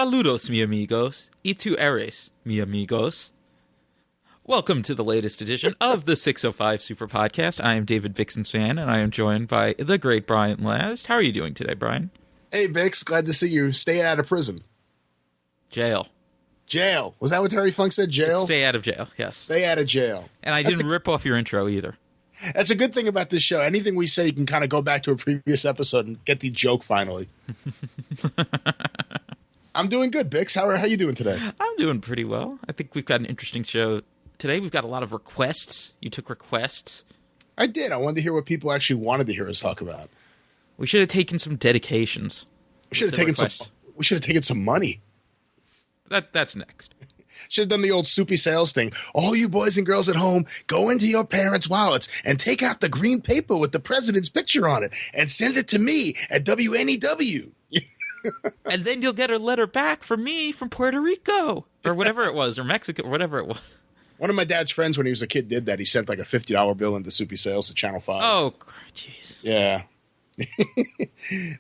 Saludos, mi amigos. Y tu eres, mi amigos. Welcome to the latest edition of the 605 Superpodcast. I am David Bixenspan, and I am joined by the great Brian Last. How are you doing today, Brian? Hey, Bix. Glad to see you. Stay out of prison. Jail. Jail. Was that what Terry Funk said? Jail? Stay out of jail, yes. Stay out of jail. And I didn't rip off your intro either. That's a good thing about this show. Anything we say, you can kind of go back to a previous episode and get the joke finally. I'm doing good, Bix. How are you doing today? I'm doing pretty well. I think we've got an interesting show today. We've got a lot of requests. You took requests. I did. I wanted to hear what people actually wanted to hear us talk about. We should have taken some dedications. We should have taken some money. That's next. Should have done the old soupy sales thing. All you boys and girls at home, go into your parents' wallets and take out the green paper with the president's picture on it and send it to me at WNEW. And then you'll get a letter back from me from Puerto Rico or whatever it was, or Mexico, or whatever it was. One of my dad's friends when he was a kid did that. He sent like a $50 bill into soupy sales to Channel 5. Oh, jeez. Yeah.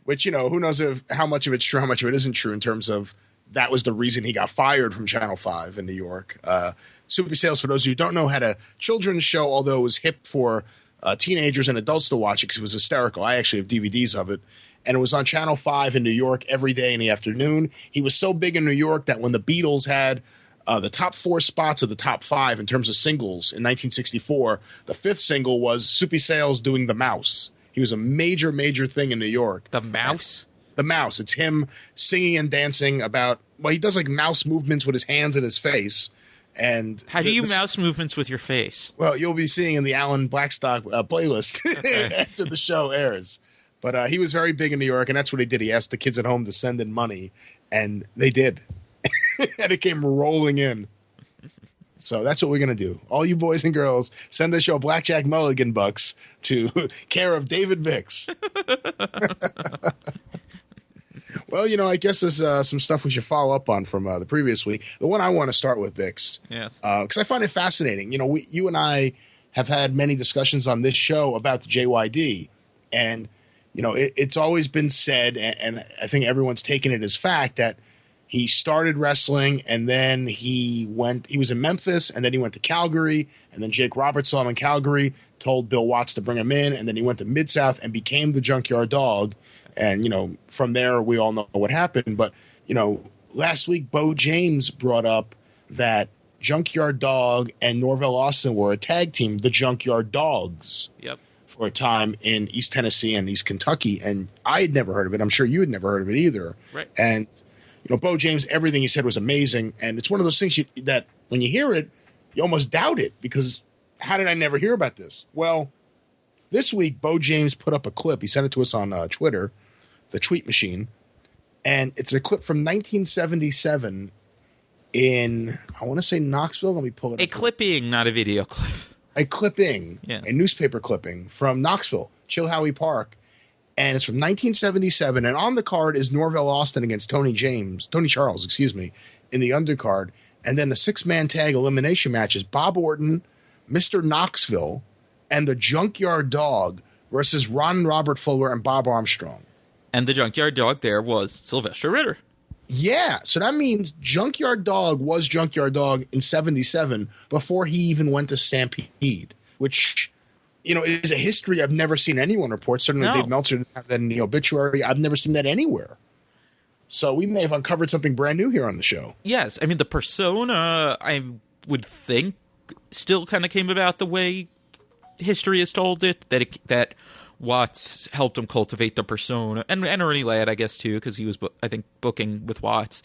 Which, you know, who knows how much of it's true, how much of it isn't true in terms of that was the reason he got fired from Channel 5 in New York. Soupy Sales, for those of you who don't know, had a children's show, although it was hip for teenagers and adults to watch it because it was hysterical. I actually have DVDs of it. And it was on Channel 5 in New York every day in the afternoon. He was so big in New York that when the Beatles had the top 4 spots of the top 5 in terms of singles in 1964, the 5th single was Soupy Sales doing The Mouse. He was a major, major thing in New York. The Mouse? The Mouse. It's him singing and dancing about, well, he does like mouse movements with his hands and his face. And how do you mouse movements with your face? Well, you'll be seeing in the Alan Blackstock playlist after the show airs. But he was very big in New York, and that's what he did. He asked the kids at home to send in money, and they did. And it came rolling in. So that's what we're going to do. All you boys and girls, send the show Blackjack Mulligan bucks to care of David Vix. Well, you know, I guess there's some stuff we should follow up on from the previous week. The one I want to start with, Vix. Yes. Because I find it fascinating. You know, you and I have had many discussions on this show about the JYD. And, you know, it's always been said, and I think everyone's taken it as fact, that he started wrestling and then he was in Memphis and then he went to Calgary. And then Jake Roberts saw him in Calgary, told Bill Watts to bring him in. And then he went to Mid-South and became the Junkyard Dog. And, you know, from there, we all know what happened. But, you know, last week, Bo James brought up that Junkyard Dog and Norvell Austin were a tag team, the Junkyard Dogs. Yep. For a time in East Tennessee and East Kentucky. And I had never heard of it. I'm sure you had never heard of it either. Right. And, you know, Bo James, everything he said was amazing. And it's one of those things that when you hear it, you almost doubt it because how did I never hear about this? Well, this week, Bo James put up a clip. He sent it to us on Twitter, the tweet machine. And it's a clip from 1977 in, I want to say Knoxville. Let me pull it up. A clipping, not a video clip. A clipping, yes. A newspaper clipping from Knoxville, Chilhowie Park. And it's from 1977. And on the card is Norvell Austin against Tony Charles, in the undercard. And then the 6-man tag elimination match is Bob Orton, Mr. Knoxville, and the Junkyard Dog versus Ron Robert Fuller and Bob Armstrong. And the Junkyard Dog there was Sylvester Ritter. Yeah, so that means Junkyard Dog was Junkyard Dog in 77 before he even went to Stampede, which, you know, is a history I've never seen anyone report. Certainly No. Dave Meltzer didn't have that in the obituary. I've never seen that anywhere. So we may have uncovered something brand new here on the show. Yes, I mean, the persona, I would think, still kind of came about the way history has told it, that Watts helped him cultivate the persona, and Ernie Ladd, I guess, too, because he was, I think, booking with Watts,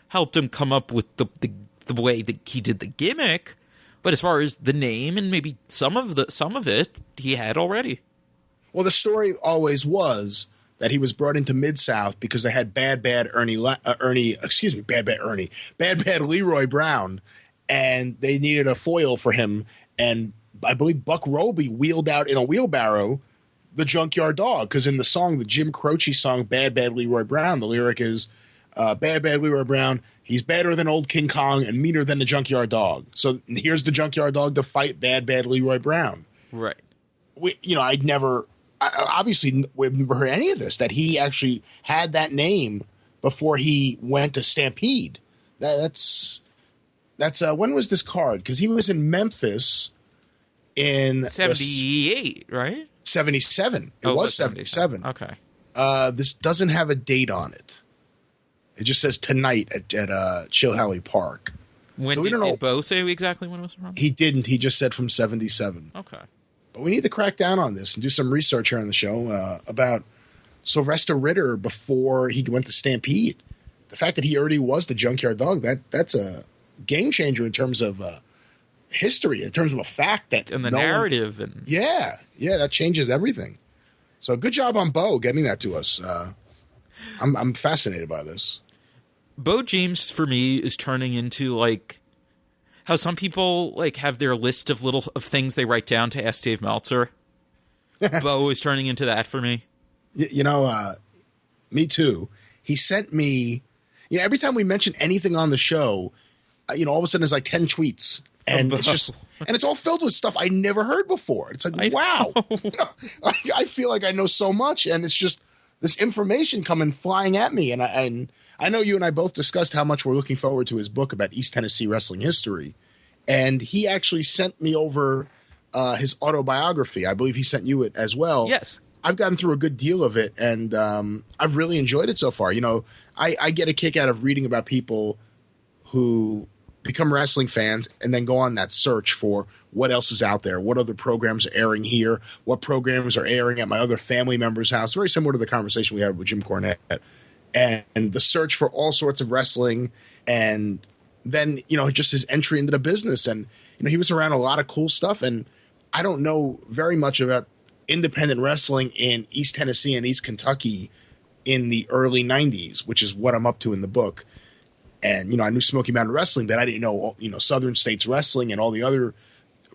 helped him come up with the way that he did the gimmick. But as far as the name and maybe some of it, he had already. Well, the story always was that he was brought into Mid-South because they had Bad Leroy Brown, and they needed a foil for him. And I believe Buck Roby wheeled out in a wheelbarrow the Junkyard Dog, because in the song, the Jim Croce song, Bad Leroy Brown, the lyric is, Bad Leroy Brown, he's badder than old King Kong and meaner than the Junkyard Dog. So here's the Junkyard Dog to fight Bad Leroy Brown. Right. We've never heard any of this, that he actually had that name before he went to Stampede. That's when was this card? Because he was in Memphis in 78, right? 77. It was 77. Okay. This doesn't have a date on it. It just says tonight at Chilhowie Park. When did Bo say exactly when it was from? He didn't. He just said from 77. Okay. But we need to crack down on this and do some research here on the show about Sylvester Ritter before he went to Stampede. The fact that he already was the Junkyard Dog, that's a game changer in terms of history, in terms of a fact that and the narrative. Yeah, that changes everything. So good job on Bo getting that to us. I'm fascinated by this. Bo James, for me, is turning into like how some people like have their list of things they write down to ask Dave Meltzer. Bo is turning into that for me. Me too. He sent me, every time we mention anything on the show, all of a sudden there's like 10 tweets. And it's all filled with stuff I never heard before. It's like, wow. I feel like I know so much, and it's just this information coming flying at me. And I know you and I both discussed how much we're looking forward to his book about East Tennessee wrestling history. And he actually sent me over his autobiography. I believe he sent you it as well. Yes. I've gotten through a good deal of it, and I've really enjoyed it so far. I get a kick out of reading about people who become wrestling fans and then go on that search for what else is out there, what other programs are airing here, what programs are airing at my other family member's house. Very similar to the conversation we had with Jim Cornette. And the search for all sorts of wrestling, and then, just his entry into the business. And, he was around a lot of cool stuff, and I don't know very much about independent wrestling in East Tennessee and East Kentucky in the early 90s, which is what I'm up to in the book. And, I knew Smoky Mountain Wrestling, but I didn't know, Southern States Wrestling and all the other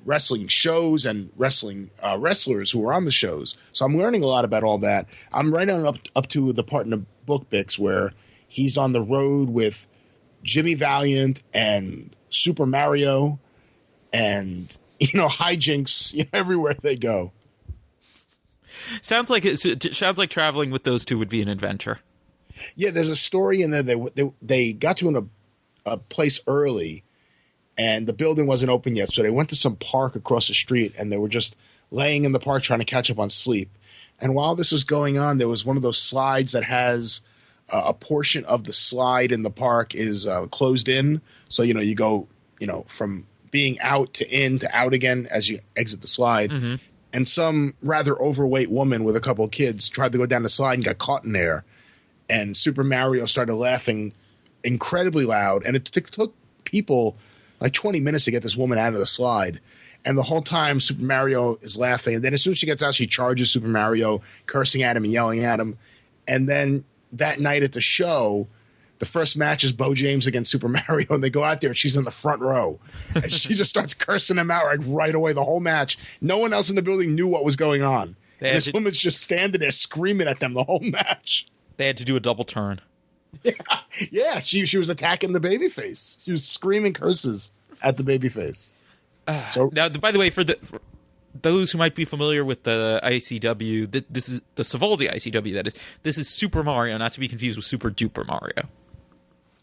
wrestling shows and wrestling wrestlers who were on the shows. So I'm learning a lot about all that. I'm right on up to the part in the book, Bix, where he's on the road with Jimmy Valiant and Super Mario and, hijinks everywhere they go. Sounds like traveling with those two would be an adventure. Yeah, there's a story in there. They got to a place early, and the building wasn't open yet, so they went to some park across the street, and they were just laying in the park trying to catch up on sleep. And while this was going on, there was one of those slides that has a portion of the slide in the park is closed in. So, you go, from being out to in to out again as you exit the slide. Mm-hmm. And some rather overweight woman with a couple of kids tried to go down the slide and got caught in there. And Super Mario started laughing incredibly loud. And it took people like 20 minutes to get this woman out of the slide. And the whole time Super Mario is laughing. And then as soon as she gets out, she charges Super Mario, cursing at him and yelling at him. And then that night at the show, the first match is Bo James against Super Mario. And they go out there and she's in the front row. And she just starts cursing him out right away the whole match. No one else in the building knew what was going on. And this woman's just standing there screaming at them the whole match. They had to do a double turn. Yeah. She was attacking the babyface. She was screaming curses at the babyface. So now, by the way, for those who might be familiar with the ICW, this is the Savoldi ICW. That is, this is Super Mario, not to be confused with Super Duper Mario.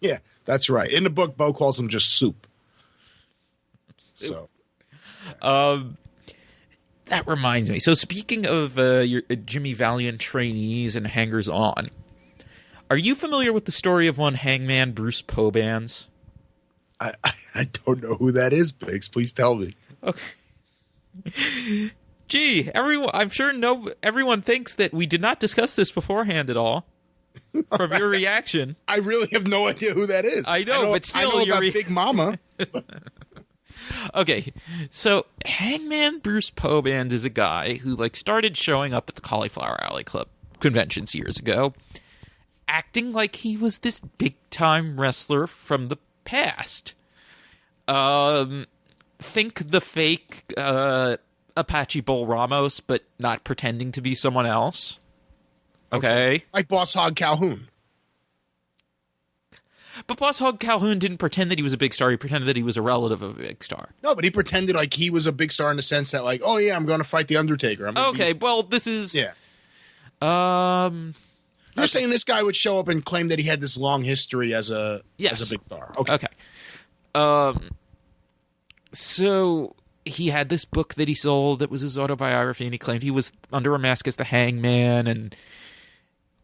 Yeah, that's right. In the book, Bo calls him just Soup. So, that reminds me. So, speaking of your Jimmy Valiant trainees and hangers-on, are you familiar with the story of one Hangman Bruce Pobanz? I don't know who that is, Biggs. Please tell me. Okay. Gee, I'm sure everyone thinks that we did not discuss this beforehand at all. From your reaction, I really have no idea who that is. I know but still, I know about Big Mama. Okay, so Hangman Bruce Pobanz is a guy who started showing up at the Cauliflower Alley Club conventions years ago, acting like he was this big time wrestler from the past. Think the fake Apache Bull Ramos, but not pretending to be someone else. Okay. Like Boss Hog Calhoun. But Boss Hog Calhoun didn't pretend that he was a big star. He pretended that he was a relative of a big star. No, but he pretended like he was a big star in the sense that oh yeah, I'm going to fight The Undertaker. Well, this is... Yeah. You're saying this guy would show up and claim that he had this long history as a big star. Okay. So he had this book that he sold that was his autobiography, and he claimed he was under a mask as the Hangman. And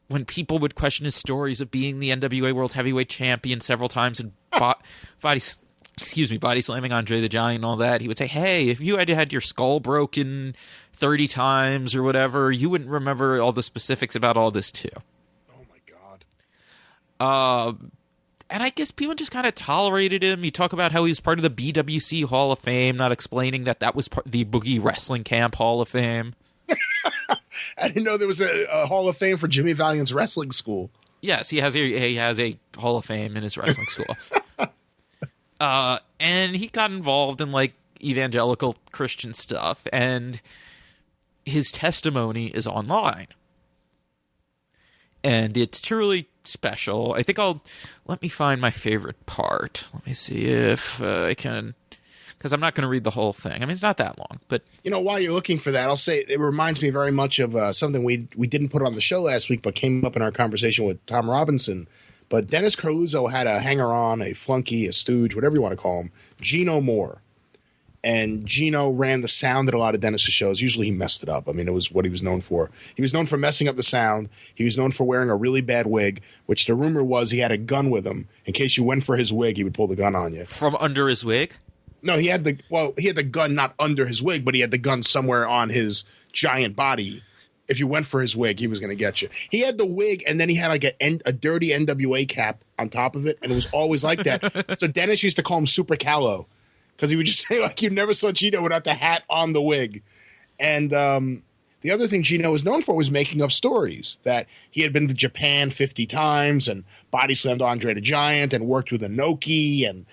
when people would question his stories of being the NWA World Heavyweight Champion several times and body slamming Andre the Giant and all that, he would say, hey, if you had your skull broken 30 times or whatever, you wouldn't remember all the specifics about all this too. Oh my God. And I guess people just kind of tolerated him. You talk about how he was part of the BWC Hall of Fame, not explaining that was the Boogie Wrestling Camp Hall of Fame. I didn't know there was a Hall of Fame for Jimmy Valiant's wrestling school. Yes, he has a Hall of Fame in his wrestling school. And he got involved in like evangelical Christian stuff, and his testimony is online. And it's truly special. I think let me find my favorite part. Let me see if I can, because I'm not going to read the whole thing. I mean, it's not that long, but while you're looking for that, I'll say it reminds me very much of something we didn't put on the show last week, but came up in our conversation with Tom Robinson. But Dennis Carluzzo had a hanger-on, a flunky, a stooge, whatever you want to call him, Gino Moore. And Gino ran the sound at a lot of Dennis's shows. Usually he messed it up. I mean, it was what he was known for. He was known for messing up the sound. He was known for wearing a really bad wig, which the rumor was he had a gun with him. In case you went for his wig, he would pull the gun on you. From under his wig? No, he had the gun not under his wig, but he had the gun somewhere on his giant body. If you went for his wig, he was going to get you. He had the wig, and then he had like a dirty NWA cap on top of it, and it was always like that. So Dennis used to call him Super Callow, because he would just say, like, you never saw Gino without the hat on the wig. And the other thing Gino was known for was making up stories, that he had been to Japan 50 times and body slammed Andre the Giant and worked with Inoki and,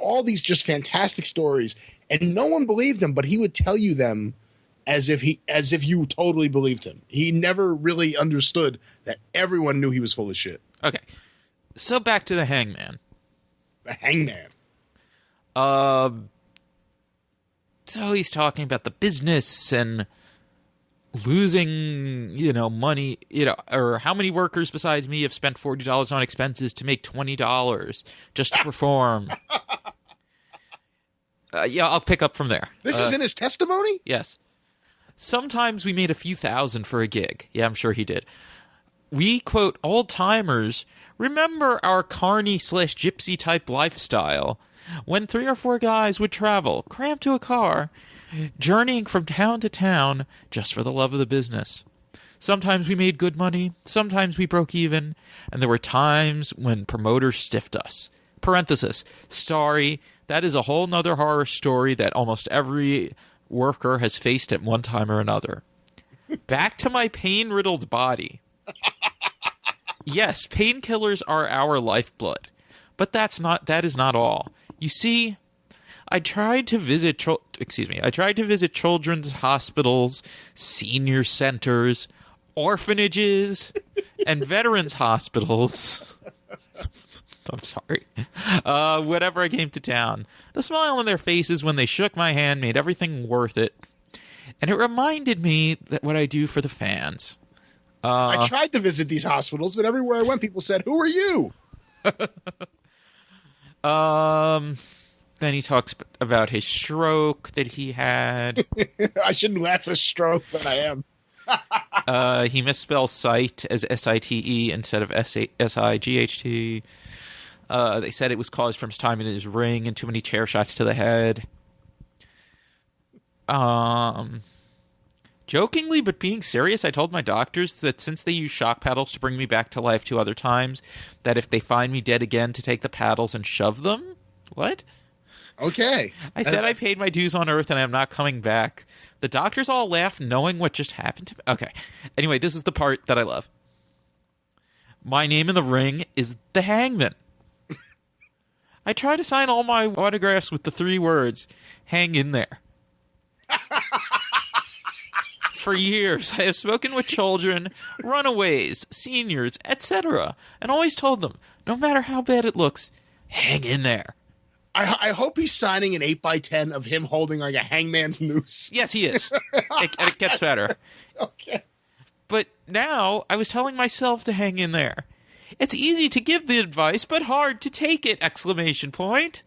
all these just fantastic stories. And no one believed him, but he would tell you them as if you totally believed him. He never really understood that everyone knew he was full of shit. Okay. So back to the Hangman. The Hangman. So he's talking about the business and losing, money, or how many workers besides me have spent $40 on expenses to make $20 just to perform. I'll pick up from there. This is in his testimony? Yes. Sometimes we made a few thousand for a gig. Yeah, I'm sure he did. We, quote, old-timers, remember our carny/gypsy type lifestyle, when 3 or 4 guys would travel, crammed to a car, journeying from town to town just for the love of the business. Sometimes we made good money, sometimes we broke even, and there were times when promoters stiffed us. Parenthesis, sorry, that is a whole nother horror story that almost every worker has faced at one time or another. Back to my pain-riddled body. Yes, painkillers are our lifeblood, but that is not all. You see, I tried to visit children's hospitals, senior centers, orphanages, and veterans hospitals. I'm sorry. Whenever I came to town, the smile on their faces when they shook my hand made everything worth it. And it reminded me that what I do for the fans. I tried to visit these hospitals, but everywhere I went, people said, "Who are you?" Then he talks about his stroke that he had. I shouldn't laugh at a stroke, but I am. He misspells sight as S-I-T-E instead of S-I-G-H-T. They said it was caused from his time in his ring and too many chair shots to the head. Jokingly, but being serious, I told my doctors that since they use shock paddles to bring me back to life 2 other times, that if they find me dead again, to take the paddles and shove them. What? Okay. I said I paid my dues on Earth and I'm not coming back. The doctors all laughed knowing what just happened to me. Okay. Anyway, this is the part that I love. My name in the ring is the Hangman. I try to sign all my autographs with the 3 words, hang in there. For years, I have spoken with children, runaways, seniors, etc., and always told them, no matter how bad it looks, hang in there. I hope he's signing an 8x10 of him holding like a hangman's noose. Yes, he is. It gets better. Okay. But now I was telling myself to hang in there. It's easy to give the advice, but hard to take it! Exclamation point.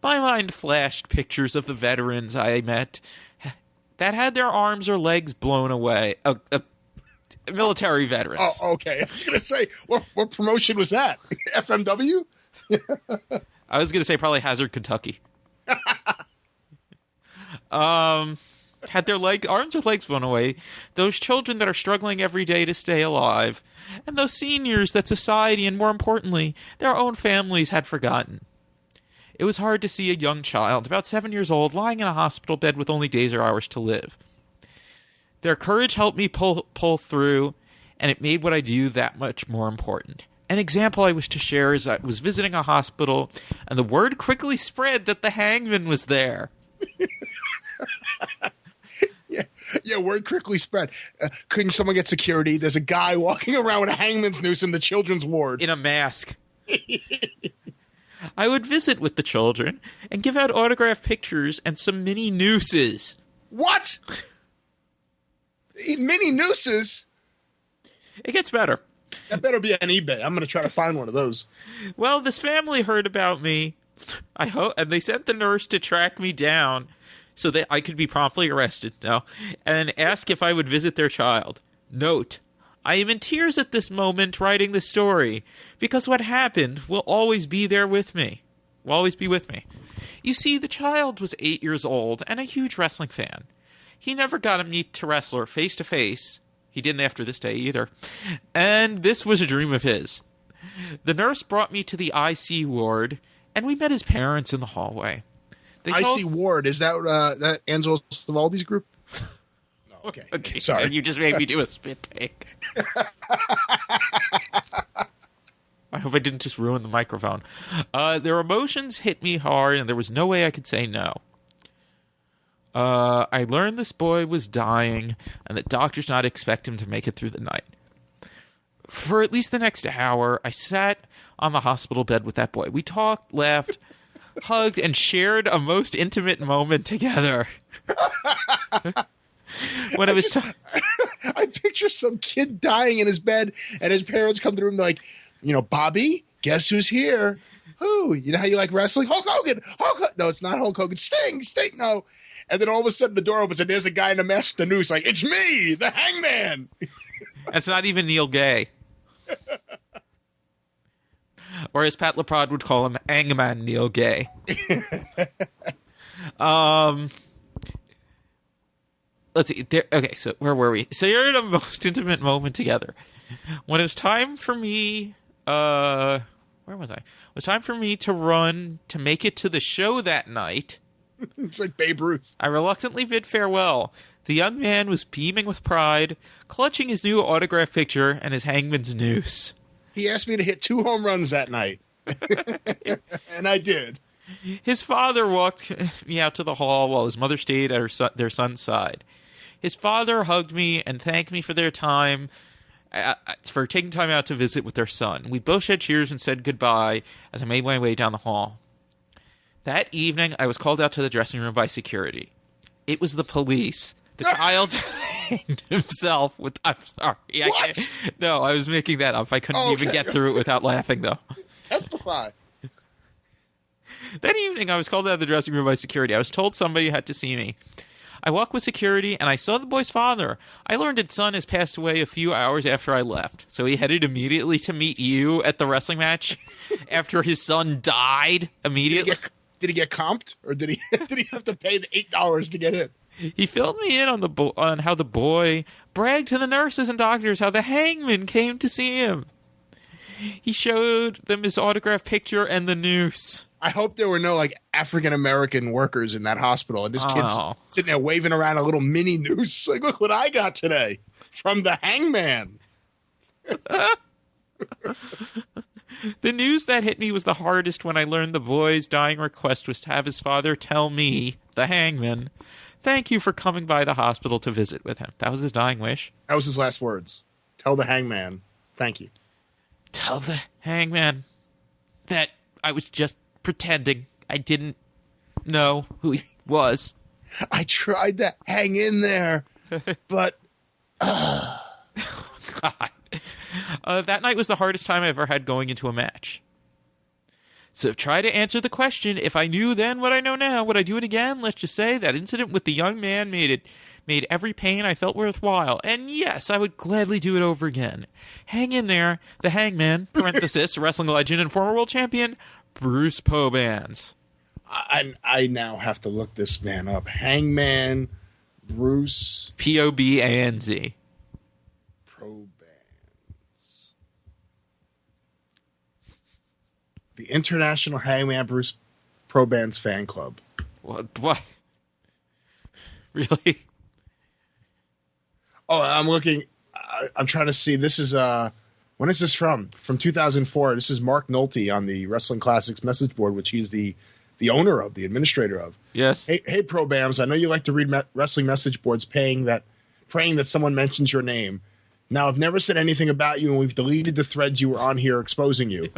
My mind flashed pictures of the veterans I met that had their arms or legs blown away. Military veterans. Oh, okay. I was going to say, what promotion was that? FMW? I was going to say probably Hazard, Kentucky. Had their arms or legs blown away. Those children that are struggling every day to stay alive. And those seniors that society, and more importantly, their own families had forgotten. It was hard to see a young child, about 7 years old, lying in a hospital bed with only days or hours to live. Their courage helped me pull through, and it made what I do that much more important. An example I wish to share is I was visiting a hospital, and the word quickly spread that the hangman was there. Yeah, word quickly spread. Couldn't someone get security? There's a guy walking around with a hangman's noose in the children's ward. In a mask. I would visit with the children and give out autographed pictures and some mini nooses. What? Mini nooses? It gets better. That better be on eBay. I'm going to try to find one of those. Well, this family heard about me, I hope, and they sent the nurse to track me down so that I could be promptly arrested now, and ask if I would visit their child. Note, I am in tears at this moment writing this story, because what happened will always be there with me. Will always be with me. You see, the child was 8 years old and a huge wrestling fan. He never got to meet a wrestler face to face. He didn't after this day either. And this was a dream of his. The nurse brought me to the IC ward, and we met his parents in the hallway. IC ward, is that Angelo Savaldi's group? No, okay. Sorry. So you just made me do a spit take. I hope I didn't just ruin the microphone. Their emotions hit me hard, and there was no way I could say no. I learned this boy was dying, and that doctors not expect him to make it through the night. For at least the next hour, I sat on the hospital bed with that boy. We talked, laughed, hugged, and shared a most intimate moment together. When it was I picture some kid dying in his bed, and his parents come to the room. They're like, Bobby, guess who's here? Who? You know how you like wrestling? Hulk Hogan. No, it's not Hulk Hogan. Sting. No. And then all of a sudden the door opens, and there's a guy in a mask with the noose. Like, it's me, the Hangman. That's not even Neil Gay. Or as Pat LaPrade would call him, Hangman Neil Gay. Let's see. Okay, so where were we? So you're in a most intimate moment together. When it was time for me, where was I? It was time for me to run to make it to the show that night. It's like Babe Ruth. I reluctantly bid farewell. The young man was beaming with pride, clutching his new autograph picture and his hangman's noose. He asked me to hit 2 home runs that night. And I did. His father walked me out to the hall while his mother stayed at their son's side. His father hugged me and thanked me for their time, for taking time out to visit with their son. We both shed tears and said goodbye as I made my way down the hall. That evening, I was called out to the dressing room by security. It was the police. The child hanged himself with... I'm sorry. What? No, I was making that up. I couldn't even get through it without laughing, though. Testify. That evening, I was called out of the dressing room by security. I was told somebody had to see me. I walked with security, and I saw the boy's father. I learned his son has passed away a few hours after I left. So he headed immediately to meet you at the wrestling match after his son died immediately. Did he get comped, or did he have to pay the $8 to get in? He filled me in on how the boy bragged to the nurses and doctors how the hangman came to see him. He showed them his autographed picture and the noose. I hope there were no African-American workers in that hospital, and this kid's sitting there waving around a little mini noose. Like, look what I got today from the hangman. The news that hit me was the hardest when I learned the boy's dying request was to have his father tell me, the hangman, thank you for coming by the hospital to visit with him. That was his dying wish. That was his last words. Tell the hangman, thank you. Tell the hangman that I was just pretending. I didn't know who he was. I tried to hang in there, but God. That night was the hardest time I ever had going into a match. So try to answer the question. If I knew then what I know now, would I do it again? Let's just say that incident with the young man made every pain I felt worthwhile. And yes, I would gladly do it over again. Hang in there. The Hangman, parenthesis, wrestling legend and former world champion, Bruce Pobanz. I now have to look this man up. Hangman Bruce Pobanz. Pobanz. The International Hangman Bruce Pobanz Fan Club. What? Really? Oh, I'm looking. I'm trying to see. This is when is this from? From 2004. This is Mark Nolte on the Wrestling Classics message board, which he's the owner of, the administrator of. Yes. Hey, Probams, I know you like to read wrestling message boards praying that someone mentions your name. Now, I've never said anything about you, and we've deleted the threads you were on here exposing you.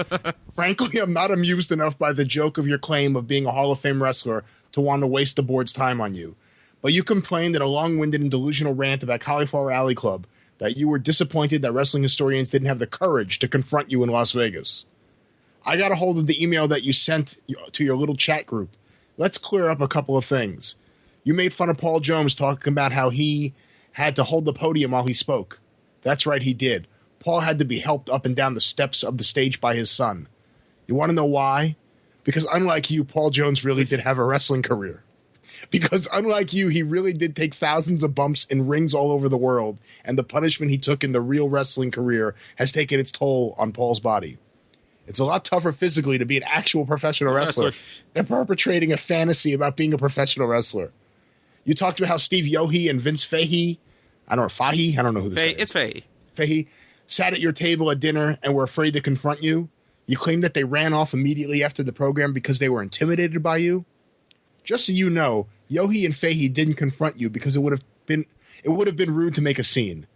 Frankly, I'm not amused enough by the joke of your claim of being a Hall of Fame wrestler to want to waste the board's time on you. But you complained in a long-winded and delusional rant about Cauliflower Alley Club that you were disappointed that wrestling historians didn't have the courage to confront you in Las Vegas. I got a hold of the email that you sent to your little chat group. Let's clear up a couple of things. You made fun of Paul Jones talking about how he had to hold the podium while he spoke. That's right, he did. Paul had to be helped up and down the steps of the stage by his son. You want to know why? Because unlike you, Paul Jones really did have a wrestling career. Because unlike you, he really did take thousands of bumps in rings all over the world, and the punishment he took in the real wrestling career has taken its toll on Paul's body. It's a lot tougher physically to be an actual professional wrestler than perpetrating a fantasy about being a professional wrestler. You talked about how Steve Yohe and Vince Fahey, I don't know who this guy is. It's Fahey. Fahey sat at your table at dinner and were afraid to confront you. You claimed that they ran off immediately after the program because they were intimidated by you. Just so you know, Yohe and Fahey didn't confront you because it would have been rude to make a scene.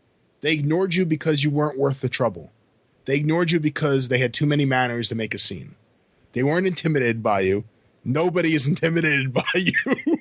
They ignored you because you weren't worth the trouble. They ignored you because they had too many manners to make a scene. They weren't intimidated by you. Nobody is intimidated by you.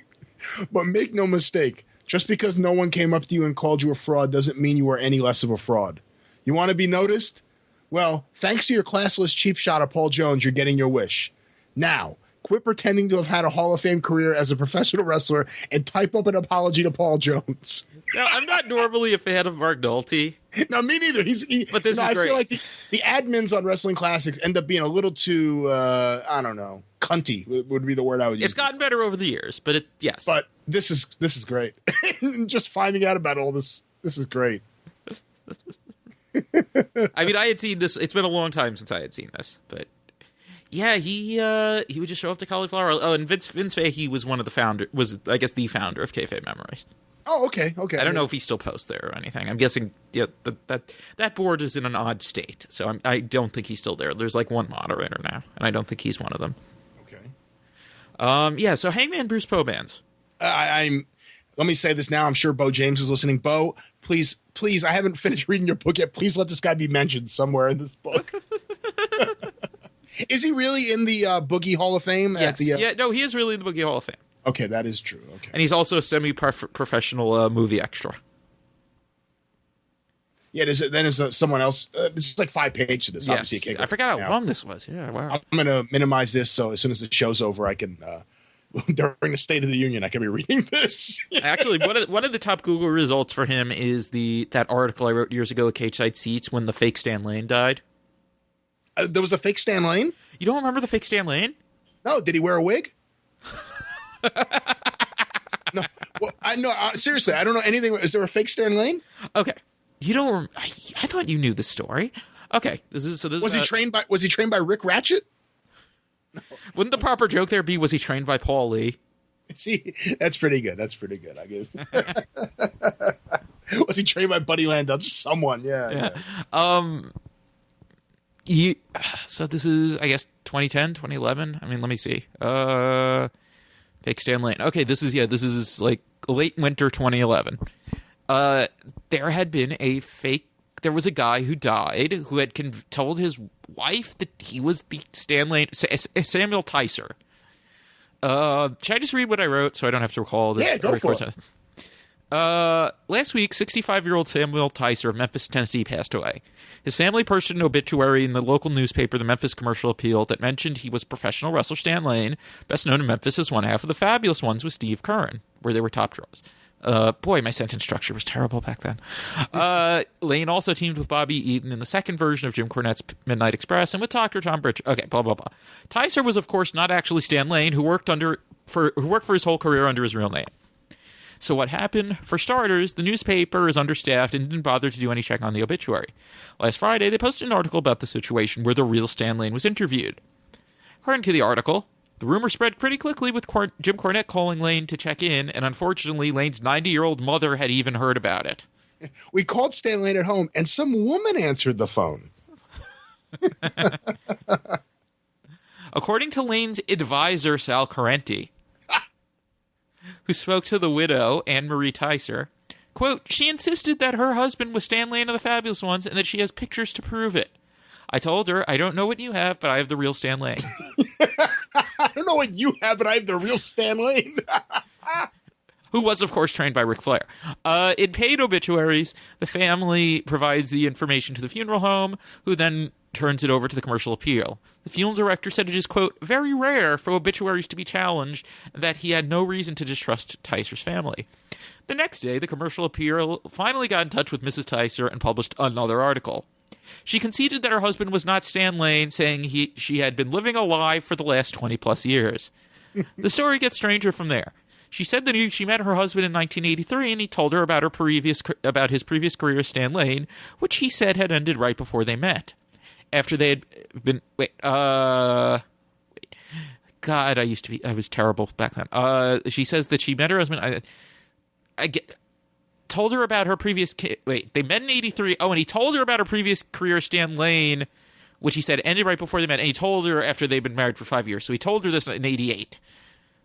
But make no mistake, just because no one came up to you and called you a fraud doesn't mean you are any less of a fraud. You want to be noticed? Well, thanks to your classless cheap shot of Paul Jones, you're getting your wish. Now, quit pretending to have had a Hall of Fame career as a professional wrestler and type up an apology to Paul Jones. Now, I'm not normally a fan of Mark Nolte. No, me neither. But this is great. I feel like the admins on Wrestling Classics end up being a little too, I don't know, cunty would be the word I would use. It's gotten better over the years, but yes. But this is great. Just finding out about all this is great. I mean, I had seen this. It's been a long time since I had seen this, but yeah, he would just show up to Cauliflower. Oh, and Vince Fahey was one of the founder. Was I guess the founder of Kayfabe Memories. Oh, okay. I don't know if he still posts there or anything. I'm guessing that board is in an odd state, so I don't think he's still there. There's like one moderator now, and I don't think he's one of them. Okay. Yeah. So Hangman Bruce Pobanz. Let me say this now. I'm sure Bo James is listening. Bo, please, I haven't finished reading your book yet. Please let this guy be mentioned somewhere in this book. Is he really in the Boogie Hall of Fame? Yes. No, he is really in the Boogie Hall of Fame. Okay, that is true. Okay. And he's also a semi-professional movie extra. Yeah, there's someone else. This is like 5 pages of this. Yes. Obviously, I forgot how long this was. Yeah, wow. I'm going to minimize this so as soon as the show's over, I can, during the State of the Union, I can be reading this. Actually, one of the top Google results for him is that article I wrote years ago at Cage Side Seats when the fake Stan Lane died. There was a fake Stan Lane? You don't remember the fake Stan Lane? No. Did he wear a wig? No. Well, seriously, I don't know anything. Is there a fake Stan Lane? Okay. You don't. I thought you knew the story. Okay. Was he trained by Rick Ratchet? No. Wouldn't the proper joke there be, was he trained by Paul Lee? See, that's pretty good. I give. Was he trained by Buddy Landau? Just someone. Yeah. So this is, I guess, 2010, 2011. I mean, let me see. Fake Stan Lane. Okay, this is like late winter 2011. There had been there was a guy who died who had told his wife that he was the Stan Lane, Samuel Ticer. Should I just read what I wrote so I don't have to recall this? Yeah, go for it. Last week, 65-year-old Samuel Ticer of Memphis, Tennessee, passed away. His family posted an obituary in the local newspaper, the Memphis Commercial Appeal, that mentioned he was professional wrestler Stan Lane, best known in Memphis as one half of the Fabulous Ones with Steve Curran, where they were top draws. Boy, my sentence structure was terrible back then. Lane also teamed with Bobby Eaton in the second version of Jim Cornette's Midnight Express and with Dr. Tom Bridge. Okay, blah, blah, blah. Ticer was, of course, not actually Stan Lane, who worked for his whole career under his real name. So what happened? For starters, the newspaper is understaffed and didn't bother to do any check on the obituary. Last Friday, they posted an article about the situation where the real Stan Lane was interviewed. According to the article, the rumor spread pretty quickly with Jim Cornette calling Lane to check in, and unfortunately, Lane's 90-year-old mother had even heard about it. We called Stan Lane at home, and some woman answered the phone. According to Lane's advisor, Sal Carenti, who spoke to the widow, Anne-Marie Ticer, quote, she insisted that her husband was Stan Lane of the Fabulous Ones and that she has pictures to prove it. I told her, I don't know what you have, but I have the real Stan Lane. I don't know what you have, but I have the real Stan Lane. Who was, of course, trained by Ric Flair. In paid obituaries, the family provides the information to the funeral home, who then turns it over to the Commercial Appeal. The funeral director said it is, quote, very rare for obituaries to be challenged, and that he had no reason to distrust Ticer's family. The next day, the Commercial Appeal finally got in touch with Mrs. Ticer and published another article. She conceded that her husband was not Stan Lane, saying she had been living a lie for the last 20-plus years. The story gets stranger from there. She said that she met her husband in 1983, and he told her about his previous career as Stan Lane, which he said had ended right before they met. After they had been... God, I was terrible back then. She says that she met her husband... told her about her previous... they met in 83. Oh, and he told her about her previous career, Stan Lane, which he said ended right before they met. And he told her after they'd been married for 5 years. So he told her this in 88.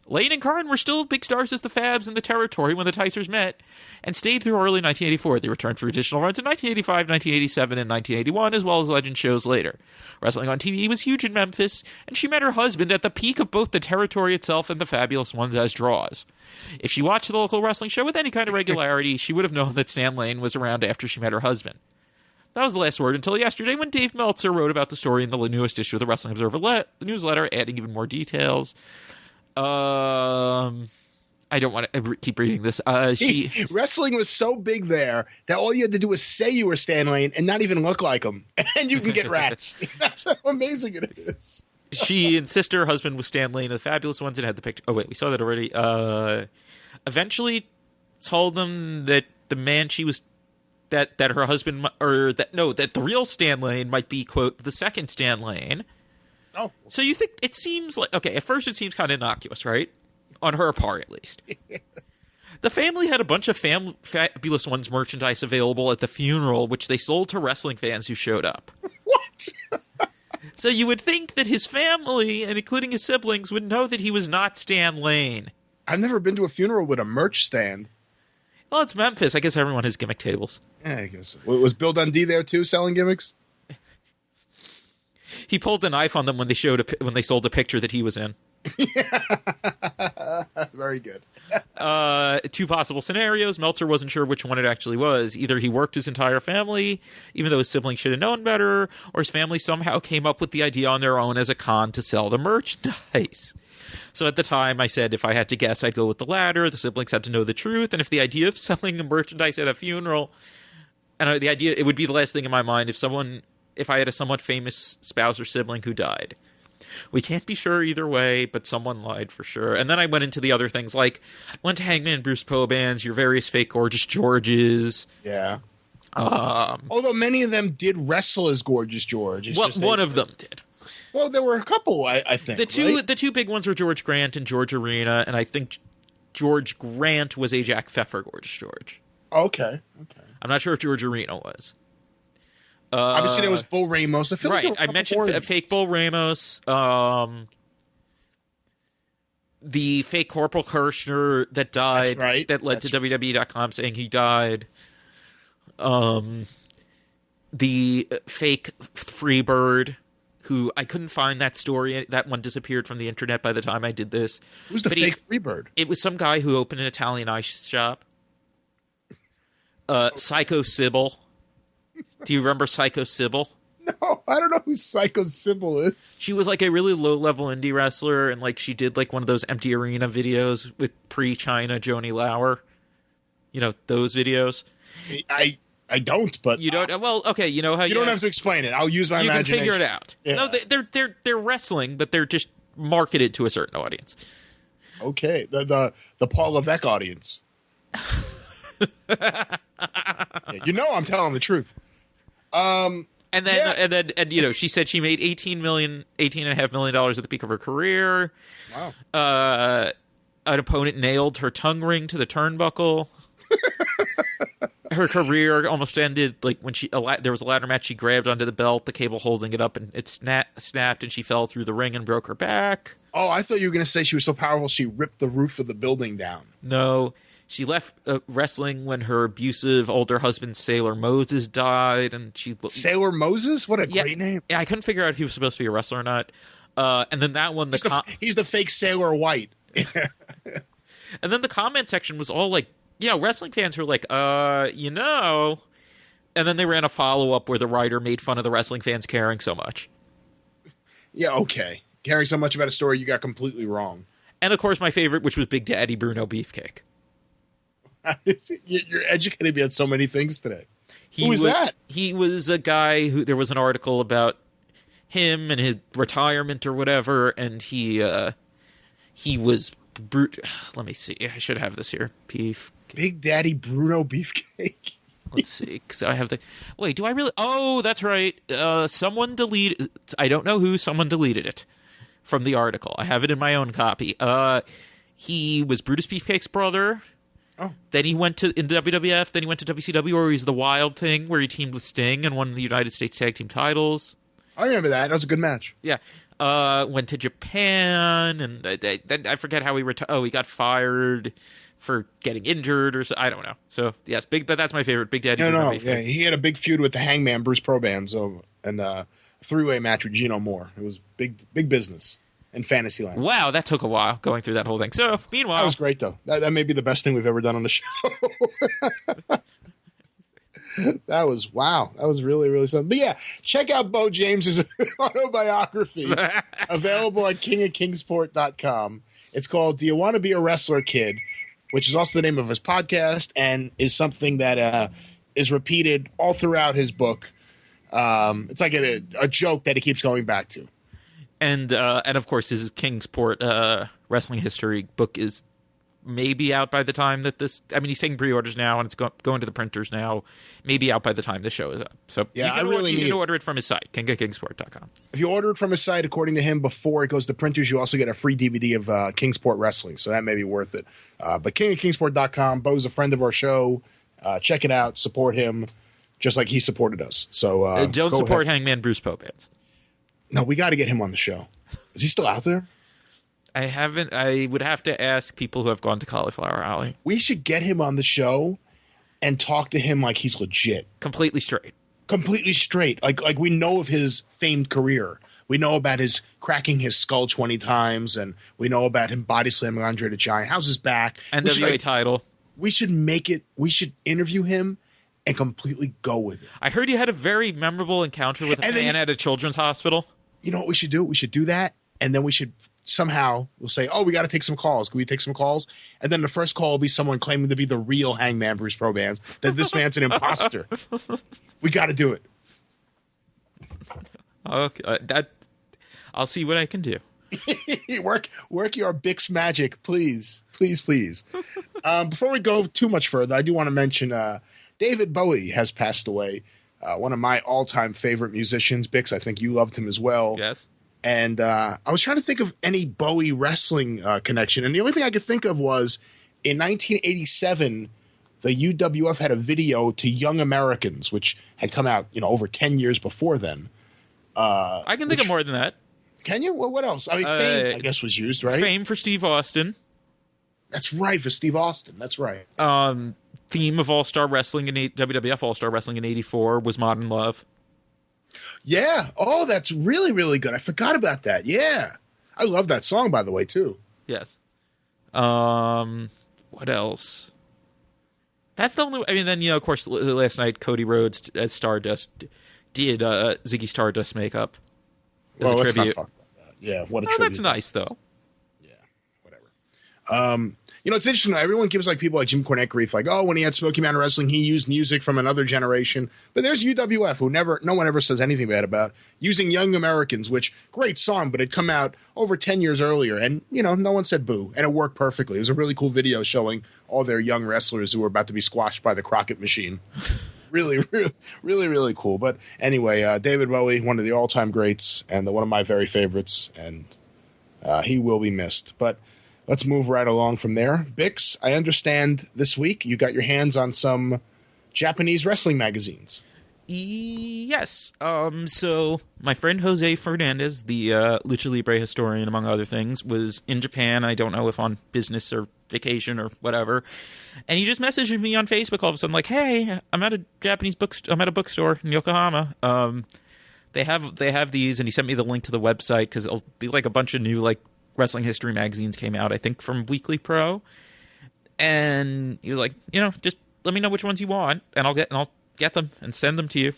Lane and Kahn were still big stars as the Fabs in the territory when the Ticers met and stayed through early 1984. They returned for additional runs in 1985, 1987, and 1981, as well as legend shows later. Wrestling on TV was huge in Memphis, and she met her husband at the peak of both the territory itself and the Fabulous Ones as draws. If she watched the local wrestling show with any kind of regularity, she would have known that Stan Lane was around after she met her husband. That was the last word until yesterday when Dave Meltzer wrote about the story in the newest issue of the Wrestling Observer newsletter, adding even more details. I don't want to keep reading this. Wrestling was so big there that all you had to do was say you were Stan Lane and not even look like him, and you can get rats. That's how amazing it is. She insisted her husband was Stan Lane of the Fabulous Ones and had the picture. Oh wait, we saw that already. Eventually told them that the man she was that her husband that the real Stan Lane might be, quote, the second Stan Lane. Oh. So you think it seems like, okay, at first it seems kind of innocuous, right? On her part, at least. The family had a bunch of Fabulous Ones merchandise available at the funeral, which they sold to wrestling fans who showed up. What? So you would think that his family, and including his siblings, would know that he was not Stan Lane. I've never been to a funeral with a merch stand. Well, it's Memphis. I guess everyone has gimmick tables. Yeah, I guess. Was Bill Dundee there, too, selling gimmicks? He pulled the knife on them when they sold a picture that he was in. Very good. Two possible scenarios. Meltzer wasn't sure which one it actually was. Either he worked his entire family, even though his siblings should have known better, or his family somehow came up with the idea on their own as a con to sell the merchandise. So at the time, I said if I had to guess, I'd go with the latter. The siblings had to know the truth, and if the idea of selling the merchandise at a funeral, and the idea, it would be the last thing in my mind if I had a somewhat famous spouse or sibling who died. We can't be sure either way, but someone lied for sure. And then I went into the other things, like I went to Hangman Bruce Pobanz, your various fake Gorgeous Georges. Yeah. Although many of them did wrestle as Gorgeous George. One of them did. Well, there were a couple, I think. The two big ones were George Grant and George Arena, and I think George Grant was a Jack Pfeffer Gorgeous George. Okay. I'm not sure if George Arena was. Obviously, there was Bull Ramos. I mentioned fake Bull Ramos. The fake Corporal Kirshner that died. That's right. That led to WWE.com saying he died. The fake Freebird, who I couldn't find that story. That one disappeared from the internet by the time I did this. Who's the fake Freebird? It was some guy who opened an Italian ice shop. Psycho Sybil. Do you remember Psycho Sybil? No, I don't know who Psycho Sybil is. She was like a really low-level indie wrestler, and like she did like one of those empty arena videos with pre-China Joni Lauer. You know, those videos. I don't, but you don't. Well, okay, you know how you don't have to explain it. I'll use my imagination. You can figure it out. Yeah. No, they're wrestling, but they're just marketed to a certain audience. Okay, the Paul Levesque audience. Yeah, you know, I'm telling the truth. And then you know, she said she made $18.5 million at the peak of her career. Wow. An opponent nailed her tongue ring to the turnbuckle. Her career almost ended like when there was a ladder match. She grabbed onto the belt, the cable holding it up, and it snapped, and she fell through the ring and broke her back. Oh, I thought you were going to say she was so powerful she ripped the roof of the building down. No, she left wrestling when her abusive older husband Sailor Moses died, and Sailor Moses? What a great name! Yeah, I couldn't figure out if he was supposed to be a wrestler or not. And then that one, he's the fake Sailor White. And then the comment section was all like, you know, wrestling fans were like, you know. And then they ran a follow-up where the writer made fun of the wrestling fans caring so much. Yeah, okay. Caring so much about a story you got completely wrong. And, of course, my favorite, which was Big Daddy Bruno Beefcake. You're educating me on so many things today. Who was that? He was a guy who, there was an article about him and his retirement or whatever, and he was... Let me see. I should have this here. Big Daddy Bruno Beefcake. Let's see, because I have the... Wait, do I really... Oh, that's right. Someone deleted... I don't know who. Someone deleted it from the article. I have it in my own copy. He was Brutus Beefcake's brother. Oh. Then he went in WWF. Then he went to WCW, where he was the Wild Thing, where he teamed with Sting and won the United States Tag Team titles. I remember that. That was a good match. Yeah. Went to Japan, and I forget how he retired. Oh, he got fired for getting injured, or so, I don't know. So yes, that's my favorite. Big Daddy. No, yeah, he had a big feud with the Hangman Bruce Pobanz, and a three-way match with Gino Moore. It was big business in Fantasyland. Wow, that took a while going through that whole thing. So meanwhile, that was great though. That may be the best thing we've ever done on the show. That was really, really something. But yeah, check out Bo James's autobiography, available at kingofkingsport.com. It's called Do You Want to Be a Wrestler, Kid? Which is also the name of his podcast and is something that is repeated all throughout his book. It's like a joke that he keeps going back to. And of course, his Kingsport wrestling history book is maybe out by the time that this... I mean, he's taking pre-orders now, and it's going to the printers now. Maybe out by the time this show is up. So yeah, you can order it from his site, kingofkingsport.com. If you order it from his site, according to him, before it goes to printers, you also get a free DVD of Kingsport Wrestling, so that may be worth it. But kingofkingsport.com, Bo's a friend of our show. Check it out. Support him, just like he supported us. So don't support Hangman Bruce Poe bands. No, we got to get him on the show. Is he still out there? I haven't. I would have to ask people who have gone to Cauliflower Alley. We should get him on the show and talk to him like he's legit. Completely straight. Completely straight. Like we know of his famed career. We know about his cracking his skull 20 times, and we know about him body slamming Andre the Giant. How's his back? NWA title. We should make it. We should interview him and completely go with it. I heard you had a very memorable encounter with a fan at a children's hospital. You know what we should do? We should do that, and then we should somehow we'll say, oh, we got to take some calls. Can we take some calls? And then the first call will be someone claiming to be the real Hangman Bruce Pobanz, that this man's an imposter. We got to do it. Okay, I'll see what I can do. work your Bix magic, please. Before we go too much further, I do want to mention David Bowie has passed away. One of my all-time favorite musicians. Bix, I think you loved him as well. Yes. And I was trying to think of any Bowie wrestling connection, and the only thing I could think of was in 1987, the UWF had a video to Young Americans, which had come out, over 10 years before then. I can think of more than that. Can you? Well, what else? I mean, Fame, I guess, was used, right? Fame for Steve Austin. That's right, for Steve Austin. That's right. Theme of All-Star Wrestling in WWF All-Star Wrestling in '84 was Modern Love. Yeah. Oh, that's really, really good. I forgot about that. Yeah. I love that song, by the way, too. Yes. What else? That's the only. I mean, then of course, last night Cody Rhodes as Stardust did Ziggy Stardust makeup as a let's tribute. not talk about that. Yeah, what a Oh, tribute. that's nice though. Yeah, whatever. It's interesting. Everyone gives like people like Jim Cornette grief, like, oh, when he had Smoky Mountain Wrestling, he used music from another generation. But there's UWF, who no one ever says anything bad about, using Young Americans, which great song, but it come out over 10 years earlier, and no one said boo, and it worked perfectly. It was a really cool video showing all their young wrestlers who were about to be squashed by the Crockett machine. Really, really, really, really cool. But anyway, David Bowie, one of the all-time greats, and one of my very favorites, and he will be missed. But let's move right along from there. Bix, I understand this week you got your hands on some Japanese wrestling magazines. Yes. So my friend Jose Fernandez, the Lucha Libre historian, among other things, was in Japan. I don't know if on business or vacation or whatever. And he just messaged me on Facebook all of a sudden, like, "Hey, I'm at a I'm at a bookstore in Yokohama. They have these," and he sent me the link to the website because it'll be like a bunch of new like wrestling history magazines came out, I think, from Weekly Pro. And he was like, just let me know which ones you want, and I'll get them and send them to you.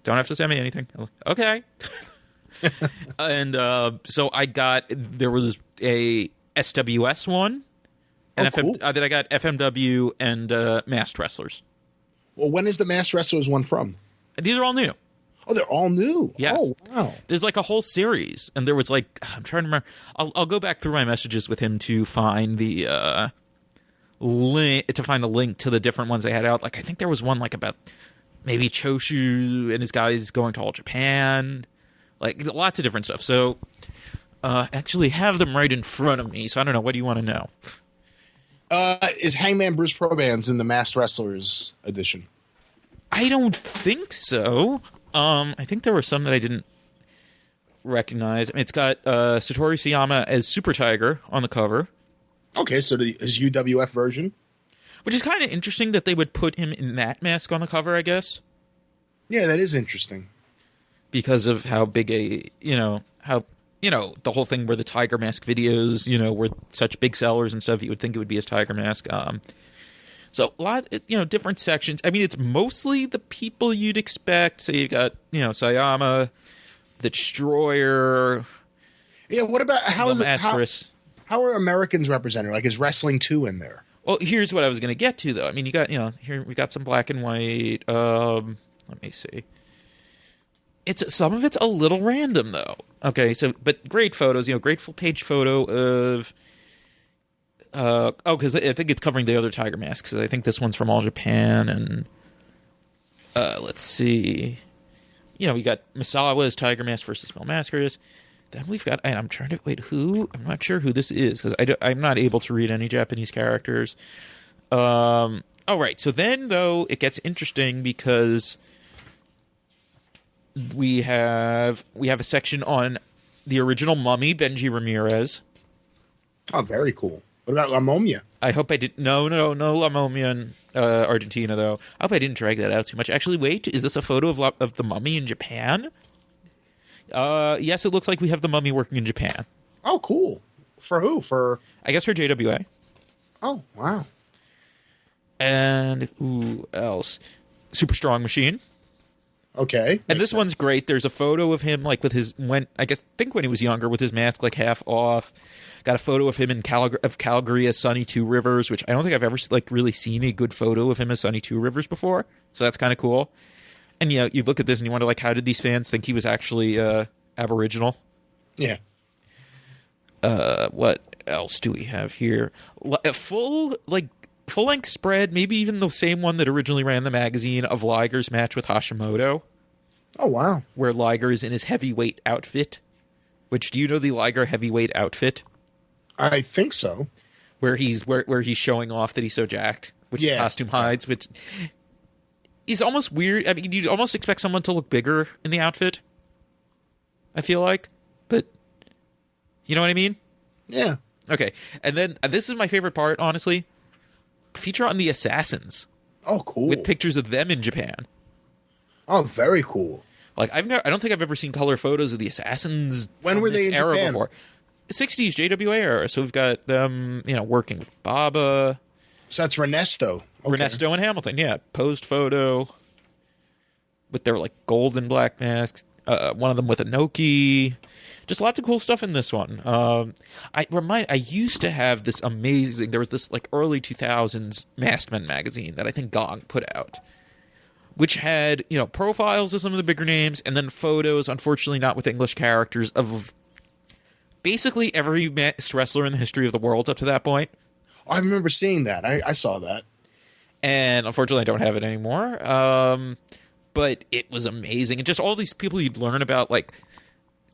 Don't have to send me anything. I was like, okay. And so there was a SWS one, and cool. then I got FMW and Masked Wrestlers. Well, when is the Masked Wrestlers one from? These are all new. Oh, they're all new. Yes. Oh, wow. There's like a whole series, and there was like, I'm trying to remember. I'll go back through my messages with him to find the link to the different ones they had out. Like I think there was one like about maybe Choshu and his guys going to All Japan, like lots of different stuff. So actually have them right in front of me. So I don't know. What do you want to know? Is Hangman Bruce Pobanz in the Masked Wrestlers edition? I don't think so. I think there were some that I didn't recognize. I mean, it's got Satoru Siyama as Super Tiger on the cover. Okay, so his UWF version. Which is kind of interesting that they would put him in that mask on the cover, I guess. Yeah, that is interesting. Because of how big the whole thing where the tiger mask videos, were such big sellers and stuff, you would think it would be his tiger mask. So a lot, different sections. I mean, it's mostly the people you'd expect. So you got, Sayama, the Destroyer. Yeah, what about how are Americans represented? Like, is Wrestling 2 in there? Well, here's what I was going to get to, though. I mean, you got, here we got some black and white. Let me see. Some of it's a little random, though. Okay, but great photos. Great full page photo of. Because I think it's covering the other tiger masks. I think this one's from All Japan, and let's see. We got Misawa's tiger mask versus Mel Mascaras. Then we've got, and I'm trying to wait. I'm not sure who this is because I'm not able to read any Japanese characters. All right. So then, though, it gets interesting because we have a section on the original Mummy, Benji Ramirez. Oh, very cool. What about La Momia? I hope I didn't. No La Momia in Argentina, though. I hope I didn't drag that out too much. Actually, wait, is this a photo of the Mummy in Japan? Yes, it looks like we have the Mummy working in Japan. Oh, cool. For who? I guess for JWA. Oh, wow. And who else? Super Strong Machine. Okay. And this one's great. There's a photo of him like with when he was younger with his mask like half off. Got a photo of him in Calgary as Sonny Two Rivers, which I don't think I've ever like really seen a good photo of him as Sonny Two Rivers before. So that's kind of cool. And you look at this and you wonder like, how did these fans think he was actually Aboriginal? Yeah. What else do we have here? A full-length spread, maybe even the same one that originally ran the magazine, of Liger's match with Hashimoto. Oh, wow. Where Liger is in his heavyweight outfit. Which, do you know the Liger heavyweight outfit? I think so. Where he's showing off that he's so jacked, which the costume hides, which is almost weird. I mean, you'd almost expect someone to look bigger in the outfit, I feel like. But, you know what I mean? Yeah. Okay, and then, this is my favorite part, honestly. Feature on the Assassins. Oh, cool. With pictures of them in Japan. Oh, very cool. Like, I don't think I've ever seen color photos of the Assassins when were they in era Japan? Before. 60s JWA era, so we've got them, working with Baba. So that's Ernesto. Okay. Ernesto and Hamilton, yeah. Posed photo with their like gold and black masks. One of them with a Noki. Just lots of cool stuff in this one. I used to have this amazing. There was this like early 2000s Masked Men magazine that I think Gong put out, which had profiles of some of the bigger names and then photos. Unfortunately, not with English characters of basically every masked wrestler in the history of the world up to that point. I remember seeing that. I saw that. And unfortunately, I don't have it anymore. But it was amazing. And just all these people you'd learn about, like,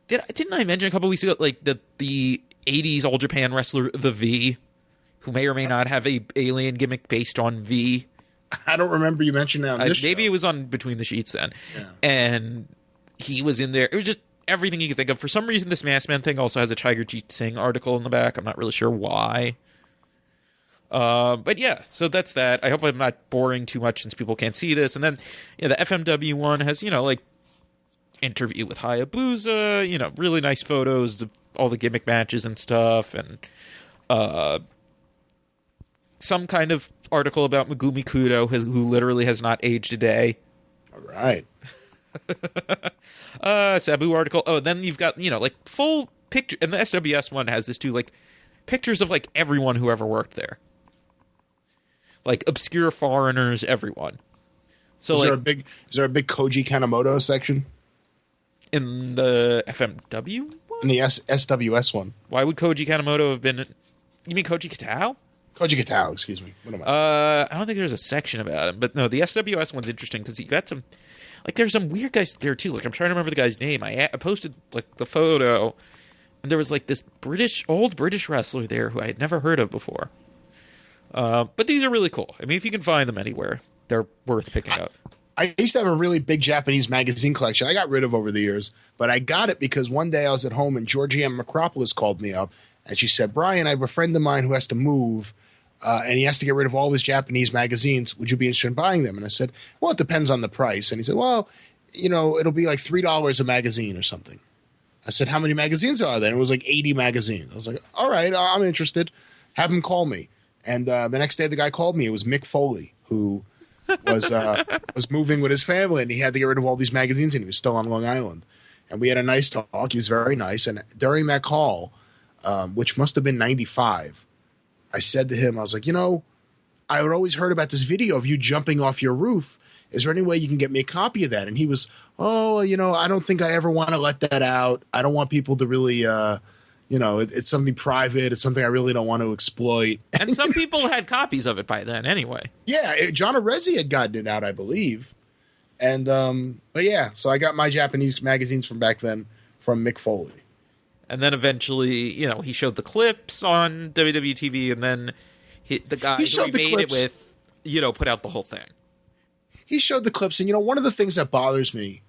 didn't I mention a couple weeks ago, like, the 80s All Japan wrestler, The V, who may or may not have a alien gimmick based on V. I don't remember you mentioning that on this Maybe show. it was on Between the Sheets then. Yeah. And he was in there. It was just everything you could think of. For some reason, this Masked Man thing also has a Tiger Jeet Singh article in the back. I'm not really sure why. But yeah, so that's that. I hope I'm not boring too much since people can't see this. And then, the FMW one has, like, interview with Hayabusa, really nice photos of all the gimmick matches and stuff, and some kind of article about Megumi Kudo, who literally has not aged a day. All right. Sabu article. Oh, then you've got, like, full picture. And the SWS one has this too, like, pictures of, like, everyone who ever worked there. Like, obscure foreigners, everyone. So, is like, there a big Koji Kanemoto section in the FMW one? In the SWS one? Why would Koji Kanemoto have been? You mean Koji Katao? Koji Katao, excuse me. What am I? I don't think there's a section about him, but no, the SWS one's interesting because you got some, like, there's some weird guys there too. Like, I'm trying to remember the guy's name. I posted like the photo, and there was like this old British wrestler there who I had never heard of before. But these are really cool. I mean, if you can find them anywhere, they're worth picking up. I used to have a really big Japanese magazine collection I got rid of over the years, but I got it because one day I was at home and Georgianne Macropolis called me up and she said, "Brian, I have a friend of mine who has to move and he has to get rid of all his Japanese magazines. Would you be interested in buying them?" And I said, "Well, it depends on the price." And he said, "Well, it'll be like $3 a magazine or something." I said, "How many magazines are there?" And it was like 80 magazines. I was like, "All right, I'm interested. Have him call me." And the next day, the guy called me. It was Mick Foley, who was moving with his family, and he had to get rid of all these magazines, and he was still on Long Island. And we had a nice talk. He was very nice. And during that call, which must have been 95, I said to him, I was like, I had always heard about this video of you jumping off your roof. Is there any way you can get me a copy of that? And he was, I don't think I ever want to let that out. I don't want people to really it's something private. It's something I really don't want to exploit. And some people had copies of it by then anyway. Yeah, John Arezzi had gotten it out, I believe. And, but yeah, so I got my Japanese magazines from back then from Mick Foley. And then eventually, he showed the clips on WWE TV, and then the guy who he made it with, put out the whole thing. He showed the clips, and, one of the things that bothers me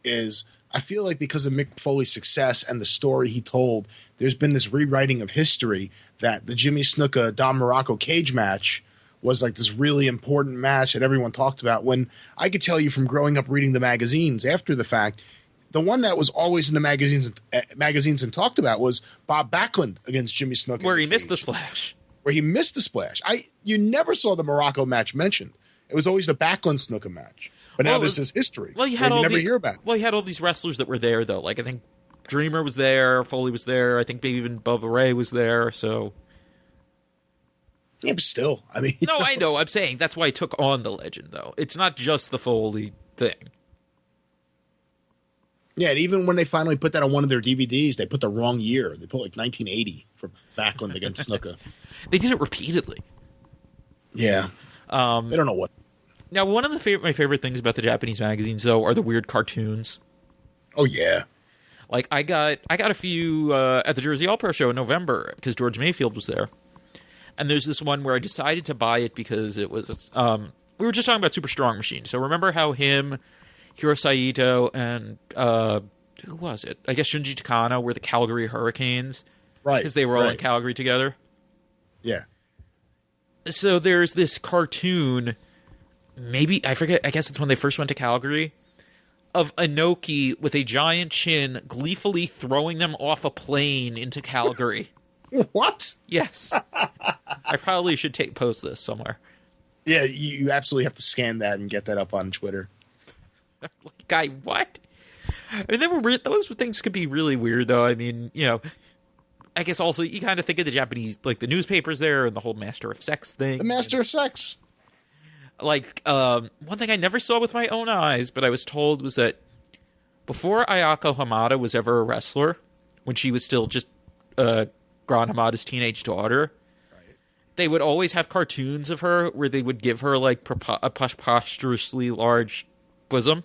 is I feel like because of Mick Foley's success and the story he told, there's been this rewriting of history that the Jimmy Snuka Don Morocco cage match was like this really important match that everyone talked about. When I could tell you from growing up reading the magazines after the fact, the one that was always in the magazines and talked about was Bob Backlund against Jimmy Snuka. Where he missed the splash. You never saw the Morocco match mentioned. It was always the Backlund Snuka match. But now this is history. Well, you never hear about it. Well, you had all these wrestlers that were there, though. Like, I think Dreamer was there, Foley was there, I think maybe even Bubba Ray was there, so... Yeah, but still, I mean... No, I know, I'm saying that's why he took on the legend, though. It's not just the Foley thing. Yeah, and even when they finally put that on one of their DVDs, they put the wrong year. They put, 1980 for Backlund against Snuka. They did it repeatedly. Yeah. They don't know what... Now, one of my favorite things about the Japanese magazines, though, are the weird cartoons. Oh, yeah. Like, I got a few at the Jersey All-Pro show in November, because George Mayfield was there. And there's this one where I decided to buy it because it was... we were just talking about Super Strong Machine. So remember how him, Hiro Saito, and... who was it? I guess Shunji Takano were the Calgary Hurricanes. Right. Because they were all in Calgary together. Yeah. So there's this cartoon... Maybe, I forget, I guess it's when they first went to Calgary, of Inoki with a giant chin gleefully throwing them off a plane into Calgary. What? Yes. I probably should post this somewhere. Yeah, you absolutely have to scan that and get that up on Twitter. Guy, what? I mean, those things could be really weird, though. I mean, I guess also you kind of think of the Japanese, like the newspapers there and the whole Master of Sex thing. The Master of Sex. Like, one thing I never saw with my own eyes, but I was told was that before Ayako Hamada was ever a wrestler, when she was still just Gran Hamada's teenage daughter, they would always have cartoons of her where they would give her, like, a preposterously large bosom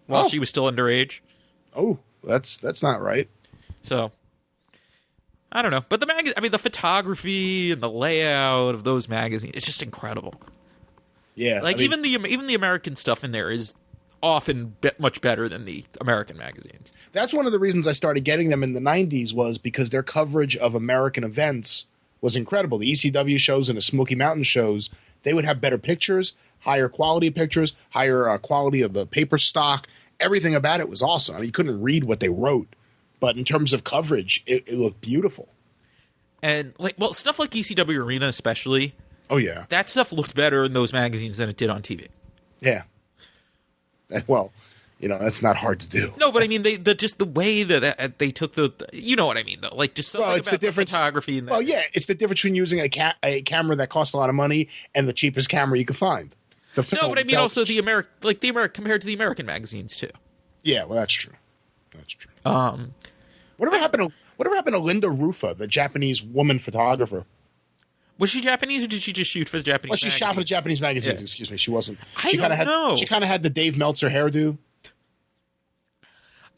while she was still underage. Oh, that's not right. So, I don't know. But the photography and the layout of those magazines, it's just incredible. Yeah. Like, even the American stuff in there is often much better than the American magazines. That's one of the reasons I started getting them in the 90s was because their coverage of American events was incredible. The ECW shows and the Smoky Mountain shows, they would have better pictures, higher quality pictures, higher quality of the paper stock. Everything about it was awesome. I mean, you couldn't read what they wrote, but in terms of coverage, it looked beautiful. And stuff like ECW Arena especially. Oh, yeah. That stuff looked better in those magazines than it did on TV. Yeah. Well, that's not hard to do. No, but I mean, just the way that they took you know what I mean, though. Like, just something about the photography. Well, yeah, it's the difference between using a camera that costs a lot of money and the cheapest camera you can find. No, but I mean also the American compared to the American magazines too. Yeah, well, that's true. That's true. Whatever happened to Linda Rufa, the Japanese woman photographer? Was she Japanese, or did she just shoot for the Japanese? Well, she shot for the Japanese magazines. Yeah. Excuse me, she wasn't. I don't know. She kind of had the Dave Meltzer hairdo.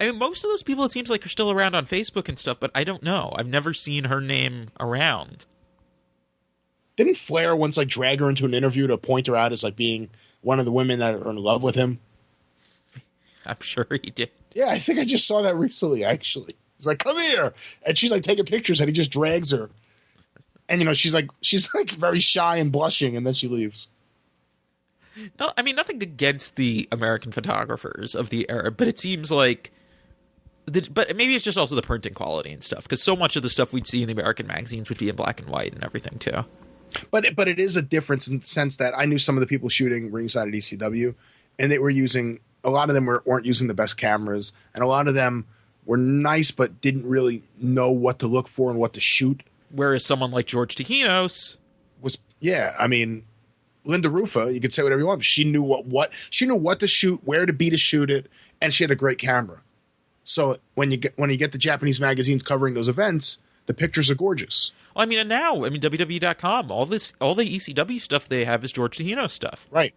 I mean, most of those people, it seems like, are still around on Facebook and stuff, but I don't know. I've never seen her name around. Didn't Flair once drag her into an interview to point her out as being one of the women that are in love with him? I'm sure he did. Yeah, I think I just saw that recently, actually. He's like, come here. And she's taking pictures and he just drags her. And, she's very shy and blushing, and then she leaves. No, I mean, nothing against the American photographers of the era, but it seems like... But maybe it's just also the printing quality and stuff, because so much of the stuff we'd see in the American magazines would be in black and white and everything, too. But it is a difference in the sense that I knew some of the people shooting ringside at ECW, and they were using... A lot of them weren't using the best cameras, and a lot of them were nice but didn't really know what to look for and what to shoot. Whereas someone like George Tahinos was, yeah, I mean, Linda Rufa, you could say whatever you want. She knew what to shoot, where to be to shoot it, and she had a great camera. So when you get the Japanese magazines covering those events, the pictures are gorgeous. Well, I mean, and now, WWE.com, all the ECW stuff they have is George Tahinos stuff. Right.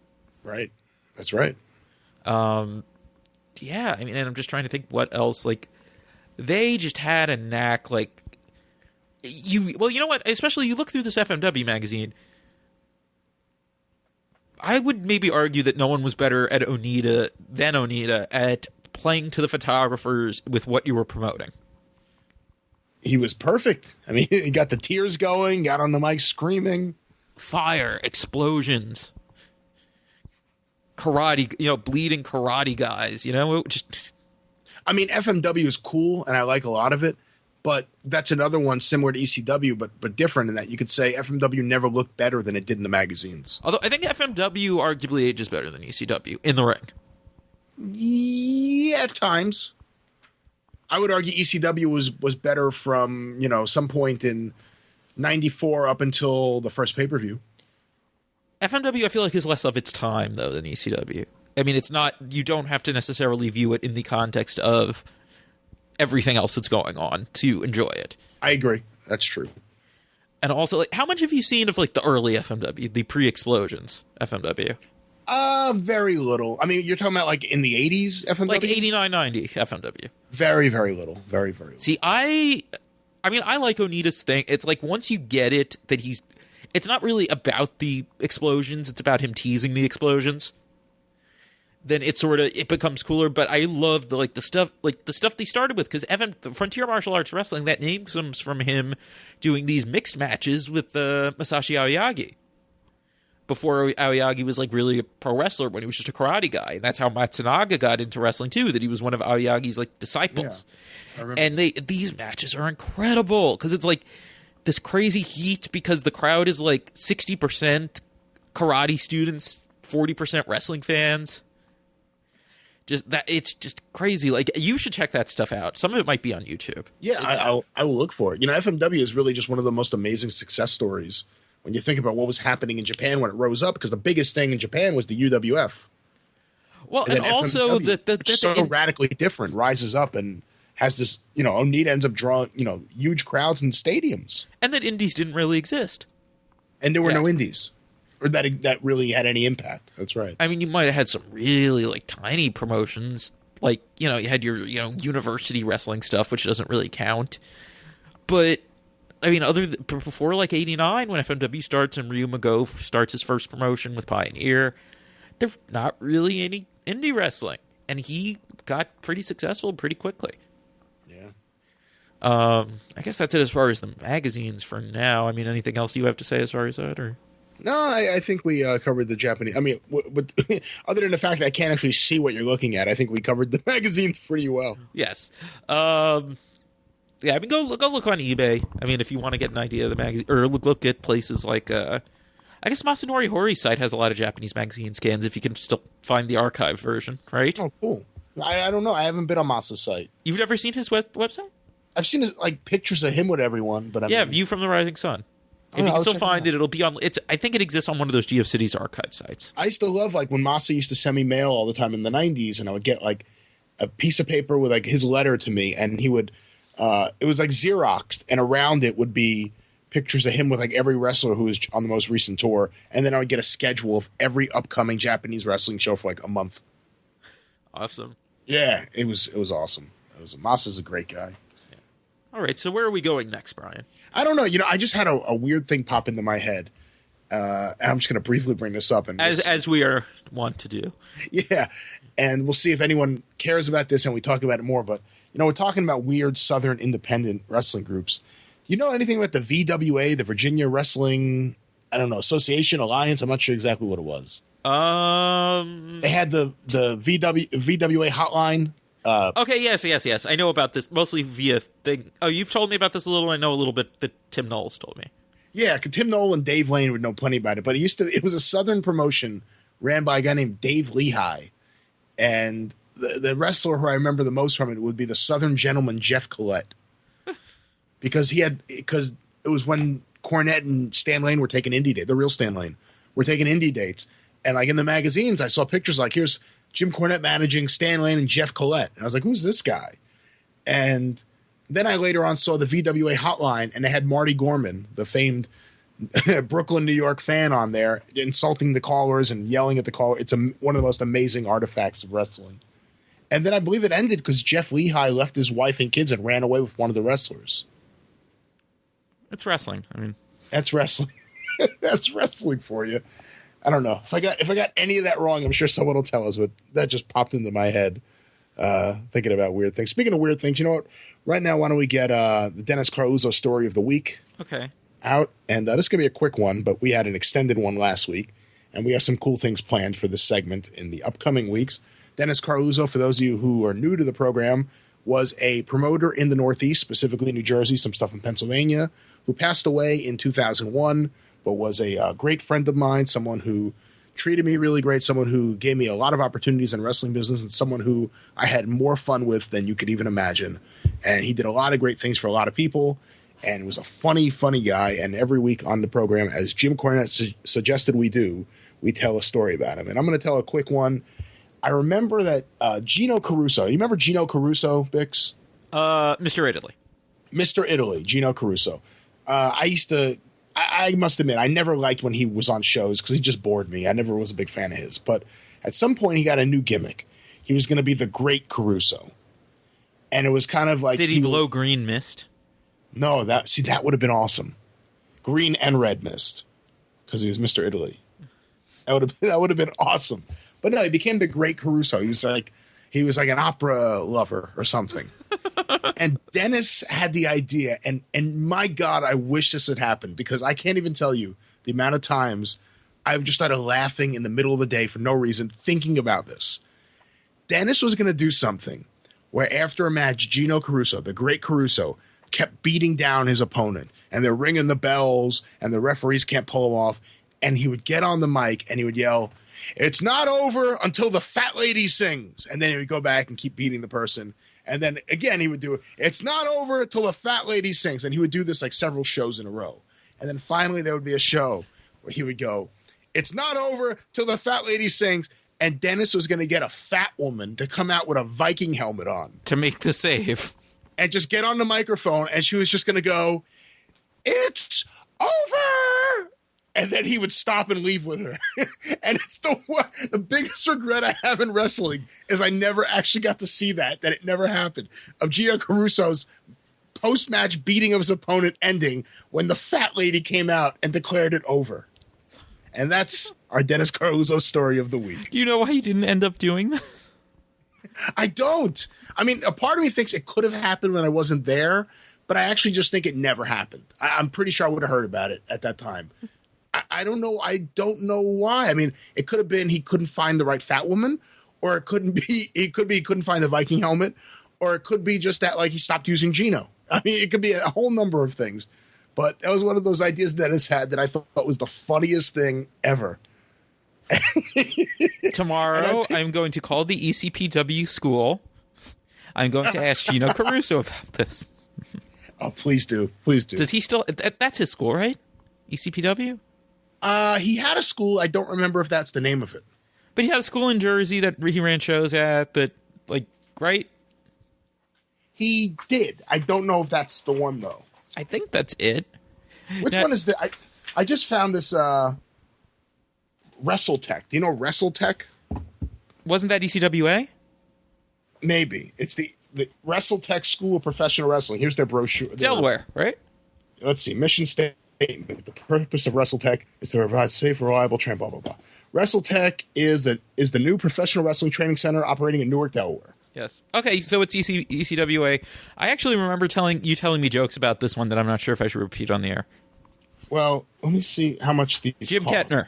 That's right. Yeah, I mean, and I'm just trying to think what else, they just had a knack, you know what, especially you look through this FMW magazine, I would maybe argue that no one was better at than Onita at playing to the photographers with what you were promoting. He was perfect. I mean, he got the tears going, got on the mic screaming. Fire, explosions. Karate, bleeding karate guys, just... I mean, FMW is cool, and I like a lot of it, but that's another one similar to ECW, but different in that you could say FMW never looked better than it did in the magazines. Although I think FMW arguably ages better than ECW in the ring. Yeah, at times. I would argue ECW was better from, some point in 94 up until the first pay-per-view. FMW, I feel like, is less of its time, though, than ECW. I mean, it's not... You don't have to necessarily view it in the context of everything else that's going on to enjoy it. I agree. That's true. And also, how much have you seen of, the early FMW, the pre-explosions FMW? Very little. I mean, you're talking about, in the 80s FMW? 89, 90 FMW. Very, very little. Very, very little. See, I like Onita's thing. It's once you get it, that it's not really about the explosions. It's about him teasing the explosions. Then it becomes cooler. But I love the stuff they started with, because Frontier Martial Arts Wrestling, that name comes from him doing these mixed matches with Masashi Aoyagi. Before Aoyagi was really a pro wrestler, when he was just a karate guy. And that's how Matsunaga got into wrestling too, that he was one of Aoyagi's disciples. Yeah, I remember. And these matches are incredible, because it's this crazy heat because the crowd is like 60% karate students, 40% wrestling fans. Just that, it's just crazy. Like, you should check that stuff out. Some of it might be on YouTube. Yeah, I will look for it. You know, FMW is really just one of the most amazing success stories when you think about what was happening in Japan when it rose up, because the biggest thing in Japan was the UWF. Well, and also FMW, so radically different, rises up and has this, you know, Onita ends up drawing, you know, huge crowds in stadiums. And that indies didn't really exist. And there were no indies. Or that really had any impact. That's right. I mean, you might have had some really, like, tiny promotions. Like, you know, you had your, you know, university wrestling stuff, which doesn't really count. But, I mean, before, like, 89, when FMW starts and Ryu Mago starts his first promotion with Pioneer, there's not really any indie wrestling. And he got pretty successful pretty quickly. Yeah. I guess that's it as far as the magazines for now. I mean, anything else you have to say as far as that, or... No, I think we covered the Japanese. I mean, other than the fact that I can't actually see what you're looking at, I think we covered the magazines pretty well. Yes. Yeah, I mean, go look on eBay. I mean, if you want to get an idea of the magazine, or look at places like, I guess Masanori Hori's site has a lot of Japanese magazine scans if you can still find the archive version, right? Oh, cool. I don't know. I haven't been on Masa's site. You've never seen his website? I've seen like pictures of him with everyone, but View from the Rising Sun. If you can still find it, it'll be on. I think it exists on one of those GeoCities archive sites. I used to love, like, when Masa used to send me mail all the time in the 90s, and I would get like a piece of paper with like his letter to me, and he would it was like Xeroxed, and around it would be pictures of him with like every wrestler who was on the most recent tour, and then I would get a schedule of every upcoming Japanese wrestling show for like a month. Awesome. Yeah, it was awesome. Masa's a great guy. Yeah. All right, so where are we going next, Brian? I don't know. You know, I just had a weird thing pop into my head. And I'm just going to briefly bring this up. And as we are wont to do. Yeah. And we'll see if anyone cares about this and we talk about it more. But, you know, we're talking about weird Southern independent wrestling groups. Do you know anything about the VWA, the Virginia Wrestling, I don't know, Association, Alliance? I'm not sure exactly what it was. They had the VWA hotline. Okay, yes. I know about this mostly via thing. Oh, you've told me about this a little. I know a little bit that Tim Knowles told me. Yeah, Tim Knoll and Dave Lane would know plenty about it. But it was a Southern promotion ran by a guy named Dave Lehigh. And the wrestler who I remember the most from it would be the Southern gentleman, Jeff Collette. Because it was when Cornette and Stan Lane were taking indie dates, the real Stan Lane, were taking indie dates. And like in the magazines, I saw pictures like, here's Jim Cornette managing Stan Lane and Jeff Collette. And I was like, who's this guy? And then I later on saw the VWA hotline, and they had Marty Gorman, the famed Brooklyn, New York fan on there, insulting the callers and yelling at the caller. It's one of the most amazing artifacts of wrestling. And then I believe it ended because Jeff Lehigh left his wife and kids and ran away with one of the wrestlers. It's wrestling. I mean, that's wrestling. That's wrestling for you. I don't know. If I got any of that wrong, I'm sure someone will tell us, but that just popped into my head thinking about weird things. Speaking of weird things, you know what? Right now, why don't we get the Dennis Carluzzo story of the week out? And this is going to be a quick one, but we had an extended one last week, and we have some cool things planned for this segment in the upcoming weeks. Dennis Carluzzo, for those of you who are new to the program, was a promoter in the Northeast, specifically New Jersey, some stuff in Pennsylvania, who passed away in 2001, but was a great friend of mine, someone who treated me really great, someone who gave me a lot of opportunities in wrestling business, and someone who I had more fun with than you could even imagine. And he did a lot of great things for a lot of people, and was a funny, funny guy. And every week on the program, as Jim Cornette suggested we do, we tell a story about him. And I'm going to tell a quick one. I remember that Gino Caruso. You remember Gino Caruso, Bix? Mr. Italy. Mr. Italy, Gino Caruso. I must admit, I never liked when he was on shows because he just bored me. I never was a big fan of his. But at some point, he got a new gimmick. He was going to be the Great Caruso. And it was kind of like... Did he blow green mist? No, that would have been awesome. Green and red mist. Because he was Mr. Italy. That would have been awesome. But no, he became the Great Caruso. He was like an opera lover or something. And Dennis had the idea, and my God, I wish this had happened, because I can't even tell you the amount of times I've just started laughing in the middle of the day for no reason, thinking about this. Dennis was going to do something where after a match, Gino Caruso, the Great Caruso, kept beating down his opponent, and they're ringing the bells, and the referees can't pull him off. And he would get on the mic and he would yell, "It's not over until the fat lady sings." And then he would go back and keep beating the person. And then again, he would do, "It's not over until the fat lady sings." And he would do this like several shows in a row. And then finally there would be a show where he would go, "It's not over till the fat lady sings." And Dennis was going to get a fat woman to come out with a Viking helmet on. To make the save. And just get on the microphone. And she was just going to go, "It's over." And then he would stop and leave with her. And it's the biggest regret I have in wrestling is I never actually got to see that it never happened. Of Gio Caruso's post-match beating of his opponent ending when the fat lady came out and declared it over. And that's our Dennis Caruso story of the week. Do you know why he didn't end up doing that? I don't. I mean, a part of me thinks it could have happened when I wasn't there, but I actually just think it never happened. I'm pretty sure I would have heard about it at that time. I don't know. I don't know why. I mean, it could have been he couldn't find the right fat woman, or it could be he couldn't find the Viking helmet, or it could be just that like he stopped using Gino. I mean, it could be a whole number of things. But that was one of those ideas Dennis had that I thought was the funniest thing ever. Tomorrow, I'm going to call the ECPW school. I'm going to ask Gino Caruso about this. Oh, please do. Please do. Does he still... That's his school, right? ECPW? He had a school. I don't remember if that's the name of it. But he had a school in Jersey that he ran shows at, that, like, right? He did. I don't know if that's the one, though. I think that's it. Which one is the... I just found this WrestleTech. Do you know WrestleTech? Wasn't that ECWA? Maybe. It's the WrestleTech School of Professional Wrestling. Here's their brochure. Delaware, right? Let's see. Mission statement. The purpose of WrestleTech is to provide safe, reliable training, blah, blah, blah. WrestleTech is the new professional wrestling training center operating in Newark, Delaware. Yes. Okay, so it's ECWA. I actually remember telling me jokes about this one that I'm not sure if I should repeat on the air. Well, let me see how much these Jim cost. Kettner.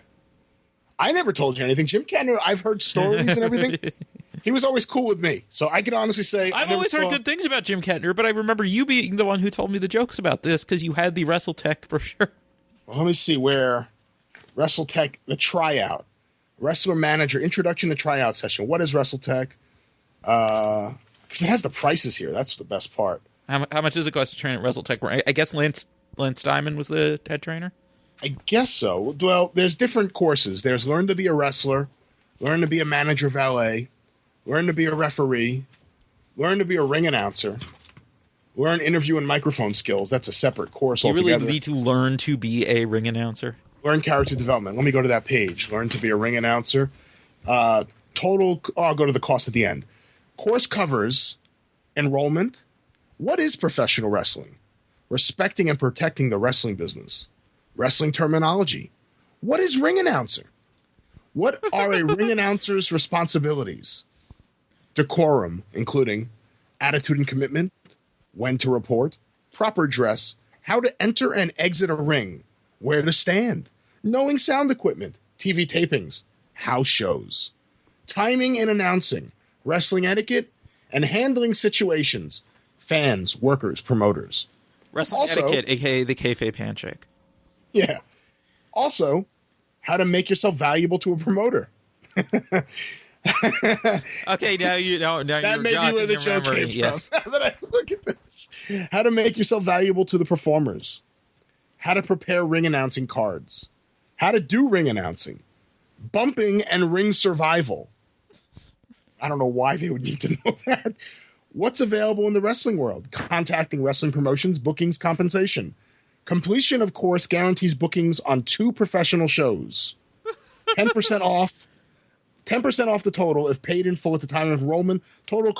I never told you anything. Jim Kettner, I've heard stories and everything. He was always cool with me. So I can honestly say I've always heard good things about Jim Kettner, but I remember you being the one who told me the jokes about this because you had the WrestleTech brochure. Well, let me see where WrestleTech, the tryout. Wrestler manager, introduction to tryout session. What is WrestleTech? Because it has the prices here. That's the best part. How much does it cost to train at WrestleTech? I guess Lance Diamond was the head trainer? I guess so. Well, there's different courses. There's learn to be a wrestler, learn to be a manager valet, learn to be a referee, learn to be a ring announcer, learn interview and microphone skills. That's a separate course altogether. You really need to learn to be a ring announcer? Learn character development. Let me go to that page. Learn to be a ring announcer. I'll go to the cost at the end. Course covers enrollment. What is professional wrestling? Respecting and protecting the wrestling business. Wrestling terminology. What is ring announcer? What are a ring announcer's responsibilities? Decorum, including attitude and commitment, when to report, proper dress, how to enter and exit a ring, where to stand, knowing sound equipment, TV tapings, house shows, timing and announcing, wrestling etiquette, and handling situations, fans, workers, promoters. Wrestling etiquette, a.k.a. the kayfabe handshake. Yeah. Also, how to make yourself valuable to a promoter. Okay, now that may be where the joke came from. Yes. Now that I look at this, how to make yourself valuable to the performers, how to prepare ring announcing cards, how to do ring announcing, bumping and ring survival. I don't know why they would need to know that. What's available in the wrestling world? Contacting wrestling promotions, bookings, compensation. Completion of course guarantees bookings on 2 professional shows. 10% off. 10% off the total if paid in full at the time of enrollment. Total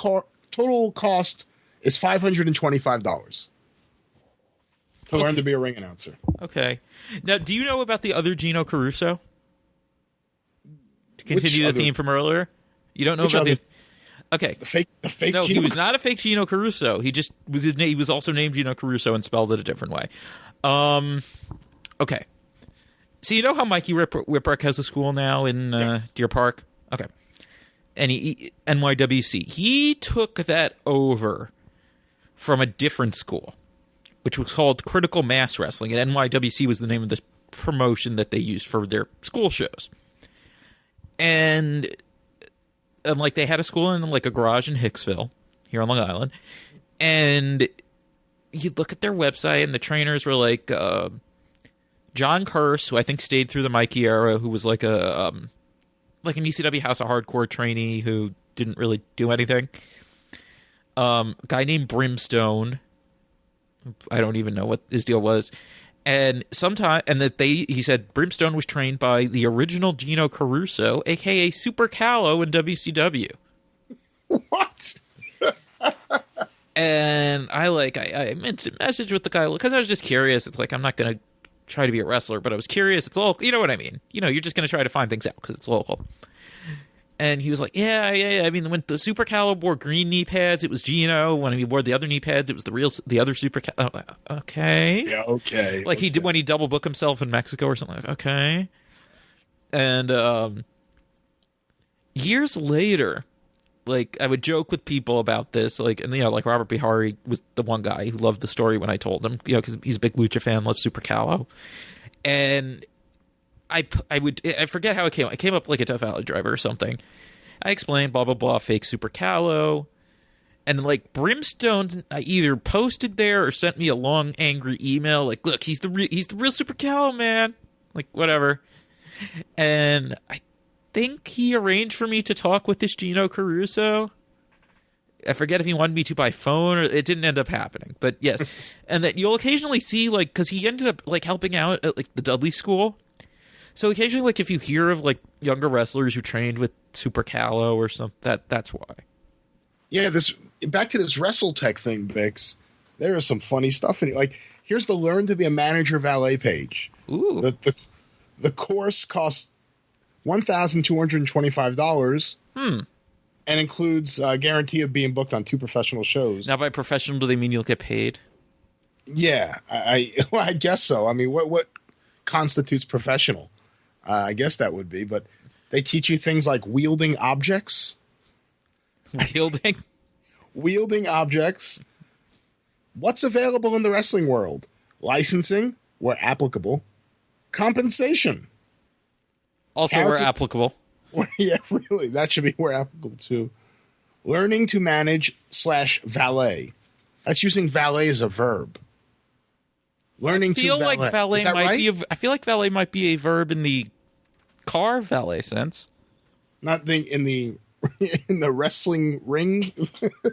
cost is $525 to learn to be a ring announcer. Okay. Now, do you know about the other Gino Caruso? To continue the theme from earlier? You don't know about the... Okay. The fake No, Gino? he was not a fake Gino Caruso. He just was he was also named Gino Caruso and spelled it a different way. Okay. So you know how Mikey Whipwreck has a school now in Deer Park? Okay. And NYWC. He took that over from a different school. which was called Critical Mass Wrestling, and NYWC was the name of the promotion that they used for their school shows. And like they had a school in like a garage in Hicksville here on Long Island, and you'd look at their website and the trainers were like John Curse, who I think stayed through the Mikey era, who was like an ECW House of Hardcore trainee who didn't really do anything. A guy named Brimstone, I don't even know what his deal was. And he said Brimstone was trained by the original Gino Caruso, aka Super Callow in WCW. What? And I meant to message with the guy because I was just curious. It's like, I'm not going to try to be a wrestler, but I was curious. It's local. You know what I mean? You know, you're just going to try to find things out because it's local. And he was like, yeah. I mean, when the Super Callow wore green knee pads, it was Gino. When he wore the other knee pads, it was the other Super Callow. Like, okay. Yeah, okay. Like he did when he double booked himself in Mexico or something. Like, okay. And years later, like I would joke with people about this, like, and like Robert Bihari was the one guy who loved the story when I told him, because he's a big Lucha fan, loves Super Callow, and I forget how it came. I came up like a Death Valley Driver or something. I explained blah blah blah, fake Super Callow, and like Brimstone, I either posted there or sent me a long angry email like, look, he's the real Super Callow, man, like whatever, and I think he arranged for me to talk with this Gino Caruso. I forget if he wanted me to by phone or it didn't end up happening, but yes. And that you'll occasionally see, like, because he ended up like helping out at like the Dudley School. So occasionally, like if you hear of like younger wrestlers who trained with Super Callow or something, that's why. Yeah, back to this WrestleTech thing, Bix. There is some funny stuff in it. Like, here's the Learn to be a Manager Valet page. Ooh. The course costs $1,225 and includes a guarantee of being booked on 2 professional shows. Now, by professional, do they mean you'll get paid? Yeah, I guess so. I mean, what constitutes professional? I guess that would be, but they teach you things like wielding objects. Wielding objects. What's available in the wrestling world? Licensing, where applicable. Compensation. Also, where applicable. Yeah, really. That should be where applicable, too. Learning to manage / valet. That's using valet as a verb. Learning to valet. Like valet Is that might right? be I feel like valet might be a verb in the car valet sense. Not in the wrestling ring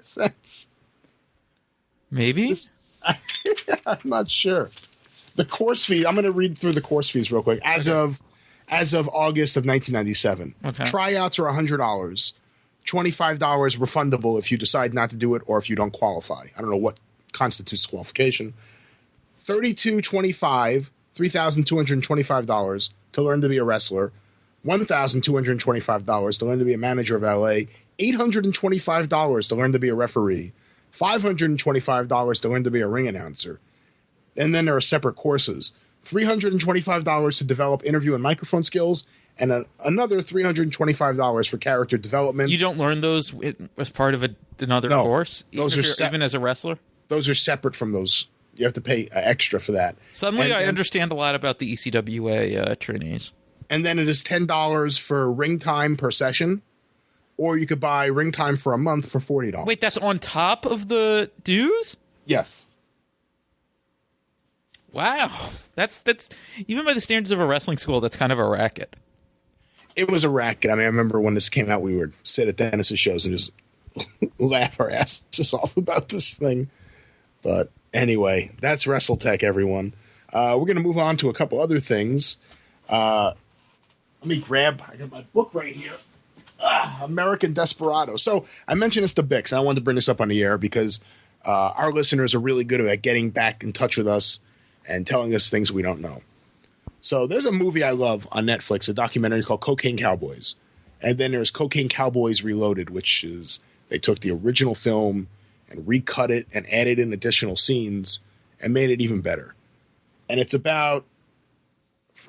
sense. Maybe? I'm not sure. The course fee, I'm going to read through the course fees real quick. As of August of 1997. Okay. Tryouts are $100. $25 refundable if you decide not to do it or if you don't qualify. I don't know what constitutes qualification. $32.25, $3,225 to learn to be a wrestler. $1,225 to learn to be a manager of LA. $825 to learn to be a referee. $525 to learn to be a ring announcer. And then there are separate courses. $325 to develop interview and microphone skills, and another $325 for character development. You don't learn those as part of another course? Those are even as a wrestler? Those are separate from those. You have to pay extra for that. Suddenly I understand a lot about the ECWA trainees. And then it is $10 for ring time per session, or you could buy ring time for a month for $40. Wait, that's on top of the dues? Yes. Wow. That's even by the standards of a wrestling school, that's kind of a racket. It was a racket. I mean, I remember when this came out, we would sit at Dennis's shows and just laugh our asses off about this thing. But anyway, that's WrestleTech, everyone. We're going to move on to a couple other things. Let me I got my book right here. American Desperado. So I mentioned this to Bix, and I wanted to bring this up on the air because our listeners are really good at getting back in touch with us and telling us things we don't know. So there's a movie I love on Netflix, a documentary called Cocaine Cowboys. And then there's Cocaine Cowboys Reloaded, which is they took the original film and recut it and added in additional scenes and made it even better. And it's about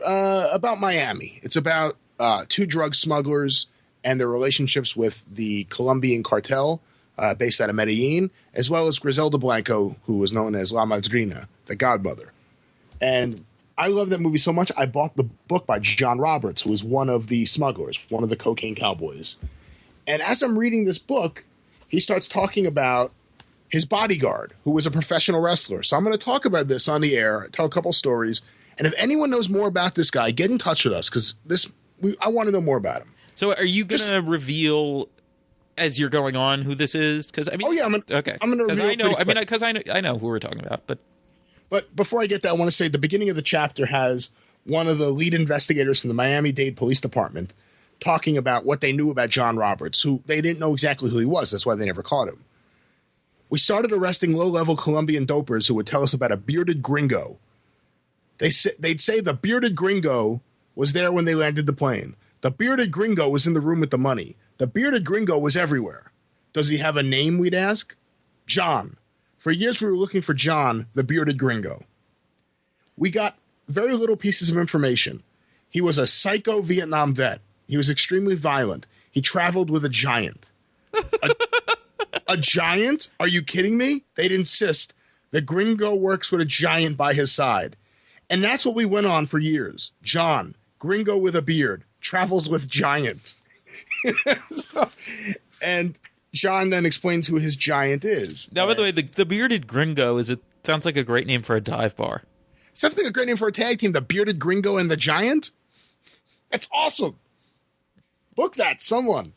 Miami. It's about 2 drug smugglers and their relationships with the Colombian cartel based out of Medellin, as well as Griselda Blanco, who was known as La Madrina the godmother. And I love that movie so much, I bought the book by Jon Roberts, who was one of the smugglers, one of the cocaine cowboys. And as I'm reading this book, he starts talking about his bodyguard, who was a professional wrestler. So I'm going to talk about this on the air, tell a couple stories. And if anyone knows more about this guy, get in touch with us, because I want to know more about him. So are you going to reveal as you're going on who this is? Because I mean, I'm going to reveal. I know who we're talking about, But before I get that, I want to say the beginning of the chapter has one of the lead investigators from the Miami-Dade Police Department talking about what they knew about Jon Roberts, who they didn't know exactly who he was. That's why they never caught him. We started arresting low-level Colombian dopers who would tell us about a bearded gringo. They'd say the bearded gringo was there when they landed the plane. The bearded gringo was in the room with the money. The bearded gringo was everywhere. Does he have a name, we'd ask? John. For years, we were looking for John, the bearded gringo. We got very little pieces of information. He was a psycho Vietnam vet. He was extremely violent. He traveled with a giant. A giant? Are you kidding me? They'd insist. The gringo works with a giant by his side. And that's what we went on for years. John, gringo with a beard, travels with giant. And John then explains who his giant is. Now, by the way, the bearded gringo sounds like a great name for a dive bar. Sounds like a great name for a tag team, the bearded gringo and the giant. That's awesome. Book that, someone.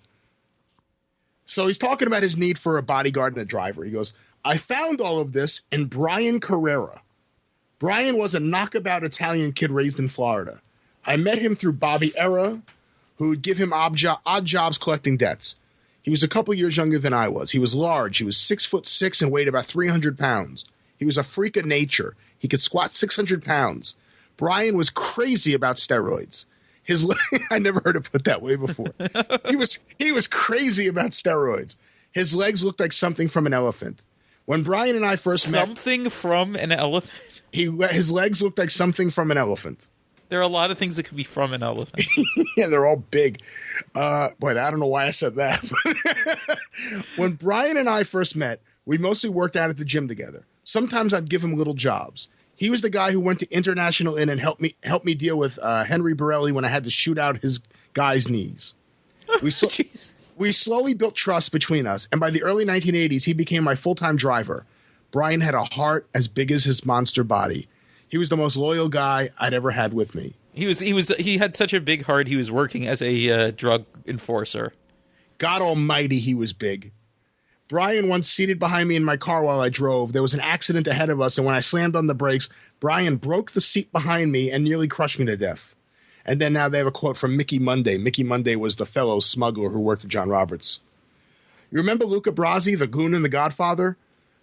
So he's talking about his need for a bodyguard and a driver. He goes, I found all of this in Brian Carrera. Brian was a knockabout Italian kid raised in Florida. I met him through Bobby Era, who would give him odd jobs collecting debts. He was a couple years younger than I was. He was large. He was 6'6" and weighed about 300 pounds. He was a freak of nature. He could squat 600 pounds. Brian was crazy about steroids. I never heard it put that way before. He was crazy about steroids. His legs looked like something from an elephant. When Brian and I first met... Something from an elephant? His legs looked like something from an elephant. There are a lot of things that could be from an elephant. Yeah, they're all big. But I don't know why I said that. When Brian and I first met, we mostly worked out at the gym together. Sometimes I'd give him little jobs. He was the guy who went to International Inn and helped me deal with Henry Borelli when I had to shoot out his guy's knees. We slowly built trust between us, and by the early 1980s, he became my full-time driver. Brian had a heart as big as his monster body. He was the most loyal guy I'd ever had with me. He had such a big heart. He was working as a drug enforcer. God almighty, he was big. Brian once seated behind me in my car while I drove. There was an accident ahead of us, and when I slammed on the brakes, Brian broke the seat behind me and nearly crushed me to death. And then now they have a quote from Mickey Monday. Mickey Monday was the fellow smuggler who worked with Jon Roberts. You remember Luca Brasi, the goon in The Godfather?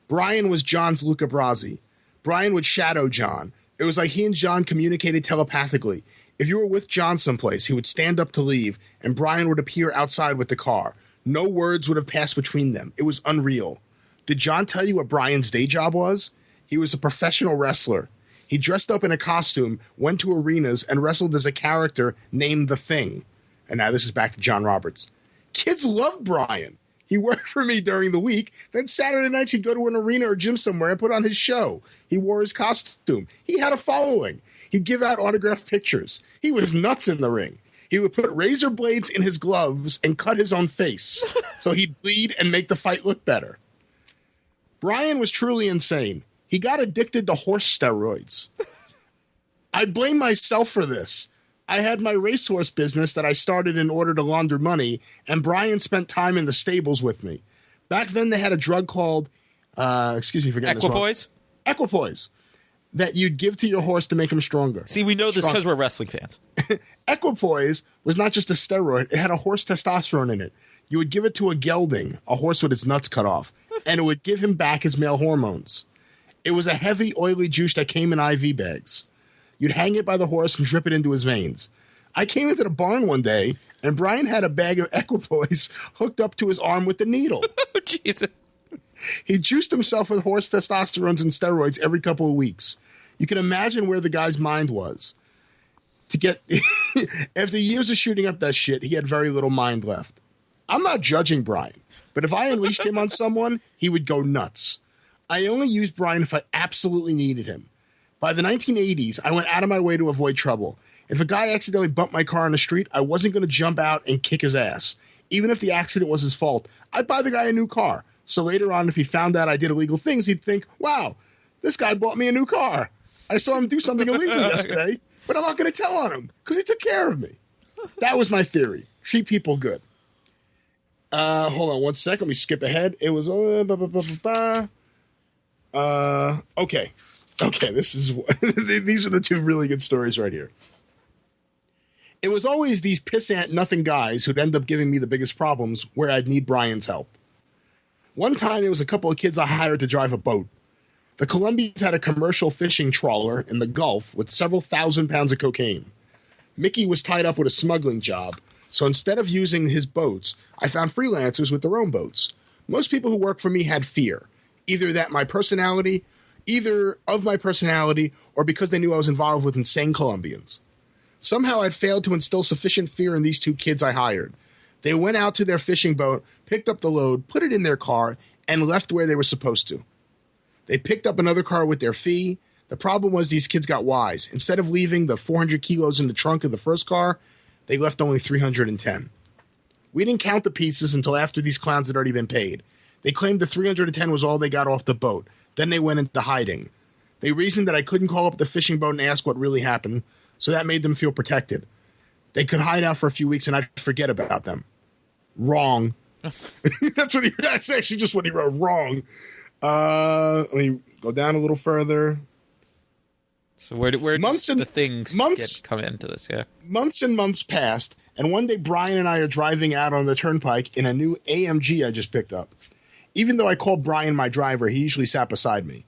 Brian was John's Luca Brasi. Brian would shadow John. It was like he and John communicated telepathically. If you were with John someplace, he would stand up to leave, and Brian would appear outside with the car. No words would have passed between them. It was unreal. Did John tell you what Brian's day job was? He was a professional wrestler. He dressed up in a costume, went to arenas, and wrestled as a character named The Thing. And now this is back to Jon Roberts. Kids loved Brian. He worked for me during the week. Then Saturday nights he'd go to an arena or gym somewhere and put on his show. He wore his costume. He had a following. He'd give out autographed pictures. He was nuts in the ring. He would put razor blades in his gloves and cut his own face so he'd bleed and make the fight look better. Brian was truly insane. He got addicted to horse steroids. I blame myself for this. I had my racehorse business that I started in order to launder money, and Brian spent time in the stables with me. Back then they had a drug called, Equipoise? Equipoise. That you'd give to your horse to make him stronger. See, we know this because we're wrestling fans. Equipoise was not just a steroid. It had a horse testosterone in it. You would give it to a gelding, a horse with its nuts cut off, and it would give him back his male hormones. It was a heavy, oily juice that came in IV bags. You'd hang it by the horse and drip it into his veins. I came into the barn one day, and Brian had a bag of Equipoise hooked up to his arm with the needle. Oh, Jesus. He juiced himself with horse testosterones and steroids every couple of weeks. You can imagine where the guy's mind was. After years of shooting up that shit, he had very little mind left. I'm not judging Brian, but if I unleashed him on someone, he would go nuts. I only used Brian if I absolutely needed him. By the 1980s, I went out of my way to avoid trouble. If a guy accidentally bumped my car on the street, I wasn't going to jump out and kick his ass. Even if the accident was his fault, I'd buy the guy a new car. So later on, if he found out I did illegal things, he'd think, wow, this guy bought me a new car. I saw him do something illegal yesterday, but I'm not going to tell on him because he took care of me. That was my theory. Treat people good. Hold on 1 second. Let me skip ahead. It was... Okay. This is... These are the two really good stories right here. It was always these pissant nothing guys who'd end up giving me the biggest problems where I'd need Brian's help. One time, it was a couple of kids I hired to drive a boat. The Colombians had a commercial fishing trawler in the Gulf with several thousand pounds of cocaine. Mickey was tied up with a smuggling job, so instead of using his boats, I found freelancers with their own boats. Most people who worked for me had fear, either of my personality, or because they knew I was involved with insane Colombians. Somehow I'd failed to instill sufficient fear in these two kids I hired. They went out to their fishing boat, picked up the load, put it in their car, and left where they were supposed to. They picked up another car with their fee. The problem was these kids got wise. Instead of leaving the 400 kilos in the trunk of the first car, they left only 310. We didn't count the pieces until after these clowns had already been paid. They claimed the 310 was all they got off the boat. Then they went into hiding. They reasoned that I couldn't call up the fishing boat and ask what really happened, so that made them feel protected. They could hide out for a few weeks and I'd forget about them. Wrong. That's actually just what he wrote. Wrong. Let me go down a little further. So where does the things come into this? Yeah. Months and months passed, and one day Brian and I are driving out on the turnpike in a new AMG I just picked up. Even though I called Brian my driver, he usually sat beside me.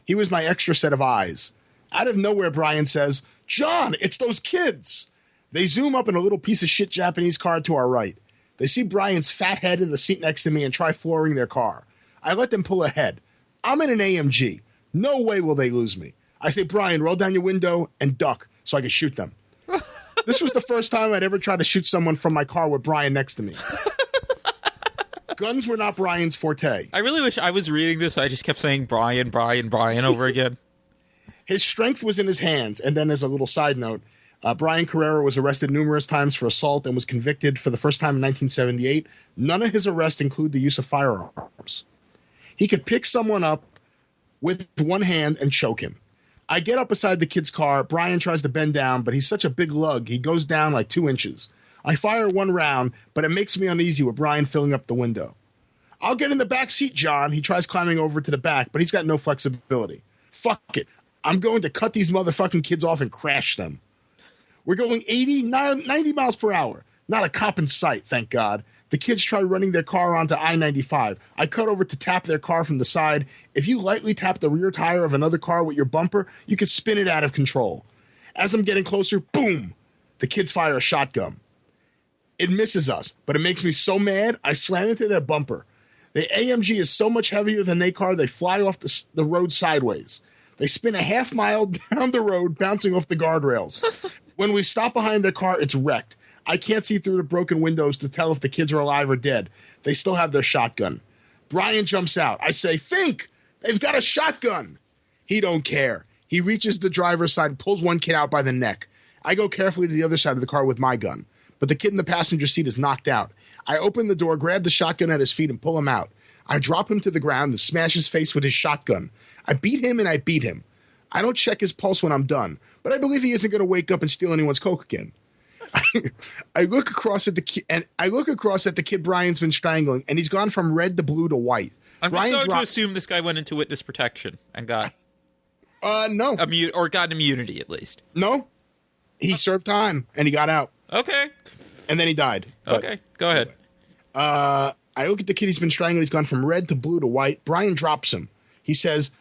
He was my extra set of eyes. Out of nowhere, Brian says, "John, it's those kids." They zoom up in a little piece of shit Japanese car to our right. They see Brian's fat head in the seat next to me and try flooring their car. I let them pull ahead. I'm in an AMG. No way will they lose me. I say, "Brian, roll down your window and duck so I can shoot them." This was the first time I'd ever tried to shoot someone from my car with Brian next to me. Guns were not Brian's forte. I really wish I was reading this. I just kept saying Brian over again. His strength was in his hands. And then as a little side note, Brian Carrera was arrested numerous times for assault and was convicted for the first time in 1978. None of his arrests include the use of firearms. He could pick someone up with one hand and choke him. I get up beside the kid's car. Brian tries to bend down, but he's such a big lug, he goes down like 2 inches. I fire one round, but it makes me uneasy with Brian filling up the window. "I'll get in the back seat, John." He tries climbing over to the back, but he's got no flexibility. Fuck it. I'm going to cut these motherfucking kids off and crash them. We're going 80, 90 miles per hour. Not a cop in sight, thank God. The kids try running their car onto I-95. I cut over to tap their car from the side. If you lightly tap the rear tire of another car with your bumper, you could spin it out of control. As I'm getting closer, boom! The kids fire a shotgun. It misses us, but it makes me so mad, I slam into their bumper. The AMG is so much heavier than their car, they fly off the road sideways. They spin a half mile down the road, bouncing off the guardrails. When we stop behind their car, it's wrecked. I can't see through the broken windows to tell if the kids are alive or dead. They still have their shotgun. Brian jumps out. I say, "Think! They've got a shotgun!" He don't care. He reaches the driver's side and pulls one kid out by the neck. I go carefully to the other side of the car with my gun, but the kid in the passenger seat is knocked out. I open the door, grab the shotgun at his feet, and pull him out. I drop him to the ground and smash his face with his shotgun. I beat him and I beat him. I don't check his pulse when I'm done, but I believe he isn't going to wake up and steal anyone's coke again. I look across at the kid Brian's been strangling, and he's gone from red to blue to white. I'm just going to assume this guy went into witness protection and got no, or got immunity at least. No, he served time and he got out. Okay, and then he died. Okay, go ahead. I look at the kid he's been strangling. He's gone from red to blue to white. Brian drops him. He says,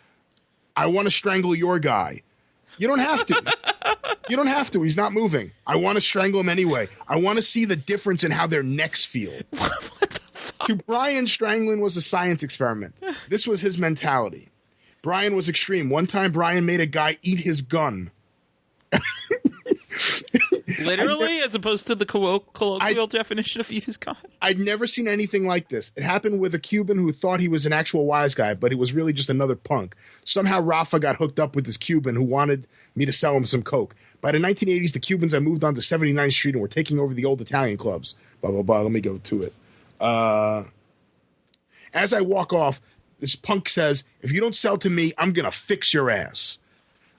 "I want to strangle your guy." You don't have to. You don't have to. He's not moving. I want to strangle him anyway. I want to see the difference in how their necks feel. What the fuck? To Brian, strangling was a science experiment. This was his mentality. Brian was extreme. One time, Brian made a guy eat his gun. Literally, as opposed to the colloquial definition of he's Kahn. I'd never seen anything like this. It happened with a Cuban who thought he was an actual wise guy, but he was really just another punk. Somehow Rafa got hooked up with this Cuban who wanted me to sell him some coke. By the 1980s, the Cubans had moved on to 79th Street and were taking over the old Italian clubs. Blah, blah, blah. Let me go to it. As I walk off, this punk says, if you don't sell to me, I'm going to fix your ass.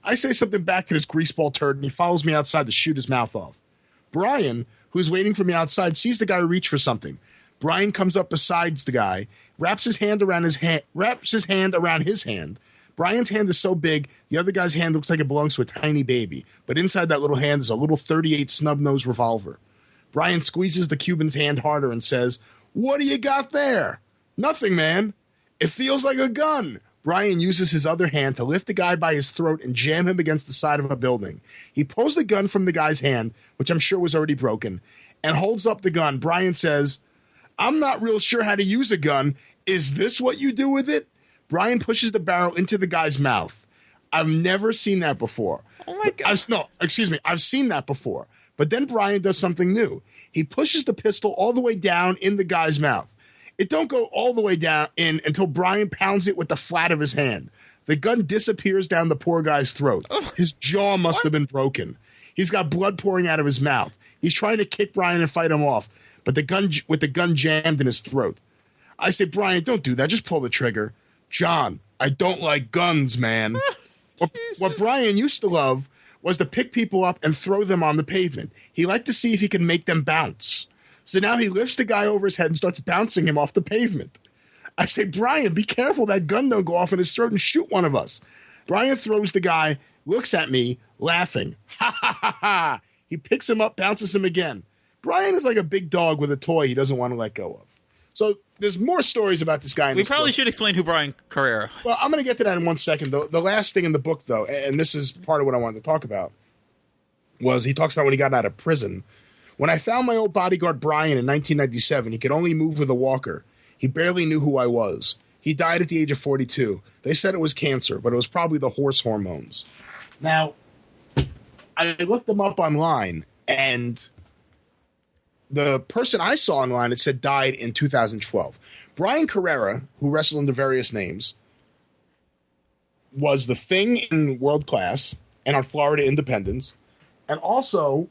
I say something back to this greaseball turd, and he follows me outside to shoot his mouth off. Brian, who's waiting for me outside, sees the guy reach for something. Brian comes up beside the guy, wraps his hand around his hand. Brian's hand is so big, the other guy's hand looks like it belongs to a tiny baby. But inside that little hand is a little .38 snub-nosed revolver. Brian squeezes the Cuban's hand harder and says, "What do you got there?" "Nothing, man. It feels like a gun." Brian uses his other hand to lift the guy by his throat and jam him against the side of a building. He pulls the gun from the guy's hand, which I'm sure was already broken, and holds up the gun. Brian says, "I'm not real sure how to use a gun. Is this what you do with it?" Brian pushes the barrel into the guy's mouth. I've never seen that before. Oh my God. I've seen that before. But then Brian does something new. He pushes the pistol all the way down in the guy's mouth. It don't go all the way down in until Brian pounds it with the flat of his hand. The gun disappears down the poor guy's throat. His jaw must have been broken. He's got blood pouring out of his mouth. He's trying to kick Brian and fight him off, but the gun jammed in his throat. I say, "Brian, don't do that. Just pull the trigger." "John, I don't like guns, man." What Brian used to love was to pick people up and throw them on the pavement. He liked to see if he could make them bounce. So now he lifts the guy over his head and starts bouncing him off the pavement. I say, "Brian, be careful that gun don't go off in his throat and shoot one of us." Brian throws the guy, looks at me, laughing. Ha ha ha ha. He picks him up, bounces him again. Brian is like a big dog with a toy he doesn't want to let go of. So there's more stories about this guy. We probably should explain who Brian Carrera. Well, I'm going to get to that in 1 second. The last thing in the book, though, and this is part of what I wanted to talk about, was he talks about when he got out of prison. "When I found my old bodyguard Brian in 1997, he could only move with a walker. He barely knew who I was. He died at the age of 42. They said it was cancer, but it was probably the horse hormones." Now, I looked them up online, and the person I saw online, it said died in 2012. Brian Carrera, who wrestled under various names, was the Thing in World Class and on Florida Independence, and also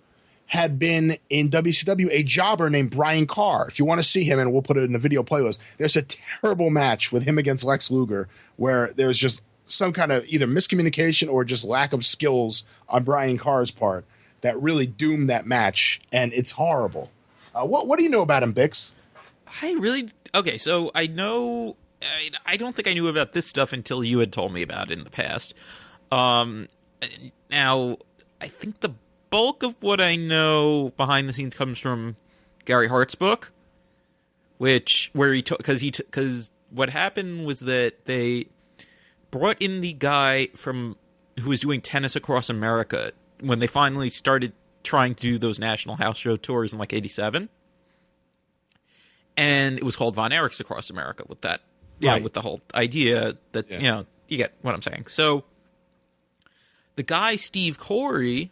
had been in WCW a jobber named Brian Carr. If you want to see him, and we'll put it in the video playlist, there's a terrible match with him against Lex Luger where there's just some kind of either miscommunication or just lack of skills on Brian Carr's part that really doomed that match, and it's horrible. What do you know about him, Bix? Okay, so I know, I don't think I knew about this stuff until you had told me about it in the past. Now, I think the bulk of what I know behind the scenes comes from Gary Hart's book, because what happened was that they brought in the guy who was doing Tennis Across America when they finally started trying to do those national house show tours in like 87. And it was called Von Erichs Across America with that, right. With the whole idea that, you get what I'm saying. So the guy, Steve Corey,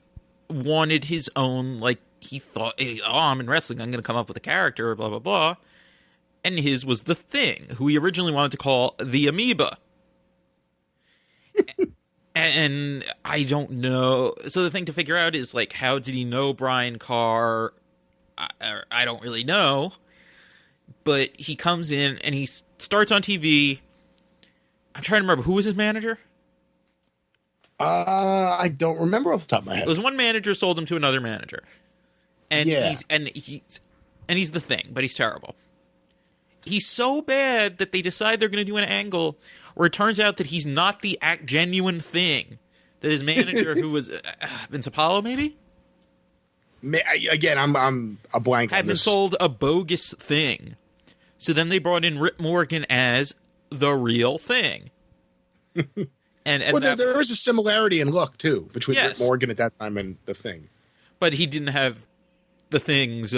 wanted his own, like, he thought, "Hey, I'm in wrestling, I'm going to come up with a character, blah, blah, blah." And his was the Thing, who he originally wanted to call the Amoeba. And I don't know. So the thing to figure out is, like, how did he know Brian Carr? I don't really know. But he comes in and he starts on TV. I'm trying to remember, who was his manager? I don't remember off the top of my head. It was one manager sold him to another manager. And he's the Thing, but he's terrible. He's so bad that they decide they're going to do an angle where it turns out that he's not the genuine Thing. That his manager, who was Vince Apollo, maybe? Again, I'm a blank had on been this. sold a bogus Thing. So then they brought in Rip Morgan as the real Thing. And there is a similarity in look, too, between Rip Morgan at that time and the Thing. But he didn't have the Thing's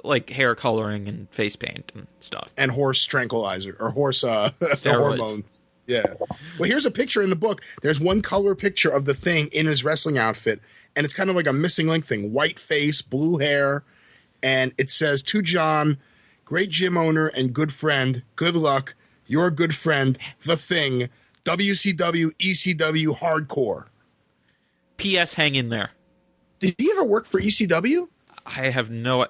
like hair coloring and face paint and stuff. And horse tranquilizer, or horse hormones. Yeah. Well, here's a picture in the book. There's one color picture of the Thing in his wrestling outfit, and it's kind of like a missing link thing. White face, blue hair, and it says, "To Jon, great gym owner and good friend, good luck. Your good friend, The Thing, WCW, ECW, Hardcore." P.S. Hang in there. Did he ever work for ECW? I have no.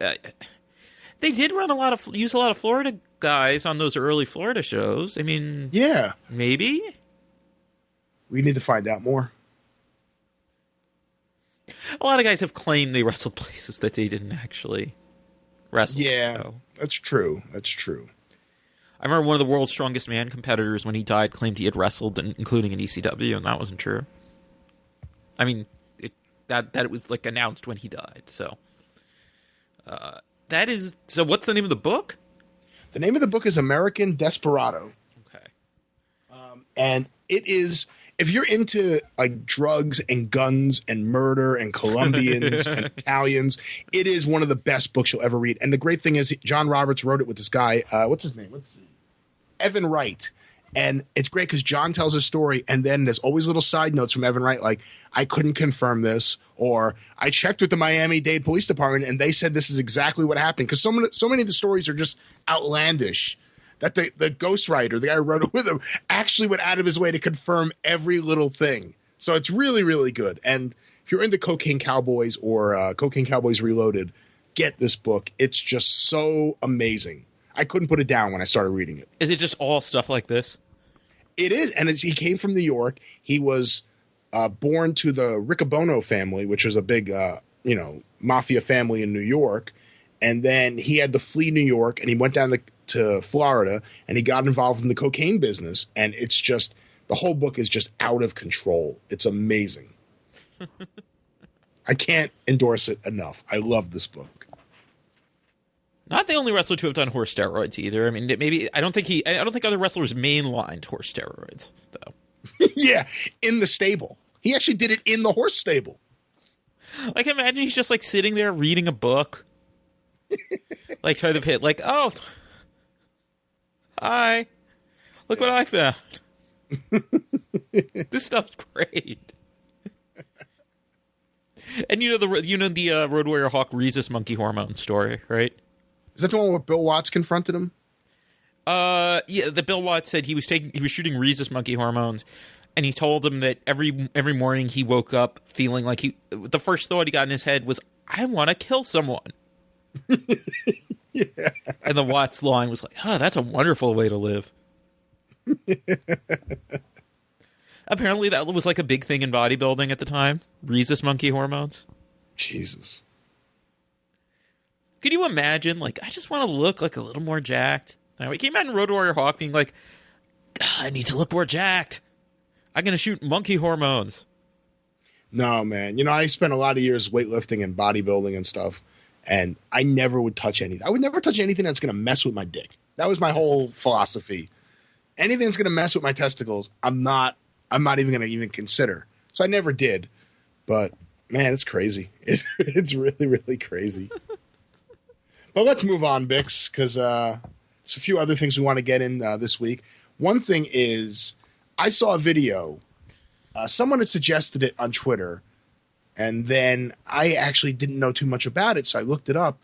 They did use a lot of Florida guys on those early Florida shows. I mean, yeah, maybe. We need to find out more. A lot of guys have claimed they wrestled places that they didn't actually wrestle. Yeah, so. That's true. That's true. I remember one of the world's strongest man competitors, when he died, claimed he had wrestled, including in ECW, and that wasn't true. I mean, it was like announced when he died. So, So what's the name of the book? The name of the book is American Desperado. Okay. And it is, if you're into like drugs and guns and murder and Colombians and Italians, it is one of the best books you'll ever read. And the great thing is, Jon Roberts wrote it with this guy. What's his name? Let's see. Evan Wright. And it's great because Jon tells a story, and then there's always little side notes from Evan Wright, like, I couldn't confirm this, or I checked with the Miami-Dade Police Department, and they said this is exactly what happened. Because so many of the stories are just outlandish that the ghostwriter, the guy who wrote it with him, actually went out of his way to confirm every little thing. So it's really, really good. And if you're into Cocaine Cowboys or Cocaine Cowboys Reloaded, get this book. It's just so amazing. I couldn't put it down when I started reading it. Is it just all stuff like this? It is, and he came from New York. He was born to the Riccobono family, which was a big, mafia family in New York. And then he had to flee New York, and he went down to Florida, and he got involved in the cocaine business. And it's just, the whole book is just out of control. It's amazing. I can't endorse it enough. I love this book. Not the only wrestler to have done horse steroids either. I mean, I don't think other wrestlers mainlined horse steroids though. Yeah, in the stable. He actually did it in the horse stable. Like, imagine he's just like sitting there reading a book, like trying to hit, like, oh, hi, look what I found. This stuff's great. And you know the Road Warrior Hawk rhesus monkey hormone story, right? Is that the one where Bill Watts confronted him? Yeah, the Bill Watts said he was shooting rhesus monkey hormones, and he told him that every morning he woke up feeling like the first thought he got in his head was, I want to kill someone. Yeah. And the Watts line was like, oh, that's a wonderful way to live. Apparently that was like a big thing in bodybuilding at the time. Rhesus monkey hormones. Jesus. Could you imagine, like, I just want to look like a little more jacked? Now, we came out in Road Warrior Hawk being like, I need to look more jacked. I'm going to shoot monkey hormones. No, man. You know, I spent a lot of years weightlifting and bodybuilding and stuff, and I never would touch anything. I would never touch anything that's going to mess with my dick. That was my whole philosophy. Anything that's going to mess with my testicles, I'm not even going to even consider. So I never did. But, man, it's crazy. It's really, really crazy. But let's move on, Bix, because there's a few other things we want to get in this week. One thing is, I saw a video. Someone had suggested it on Twitter, and then I actually didn't know too much about it, so I looked it up,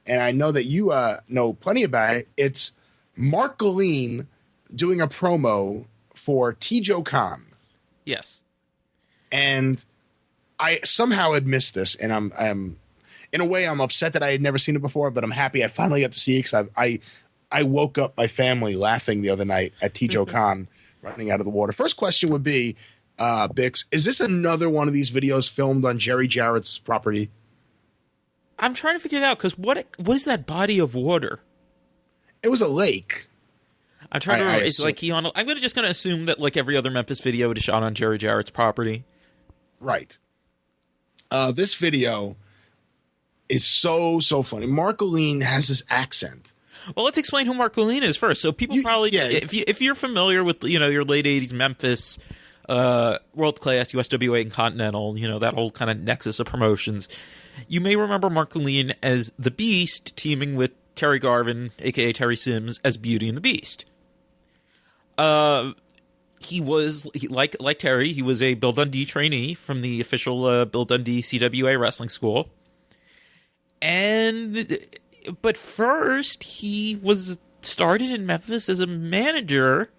and I know that you know plenty about it. It's Mark Killeen doing a promo for Kahn. Yes. And I somehow had missed this, and I'm in a way, I'm upset that I had never seen it before, but I'm happy I finally got to see it because I woke up my family laughing the other night at Kahn running out of the water. First question would be, Bix, is this another one of these videos filmed on Jerry Jarrett's property? I'm trying to figure it out because what is that body of water? It was a lake. I'm trying to remember. It's like I'm just going to assume that like every other Memphis video it is shot on Jerry Jarrett's property. Right. This video is so funny. Mark Killeen has this accent. Well, let's explain who Mark Killeen is first. So people if you're familiar with your late '80s Memphis, world class, USWA, and Continental, that whole kind of nexus of promotions, you may remember Mark Killeen as the Beast teaming with Terry Garvin, aka Terry Sims, as Beauty and the Beast. like Terry, he was a Bill Dundee trainee from the official Bill Dundee CWA wrestling school. But first, he was started in Memphis as a manager.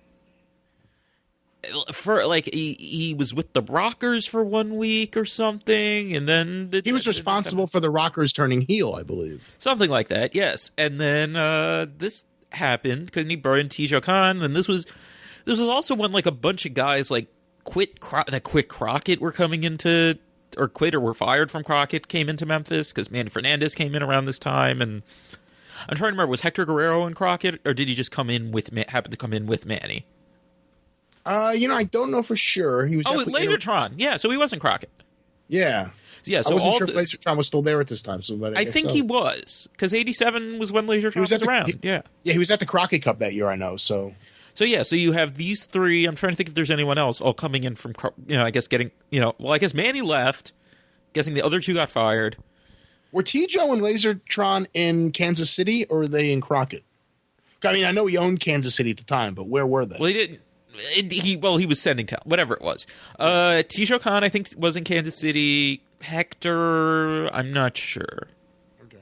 For he was with the Rockers for 1 week or something, and then he was responsible for the Rockers turning heel, I believe. Something like that, yes. And then this happened because he brought in Tijo Kahn, and this was also when like a bunch of guys like quit Crockett were coming into or quit or were fired from Crockett came into Memphis because Manny Fernandez came in around this time, and I'm trying to remember, was Hector Guerrero in Crockett, or did he just happen to come in with Manny? I don't know for sure. He was Lasertron. Yeah, so he wasn't Crockett. Yeah. Yeah, so I wasn't sure if Lasertron was still there at this time. But I think he was, because 87 was when Lasertron was around. Yeah, he was at the Crockett Cup that year, I know. So you have these three. I'm trying to think if there's anyone else all coming in from, I guess getting, I guess Manny left. Guessing the other two got fired. Were T-Joe and Lasertron in Kansas City, or were they in Crockett? I mean, I know he owned Kansas City at the time, but where were they? Well, he didn't. He was sending talent, whatever it was. Tijo Kahn, I think, was in Kansas City. Hector, I'm not sure. Okay.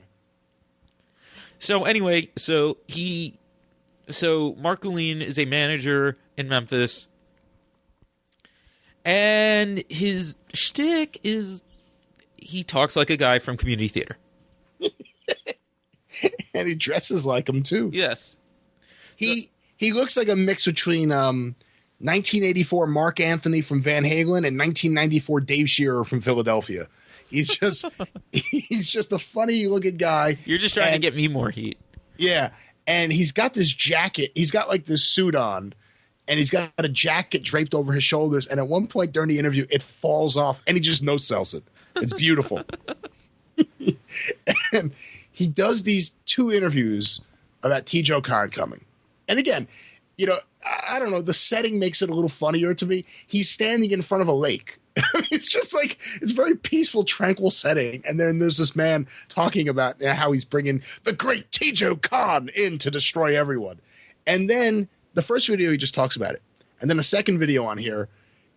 So anyway, so Mark Killeen is a manager in Memphis, and his shtick is he talks like a guy from community theater, and he dresses like him too. Yes, he looks like a mix between 1984 Mark Anthony from Van Halen and 1994 Dave Shearer from Philadelphia. He's just a funny looking guy. You're just trying to get me more heat. Yeah, and he's got this jacket. He's got like this suit on, and he's got a jacket draped over his shoulders. And at one point during the interview, it falls off, and he just no-sells it. It's beautiful. And he does these 2 interviews about Tijo Kahn coming. And again, I don't know, the setting makes it a little funnier to me. He's standing in front of a lake. It's just like, it's a very peaceful, tranquil setting. And then there's this man talking about how he's bringing the great Tijo Kahn in to destroy everyone. And then the first video, he just talks about it. And then a second video on here,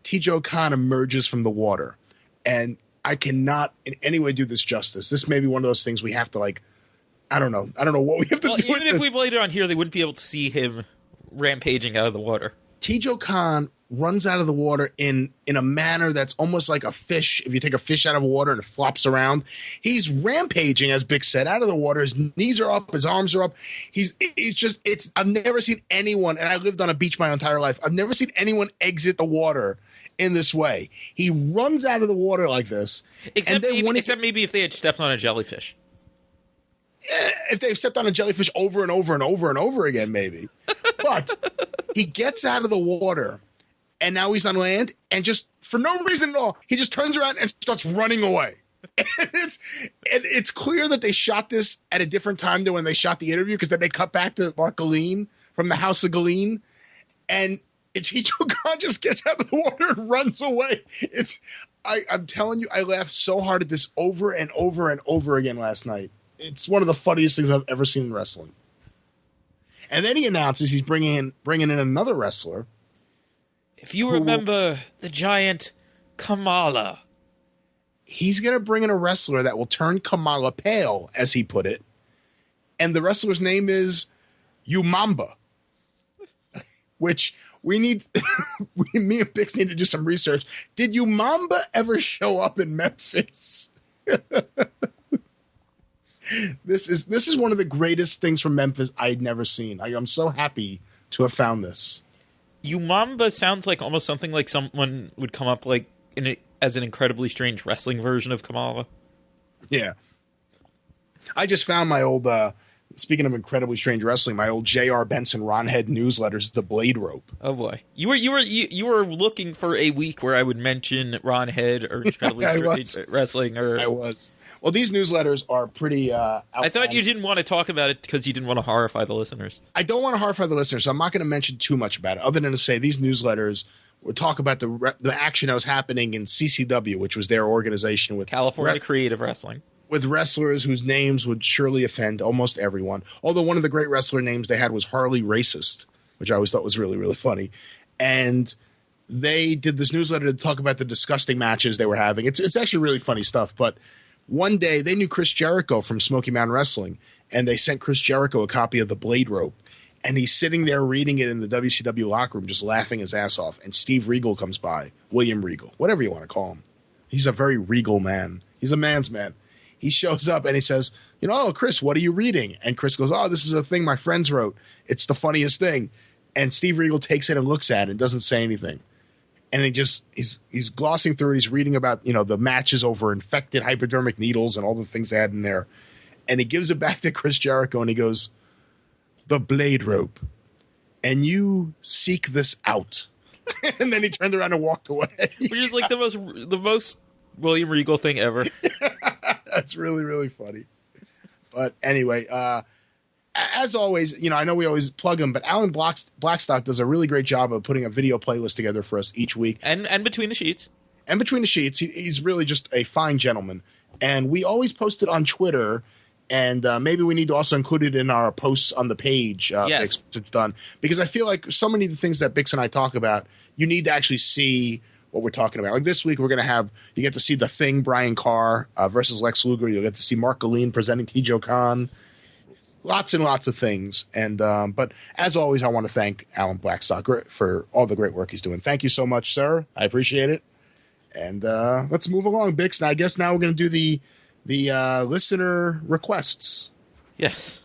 Tijo Kahn emerges from the water. And I cannot in any way do this justice. This may be one of those things we have to I don't know what we have to do with this. Even if we played it on here, they wouldn't be able to see him rampaging out of the water. Tijo Kahn runs out of the water in a manner that's almost like a fish. If you take a fish out of water and it flops around, he's rampaging, as Bix said, out of the water. His knees are up, his arms are up. I've never seen anyone, and I lived on a beach my entire life, I've never seen anyone exit the water in this way. He runs out of the water like this. Except maybe if they had stepped on a jellyfish. If they've stepped on a jellyfish over and over and over and over again, maybe. But he gets out of the water, and now he's on land, and just for no reason at all, he just turns around and starts running away. And it's clear that they shot this at a different time than when they shot the interview, because then they cut back to Mark Killeen from the House of Killeen, and Tijo Kahn just gets out of the water and runs away. I'm telling you, I laughed so hard at this over and over and over again last night. It's one of the funniest things I've ever seen in wrestling. And then he announces he's bringing in another wrestler. If you remember the giant Kamala. He's going to bring in a wrestler that will turn Kamala pale, as he put it. And the wrestler's name is Umamba. Which me and Bix need to do some research. Did Umamba ever show up in Memphis? This is one of the greatest things from Memphis I'd never seen. I'm so happy to have found this. Umamba sounds like almost something like someone would come up as an incredibly strange wrestling version of Kamala. Yeah. I just found my old, speaking of incredibly strange wrestling, my old J.R. Benson Ron Head newsletters, The Blade Rope. Oh boy, you were looking for a week where I would mention Ron Head or incredibly strange wrestling. I was. Well, these newsletters are pretty I thought you didn't want to talk about it because you didn't want to horrify the listeners. I don't want to horrify the listeners, so I'm not going to mention too much about it, other than to say these newsletters would talk about the action that was happening in CCW, which was their organization with California Creative Wrestling, with wrestlers whose names would surely offend almost everyone. Although one of the great wrestler names they had was Harley Racist, which I always thought was really, really funny. And they did this newsletter to talk about the disgusting matches they were having. It's actually really funny stuff. But one day they knew Chris Jericho from Smoky Mountain Wrestling, and they sent Chris Jericho a copy of the Blade Rope. And he's sitting there reading it in the WCW locker room, just laughing his ass off. And Steve Regal comes by, William Regal, whatever you want to call him. He's a very regal man. He's a man's man. He shows up and he says, oh, Chris, what are you reading? And Chris goes, oh, this is a thing my friends wrote. It's the funniest thing. And Steve Regal takes it and looks at it and doesn't say anything. And he's glossing through it. He's reading about, the matches over infected hypodermic needles and all the things they had in there. And he gives it back to Chris Jericho and he goes, the Blade Rope. And you seek this out. And then he turned around and walked away. Which is like the most William Regal thing ever. That's really, really funny. But anyway, as always, I know we always plug him, but Alan Blackstock does a really great job of putting a video playlist together for us each week. And between the sheets. And between the sheets, he's really just a fine gentleman. And we always post it on Twitter, and maybe we need to also include it in our posts on the page. Yes. It's done. Because I feel like so many of the things that Bix and I talk about, you need to actually see what we're talking about. Like this week, we're going to have, you get to see The Thing, Brian Carr versus Lex Luger. You'll get to see Mark Killeen presenting T.J. Kahn. Lots and lots of things. And but as always, I want to thank Alan Blackstock for all the great work he's doing. Thank you so much, sir. I appreciate it. And let's move along, Bix. Now, I guess now we're going to do the listener requests. Yes.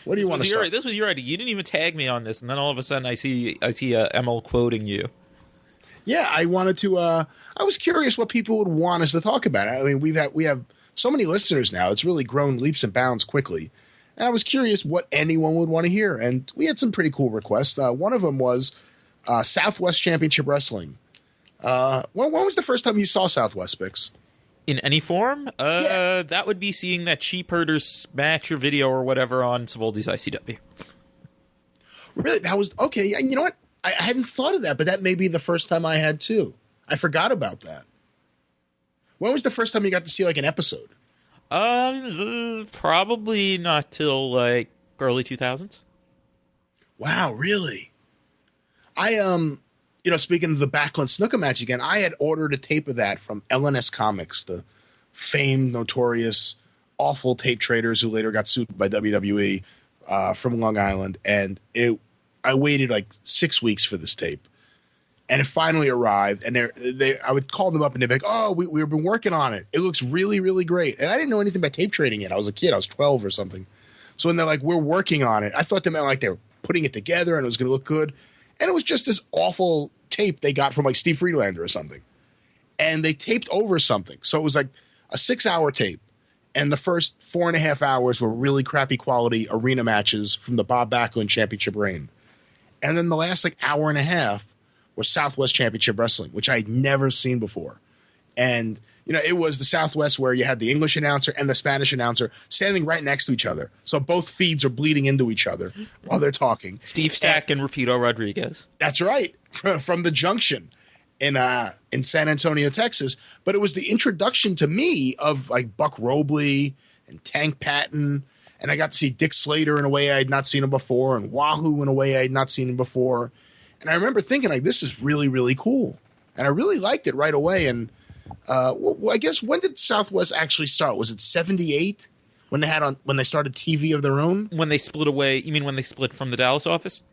What do you want to start? This was your idea. You didn't even tag me on this, and then all of a sudden I see ML quoting you. Yeah, I wanted to. I was curious what people would want us to talk about. I mean, we have so many listeners now. It's really grown leaps and bounds quickly. And I was curious what anyone would want to hear. And we had some pretty cool requests. One of them was Southwest Championship Wrestling. When was the first time you saw Southwest, Bix? In any form? Yeah. That would be seeing that Cheap Herders match or video or whatever on Savoldi's ICW. Really? That was okay. You know what? I hadn't thought of that, but that may be the first time I had too. I forgot about that. When was the first time you got to see like an episode? Probably not till like early 2000s. Wow, really? Speaking of the Backlund Snuka match again, I had ordered a tape of that from LNS Comics, the famed, notorious, awful tape traders who later got sued by WWE from Long Island. And I waited like 6 weeks for this tape. And it finally arrived. And I would call them up and they'd be like, oh, we've been working on it. It looks really, really great. And I didn't know anything about tape trading yet. I was a kid. I was 12 or something. So when they're like, we're working on it, I thought they meant like they were putting it together and it was going to look good. And it was just this awful tape they got from like Steve Friedlander or something. And they taped over something. So it was like a 6-hour tape. And the first 4.5 hours were really crappy quality arena matches from the Bob Backlund Championship reign. And then the last like hour and a half was Southwest Championship Wrestling, which I had never seen before. And, it was the Southwest where you had the English announcer and the Spanish announcer standing right next to each other. So both feeds are bleeding into each other while they're talking. Steve Stack and Rapido Rodriguez. That's right. From the Junction in San Antonio, Texas. But it was the introduction to me of like Buck Robley and Tank Patton. And I got to see Dick Slater in a way I had not seen him before, and Wahoo in a way I had not seen him before. And I remember thinking, like, this is really, really cool. And I really liked it right away. And I guess when did Southwest actually start? Was it 78 when they started TV of their own? When they split away? You mean when they split from the Dallas office?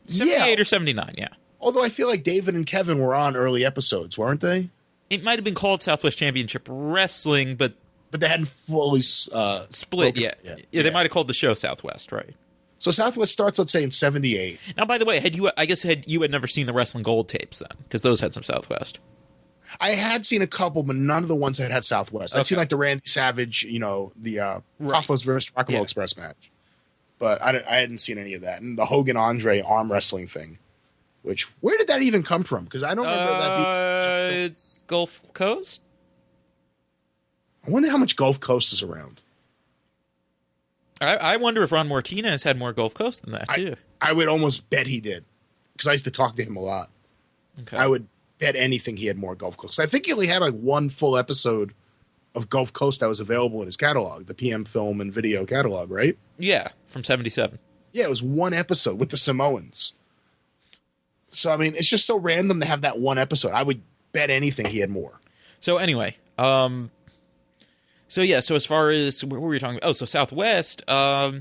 78 or 79, yeah. Although I feel like David and Kevin were on early episodes, weren't they? It might have been called Southwest Championship Wrestling, but they hadn't fully split yet. Yeah, they might have called the show Southwest, right? So Southwest starts, let's say, in 78. Now, by the way, you had never seen the Wrestling Gold tapes then, because those had some Southwest. I had seen a couple, but none of the ones that had Southwest. I'd seen like the Randy Savage, the Profos versus Rock'n'Roll Express match. But I hadn't seen any of that. And the Hogan Andre arm wrestling thing, where did that even come from? Because I don't remember that being... It's Gulf Coast? I wonder how much Gulf Coast is around. I wonder if Ron Martinez had more Gulf Coast than that, too. I would almost bet he did, because I used to talk to him a lot. Okay. I would bet anything he had more Gulf Coast. I think he only had like one full episode of Gulf Coast that was available in his catalog, the PM Film and Video catalog, right? Yeah, from 77. Yeah, it was one episode with the Samoans. So, I mean, it's just so random to have that one episode. I would bet anything he had more. So anyway, so as far as what were we talking about? Oh, so Southwest. I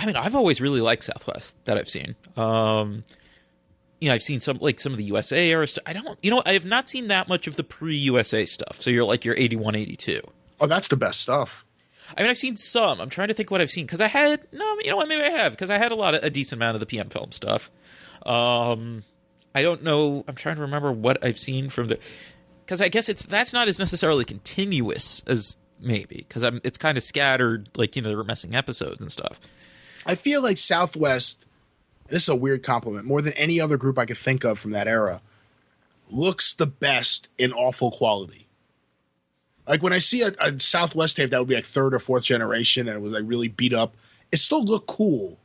mean, I've always really liked Southwest that I've seen. I've seen some of the USA era stuff. I have not seen that much of the pre-USA stuff. So you're your 81, 82. Oh, that's the best stuff. I mean, I've seen some. I'm trying to think what I've seen because maybe I have because I had a decent amount of the PM film stuff. I don't know. I'm trying to remember what I've seen from the, because I guess that's not as necessarily continuous as maybe because it's kind of scattered. They were missing episodes and stuff. I feel like Southwest. This is a weird compliment. More than any other group I could think of from that era, looks the best in awful quality. Like when I see a Southwest tape that would be third or fourth generation and it was really beat up, it still looked cool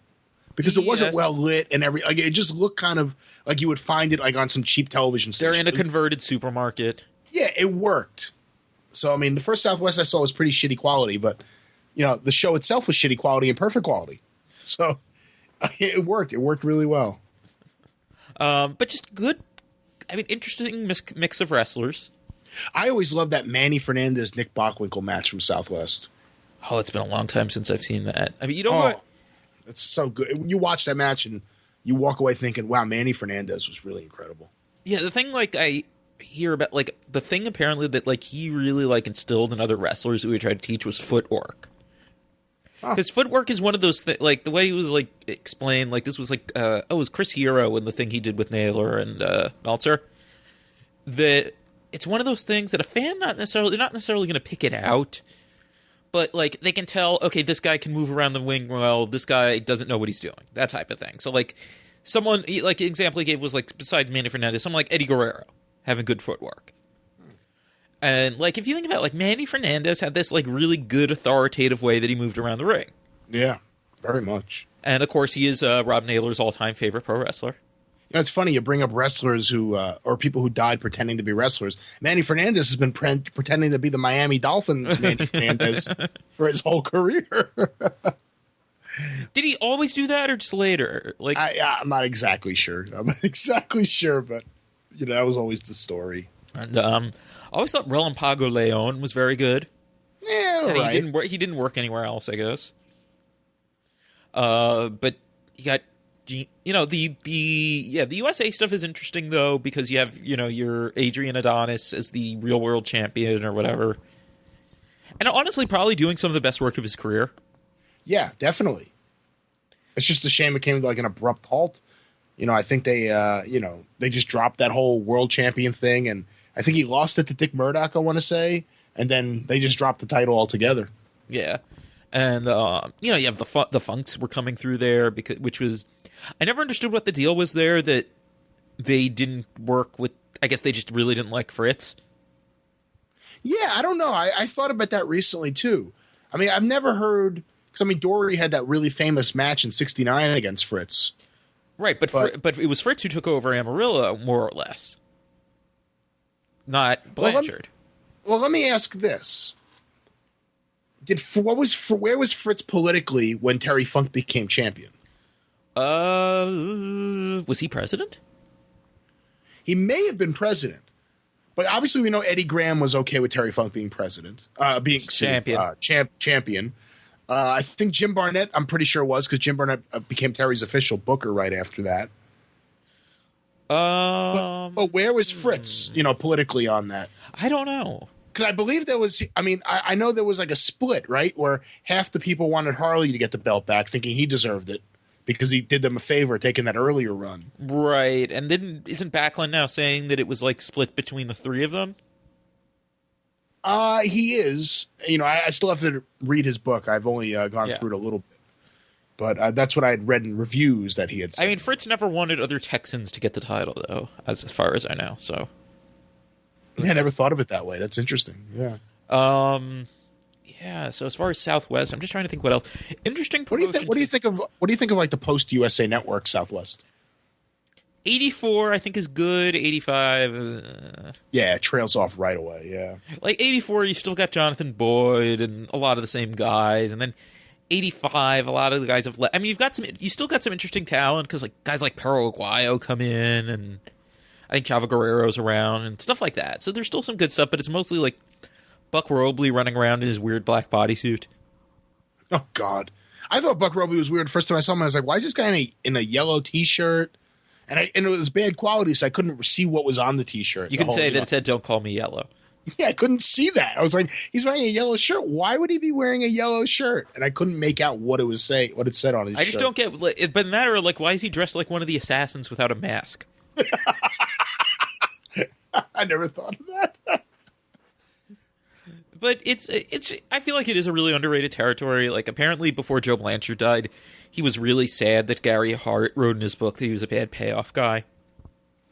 because it wasn't well lit and it just looked kind of like you would find it on some cheap television station. They're in a converted supermarket. Yeah, it worked. So I mean, the first Southwest I saw was pretty shitty quality, but the show itself was shitty quality and perfect quality. So it worked. It worked really well. But just good. I mean, interesting mix of wrestlers. I always loved that Manny Fernandez Nick Bockwinkel match from Southwest. Oh, it's been a long time since I've seen that. I mean, what? It's so good. You watch that match and you walk away thinking, "Wow, Manny Fernandez was really incredible." Yeah, the thing I hear about the thing apparently that he really instilled in other wrestlers who he tried to teach was footwork. Because footwork is one of those things, the way he was explained, this was it was Chris Hero and the thing he did with Naylor and Meltzer. That it's one of those things that a fan they're not necessarily going to pick it out, but they can tell, okay, this guy can move around the ring well, this guy doesn't know what he's doing, that type of thing. So someone an example he gave was besides Manny Fernandez, someone like Eddie Guerrero having good footwork. And if you think about it, Manny Fernandez had this really good authoritative way that he moved around the ring. Yeah, very much. And of course he is Rob Naylor's all-time favorite pro wrestler. It's funny you bring up wrestlers who or people who died pretending to be wrestlers. Manny Fernandez has been pretending to be the Miami Dolphins Manny Fernandez for his whole career. Did he always do that or just later? I'm not exactly sure. But that was always the story. And I always thought Relampago Leon was very good. Yeah, and right. He didn't work anywhere else, I guess. But you got the USA stuff is interesting though because you have your Adrian Adonis as the real world champion or whatever, and honestly probably doing some of the best work of his career. Yeah, definitely. It's just a shame it came to an abrupt halt. I think they they just dropped that whole world champion thing, and I think he lost it to Dick Murdoch, I want to say, and then they just dropped the title altogether. Yeah. And you have the Funks were coming through there which was, I never understood what the deal was there that they didn't work with. I guess they just really didn't like Fritz. Yeah, I don't know. I thought about that recently too. I mean, I've never heard because Dory had that really famous match in '69 against Fritz. Right, but it was Fritz who took over Amarillo more or less, not Blanchard. Well, let me ask this. Where was Fritz politically when Terry Funk became champion? Was he president? He may have been president, but obviously we know Eddie Graham was okay with Terry Funk being president, being champion. Champion. I think Jim Barnett, I'm pretty sure was because Jim Barnett became Terry's official booker right after that. But where was Fritz? Politically on that. I don't know. Because I believe there was, I know there was a split, right? Where half the people wanted Harley to get the belt back, thinking he deserved it because he did them a favor taking that earlier run. Right. And isn't Backlund now saying that it was split between the three of them? He is. I still have to read his book. I've only gone through it a little bit. But that's what I had read in reviews that he had said. Fritz never wanted other Texans to get the title, though, as far as I know, so... I never thought of it that way. That's interesting. Yeah. Yeah. So as far as Southwest, I'm just trying to think what else. Interesting. What do you think of the post USA Network Southwest? 84, I think, is good. 85. Yeah, it trails off right away. Yeah. 84, you still got Jonathan Boyd and a lot of the same guys, and then '85, a lot of the guys have left. I mean, you still got some interesting talent because like guys like Perro Aguayo come in, and I think Chavo Guerrero's around and stuff like that. So there's still some good stuff, but it's mostly like Buck Robley running around in his weird black bodysuit. Oh God, I thought Buck Robley was weird. The first time I saw him, I was like, "Why is this guy in a yellow T-shirt?" And it was bad quality, so I couldn't see what was on the T-shirt. You can say that it said "Don't call me yellow." Yeah, I couldn't see that. I was like, "He's wearing a yellow shirt. Why would he be wearing a yellow shirt?" And I couldn't make out what it said on his shirt. I just don't get it. But matter of like, why is he dressed like one of the assassins without a mask? I never thought of that. But it's. I feel like it is a really underrated territory. Like apparently, before Joe Blanchard died, he was really sad that Gary Hart wrote in his book that he was a bad payoff guy.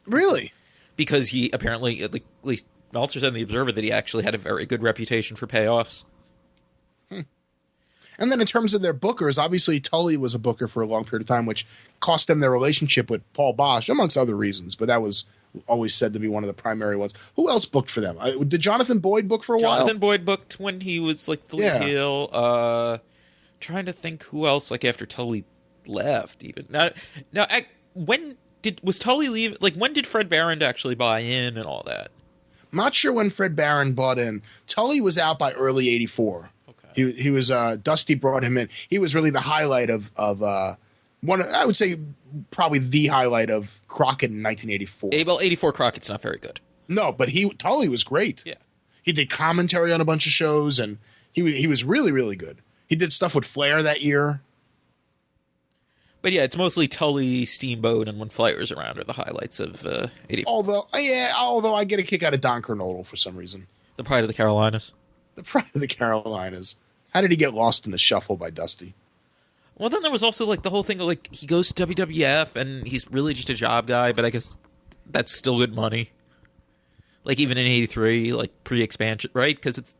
Really? Because he apparently, at least Meltzer said in the Observer, that he actually had a very good reputation for payoffs. And then in terms of their bookers, obviously Tully was a booker for a long period of time, which cost them their relationship with Paul Bosch, amongst other reasons. But that was always said to be one of the primary ones. Who else booked for them? Did Jonathan Boyd book for a while? Jonathan Boyd booked when he was like the lead heel. Trying to think who else like after Tully left even. When did Tully leave? Like when did Fred Barron actually buy in and all that? I'm not sure when Fred Barron bought in. Tully was out by early '84. Okay. He was Dusty brought him in. He was really the highlight of one. I would say probably the highlight of Crockett in 1984. Well, '84 Crockett's not very good. No, but Tully was great. Yeah, he did commentary on a bunch of shows, and he was really, really good. He did stuff with Flair that year. But yeah, it's mostly Tully, Steamboat, and When Flyers Around are the highlights of '84. Although I get a kick out of Don Kernodle for some reason. The Pride of the Carolinas. The Pride of the Carolinas. How did he get lost in the shuffle by Dusty? Well, then there was also like the whole thing of like he goes to WWF and he's really just a job guy, but I guess that's still good money. Like even in '83, like pre-expansion, right? Because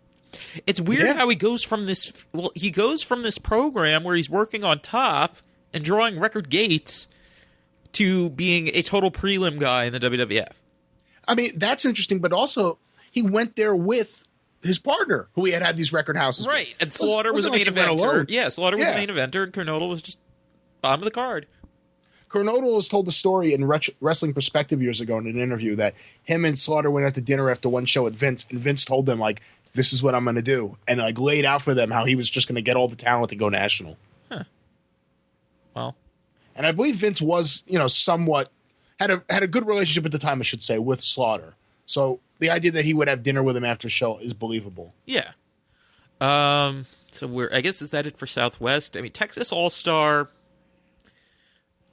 it's weird how he goes from this. Well, he goes from this program where he's working on top and drawing record gates to being a total prelim guy in the WWF. I mean, that's interesting, but also he went there with his partner, who he had these record houses right, with. and Slaughter was a main eventer. Yeah, Slaughter was a main eventer, and Kernodle was just bottom of the card. Kernodle has told the story in Wrestling Perspective years ago in an interview that him and Slaughter went out to dinner after one show at Vince, and Vince told them, like, this is what I'm going to do, and like laid out for them how he was just going to get all the talent to go national. Huh. Well. And I believe Vince was, somewhat, had a good relationship at the time, I should say, with Slaughter. So the idea that he would have dinner with him after show is believable. Yeah. So I guess is that it for Southwest? I mean, Texas All-Star.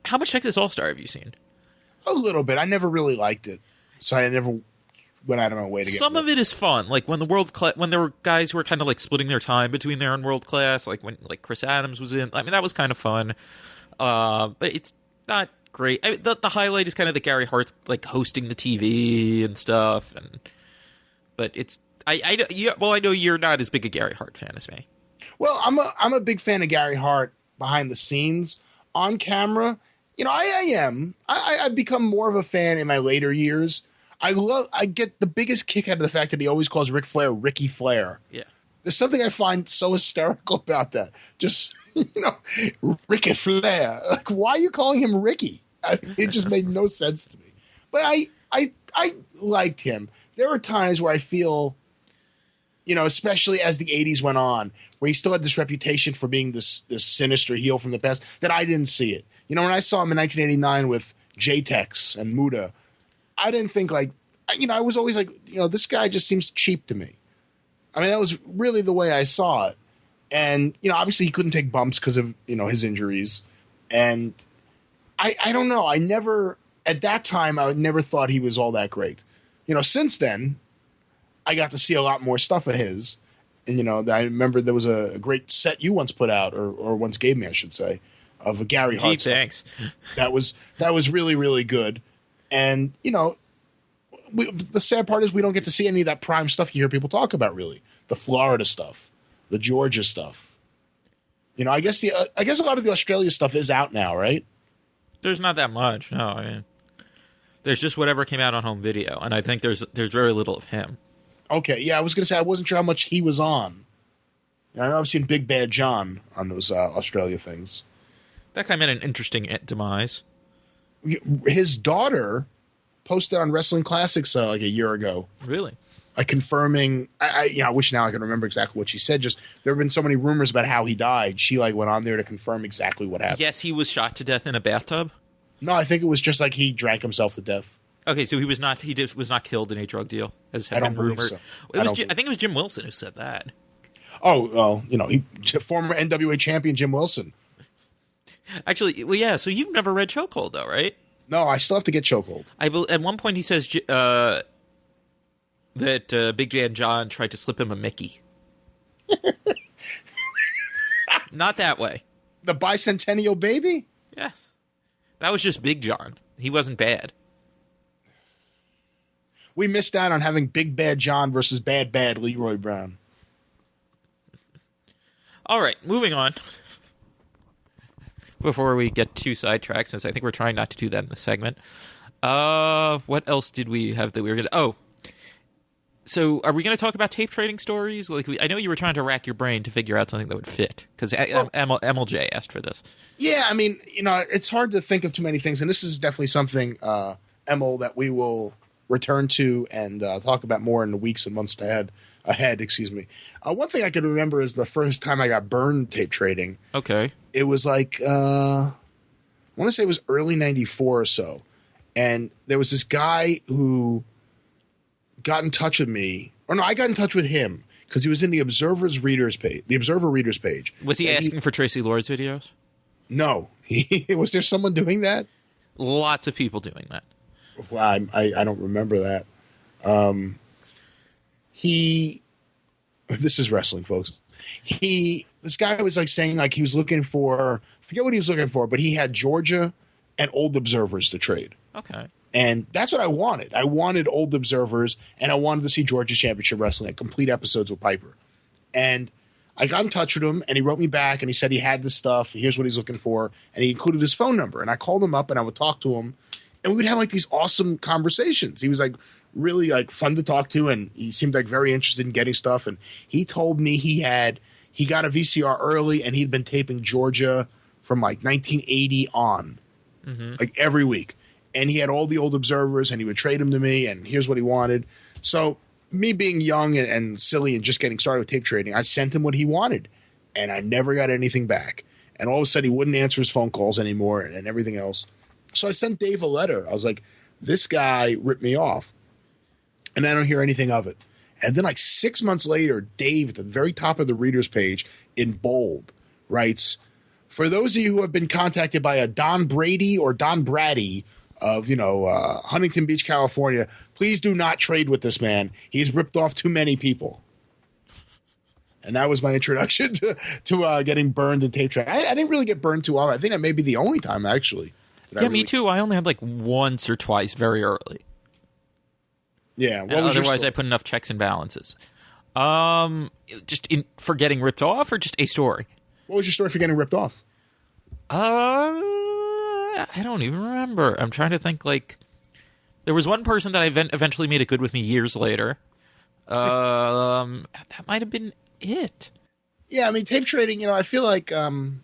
How much Texas All-Star have you seen? A little bit. I never really liked it, so I never went out of my way to get. Some of it is fun, like when when there were guys who were kind of like splitting their time between there and World Class, like when like Chris Adams was in. I mean, that was kind of fun, but it's not great. I mean, the highlight is kind of the Gary Hart like hosting the TV and stuff, but it's I know you're not as big a Gary Hart fan as me. Well, I'm a big fan of Gary Hart behind the scenes. On camera, I am. I've become more of a fan in my later years. I get the biggest kick out of the fact that he always calls Ric Flair Ricky Flair. Yeah. There's something I find so hysterical about that. Just, Ricky Flair. Like, why are you calling him Ricky? It just made no sense to me. But I liked him. There were times where I feel, especially as the 80s went on, where he still had this reputation for being this sinister heel from the past, that I didn't see it. When I saw him in 1989 with J-Tex and Muda, I didn't think like, I was always like, this guy just seems cheap to me. I mean, that was really the way I saw it. And, obviously he couldn't take bumps because of, his injuries. And I don't know. At that time, I never thought he was all that great. Since then, I got to see a lot more stuff of his. And, I remember there was a great set you once put out, or once gave me, I should say, of a Gary Hart. Gee, thanks. That was really, really good. And, the sad part is we don't get to see any of that prime stuff you hear people talk about, really. The Florida stuff, the Georgia stuff. I guess a lot of the Australia stuff is out now, right? There's not that much. No, I mean, there's just whatever came out on home video, and I think there's very little of him. Okay, yeah, I was going to say I wasn't sure how much he was on. I've seen Big Bad John on those Australia things. That guy met an interesting demise. His daughter posted on Wrestling Classics like a year ago. Really? Confirming. I wish now I could remember exactly what she said. Just there have been so many rumors about how he died. She went on there to confirm exactly what happened. Yes, he was shot to death in a bathtub. No, I think it was just like he drank himself to death. Okay, so he was not killed in a drug deal, as had I don't been rumored. believe so. I think it was Jim Wilson who said that. Oh, well, former NWA champion Jim Wilson. Actually, well, yeah. So you've never read Chokehold, though, right? No, I still have to get Chokehold. At one point, he says that Big J and John tried to slip him a Mickey. Not that way. The bicentennial baby? Yes. That was just Big John. He wasn't bad. We missed out on having Big Bad John versus Bad Leroy Brown. All right, moving on. Before we get too sidetracked, since I think we're trying not to do that in this segment. What else did we have that we were going to... Oh, so are we going to talk about tape trading stories? I know you were trying to rack your brain to figure out something that would fit, because MLJ asked for this. Yeah, I mean, it's hard to think of too many things, and this is definitely something, Emil, that we will return to and talk about more in the weeks and months ahead. One thing I can remember is the first time I got burned tape trading. Okay. It was like, I want to say it was early 94 or so. And there was this guy who got in touch with me. Or no, I got in touch with him because he was in the Observer readers page. Was he asking for Tracy Lord's videos? No. Was there someone doing that? Lots of people doing that. Well, I don't remember that. This is wrestling, folks. This guy was like saying like he was looking for, I forget what he was looking for, but he had Georgia and Old Observers to trade. Okay. And that's what I wanted. I wanted Old Observers, and I wanted to see Georgia Championship Wrestling, complete episodes with Piper. And I got in touch with him, and he wrote me back, and he said he had this stuff. Here's what he's looking for. And he included his phone number. And I called him up, and I would talk to him, and we would have like these awesome conversations. He was like really like fun to talk to, and he seemed like very interested in getting stuff. And he told me he got a VCR early, and he'd been taping Georgia from like 1980 on, like every week. And he had all the Old Observers, and he would trade them to me, and here's what he wanted. So me being young and silly and just getting started with tape trading, I sent him what he wanted, and I never got anything back. And all of a sudden, he wouldn't answer his phone calls anymore and everything else. So I sent Dave a letter. I was like, this guy ripped me off, and I don't hear anything of it. And then like 6 months later, Dave, at the very top of the readers page in bold, writes, for those of you who have been contacted by a Don Brady or Don Braddy of, Huntington Beach, California, please do not trade with this man. He's ripped off too many people. And that was my introduction to getting burned in tape trading. I didn't really get burned too often. I think that may be the only time, actually. Yeah, me too. I only had like once or twice very early. Yeah. Otherwise, I put enough checks and balances. For getting ripped off, or just a story? What was your story for getting ripped off? I don't even remember. I'm trying to think. Like, there was one person that I eventually made it good with me years later. That might have been it. Yeah, I mean, tape trading. I feel like, for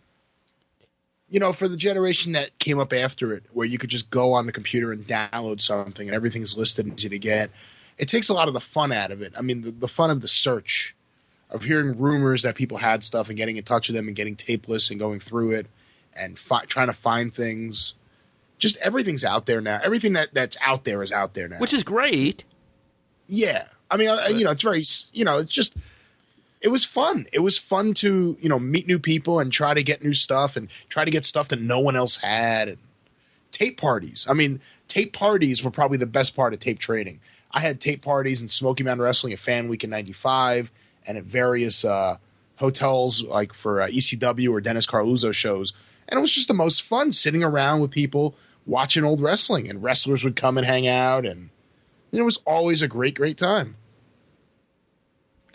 the generation that came up after it, where you could just go on the computer and download something and everything's listed and easy to get, it takes a lot of the fun out of it. I mean, the fun of the search, of hearing rumors that people had stuff and getting in touch with them and getting tape lists and going through it and trying to find things. Just everything's out there now. Everything that's out there is out there now. Which is great. Yeah. I mean, it's very, it's just, it was fun. It was fun to, meet new people and try to get new stuff and try to get stuff that no one else had. And tape parties. I mean, tape parties were probably the best part of tape trading. I had tape parties in Smoky Mountain Wrestling at Fan Week in 95 and at various hotels like for ECW or Dennis Carluzzo shows. And it was just the most fun sitting around with people watching old wrestling, and wrestlers would come and hang out, and it was always a great, great time.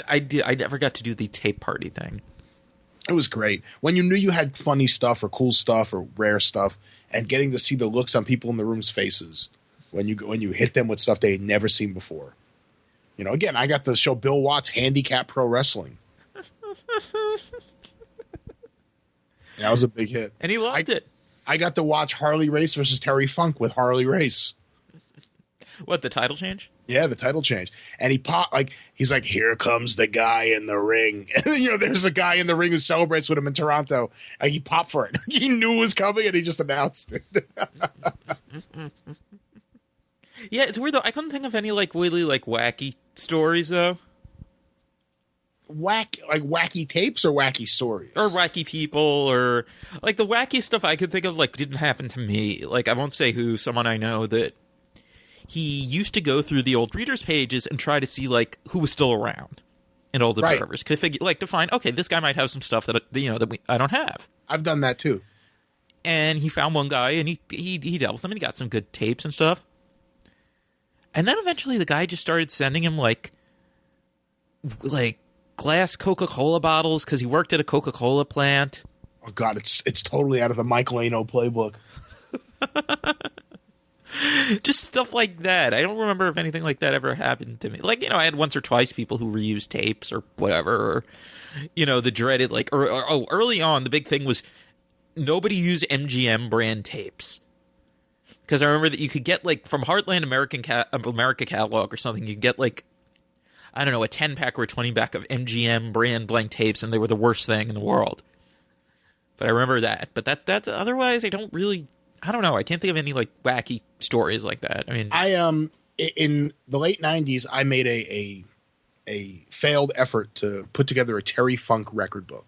I never got to do the tape party thing. It was great. When you knew you had funny stuff or cool stuff or rare stuff, and getting to see the looks on people in the room's faces when you hit them with stuff they had never seen before. Again, I got to show Bill Watts Handicap Pro Wrestling. That was a big hit. And he loved it. I got to watch Harley Race versus Terry Funk with Harley Race. What, the title change? Yeah, the title change. And he's like, here comes the guy in the ring. And there's a guy in the ring who celebrates with him in Toronto. And he popped for it. He knew it was coming and he just announced it. Yeah, it's weird though. I couldn't think of any really wacky stories though. Wacky tapes or wacky stories? Or wacky people, or the wacky stuff I could think of didn't happen to me. I won't say who, someone I know that he used to go through the old readers' pages and try to see who was still around in old observers. Could figure to find, okay, this guy might have some stuff that I don't have. I've done that too. And he found one guy and he dealt with him and he got some good tapes and stuff. And then eventually the guy just started sending him glass Coca-Cola bottles because he worked at a Coca-Cola plant. Oh God, it's totally out of the Michael Ano playbook. Just stuff like that. I don't remember if anything like that ever happened to me. I had once or twice people who reused tapes or whatever. Or, the dreaded, early on, the big thing was nobody used MGM brand tapes. Because I remember that you could get, from Heartland America catalog or something, you could get, I don't know, a 10-pack or a 20-pack of MGM brand blank tapes, and they were the worst thing in the world. But I remember that. But that's otherwise, I don't know. I can't think of any wacky stories like that. I mean, in the late 90s, I made a failed effort to put together a Terry Funk record book.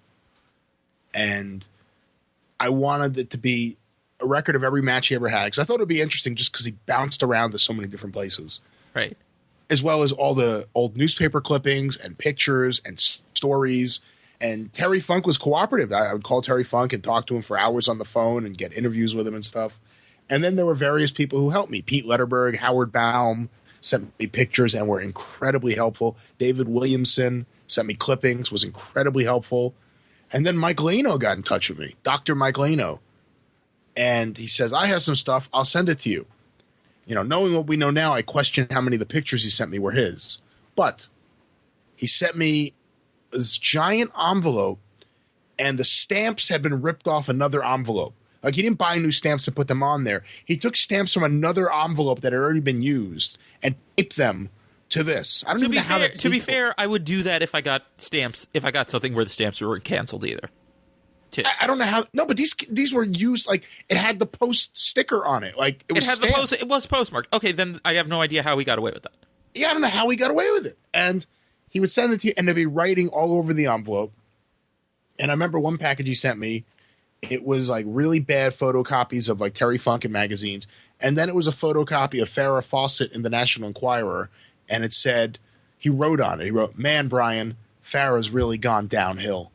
And I wanted it to be a record of every match he ever had, because I thought it would be interesting just because he bounced around to so many different places. Right. As well as all the old newspaper clippings and pictures and stories. And Terry Funk was cooperative. I would call Terry Funk and talk to him for hours on the phone and get interviews with him and stuff. And then there were various people who helped me. Pete Letterberg, Howard Baum sent me pictures and were incredibly helpful. David Williamson sent me clippings, was incredibly helpful. And then Michael Ano got in touch with me, Dr. Michael Ano. And he says, I have some stuff. I'll send it to you. Knowing what we know now, I question how many of the pictures he sent me were his. But he sent me this giant envelope, and the stamps had been ripped off another envelope. He didn't buy new stamps and put them on there. He took stamps from another envelope that had already been used and taped them to this. I don't even know how that's to be fair, I would do that if I got stamps, if I got something where the stamps weren't canceled either. I don't know how. No, but these were used. It had the post sticker on it. It was stamped. The post. It was postmarked. Okay, then I have no idea how he got away with that. Yeah, I don't know how he got away with it. And he would send it to you, and there'd be writing all over the envelope. And I remember one package he sent me. It was really bad photocopies of Terry Funk in magazines, and then it was a photocopy of Farrah Fawcett in the National Enquirer, and it said, he wrote on it. He wrote, "Man, Brian, Farrah's really gone downhill."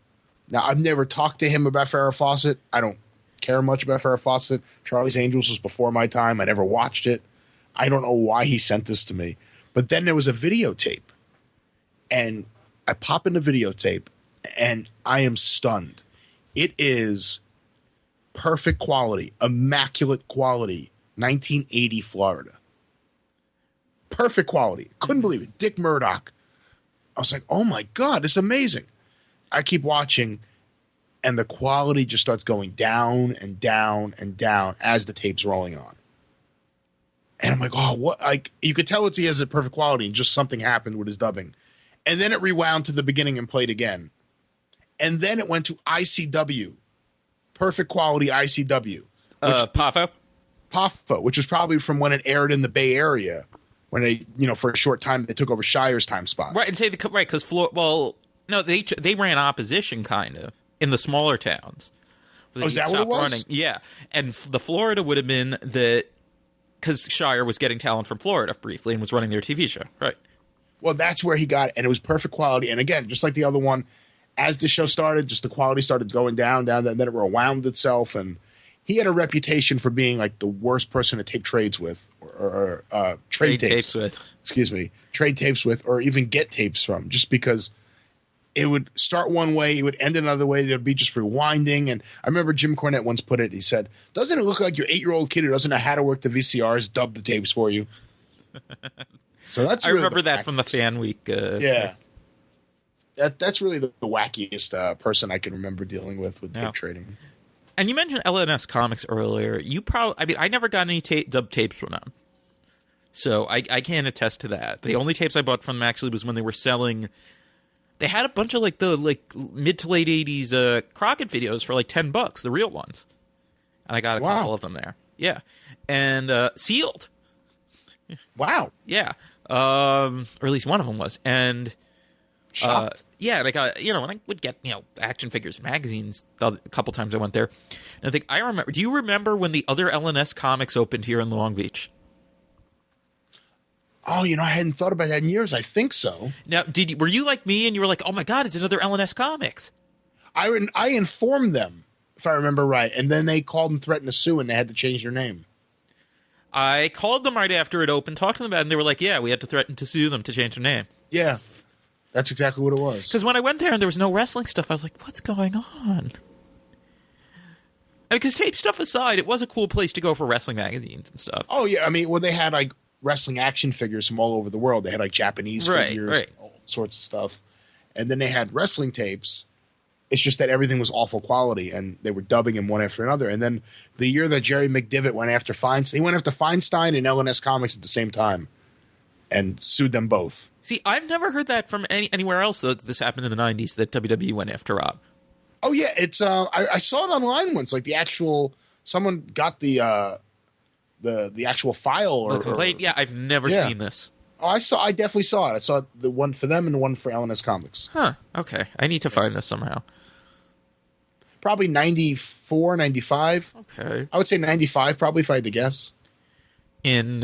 Now, I've never talked to him about Farrah Fawcett. I don't care much about Farrah Fawcett. Charlie's Angels was before my time. I never watched it. I don't know why he sent this to me. But then there was a videotape. And I pop in the videotape, and I am stunned. It is perfect quality, immaculate quality, 1980 Florida. Perfect quality. Couldn't believe it. Dick Murdoch. I was like, oh my God, it's amazing. I keep watching, and the quality just starts going down and down and down as the tape's rolling on. And I'm like, oh, what? You could tell he has a perfect quality, and just something happened with his dubbing. And then it rewound to the beginning and played again. And then it went to ICW. Perfect quality ICW. PAFO, which was probably from when it aired in the Bay Area, when they, for a short time, they took over Shire's time spot. Right, and because no, they ran opposition kind of in the smaller towns. Oh, is that what it was? Running. Yeah, and the Florida would have been that because Shire was getting talent from Florida briefly and was running their TV show, right? Well, that's where he got it, and it was perfect quality. And again, just like the other one, as the show started, just the quality started going down, and then it rewound itself. And he had a reputation for being the worst person to tape trades with, or trade tapes with. Excuse me, trade tapes with, or even get tapes from, just because it would start one way, it would end another way. There'd be just rewinding. And I remember Jim Cornette once put it. He said, "Doesn't it look like your 8-year-old kid who doesn't know how to work the VCRs dubbed the tapes for you?" So that's. I remember that from the Fan Week. Yeah. That's really the wackiest person I can remember dealing with tape trading. And you mentioned LNS Comics earlier. I never got any dub tapes from them, so I can't attest to that. The only tapes I bought from them actually was when they were selling. They had a bunch of the mid to late 80s Crockett videos for like $10, the real ones, and I got a couple of them there. Yeah, and sealed. Wow. Yeah, or at least one of them was, and. Yeah, and I got, and I would get, action figures and magazines a couple times I went there. And I think do you remember when the other LNS Comics opened here in Long Beach? Oh, I hadn't thought about that in years. I think so. Now, were you like me and you were like, oh my God, it's another LNS Comics? I informed them, if I remember right, and then they called and threatened to sue and they had to change their name. I called them right after it opened, talked to them about it, and they were like, yeah, we had to threaten to sue them to change their name. Yeah. That's exactly what it was. Because when I went there and there was no wrestling stuff, I was like, what's going on? Because tape stuff aside, it was a cool place to go for wrestling magazines and stuff. Oh, yeah. I mean, they had, wrestling action figures from all over the world. They had, Japanese figures, all sorts of stuff. And then they had wrestling tapes. It's just that everything was awful quality, and they were dubbing them one after another. And then the year that Jerry McDivitt went after Feinstein, he went after Feinstein and LNS Comics at the same time and sued them both. See, I've never heard that from anywhere else that this happened in the 90s, that WWE went after Rob. Oh, yeah. It's I saw it online once, the actual – someone got the actual file. Or complaint? Yeah, I've never seen this. Oh, I definitely saw it. I saw the one for them and the one for LNS Comics. Huh. Okay. I need to find this somehow. Probably 94, 95. Okay. I would say 95 probably if I had to guess. In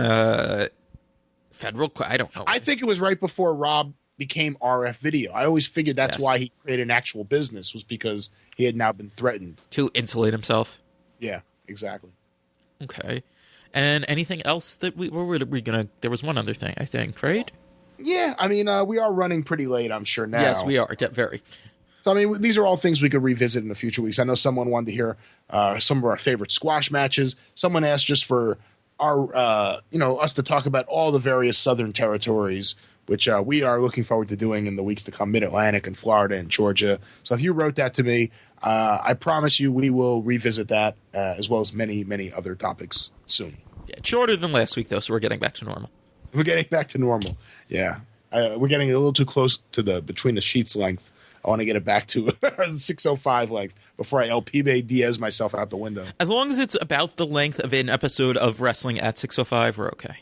Federal, I don't know. I think it was right before Rob became RF Video. I always figured that's why he created an actual business, was because he had now been threatened. To insulate himself? Yeah, exactly. Okay. And anything else that we going to... There was one other thing, I think, right? Yeah, I mean, we are running pretty late, I'm sure, now. Yes, we are, very. So, I mean, these are all things we could revisit in the future weeks. I know someone wanted to hear some of our favorite squash matches. Someone asked just for our, us to talk about all the various southern territories, which we are looking forward to doing in the weeks to come, Mid-Atlantic and Florida and Georgia. So if you wrote that to me, I promise you we will revisit that as well as many, many other topics soon. Yeah, shorter than last week, though, so we're getting back to normal. We're getting back to normal, yeah. We're getting a little too close to the between the sheets length. I want to get it back to 6:05 length before I LP Diaz myself out the window. As long as it's about the length of an episode of Wrestling at 6:05, we're okay.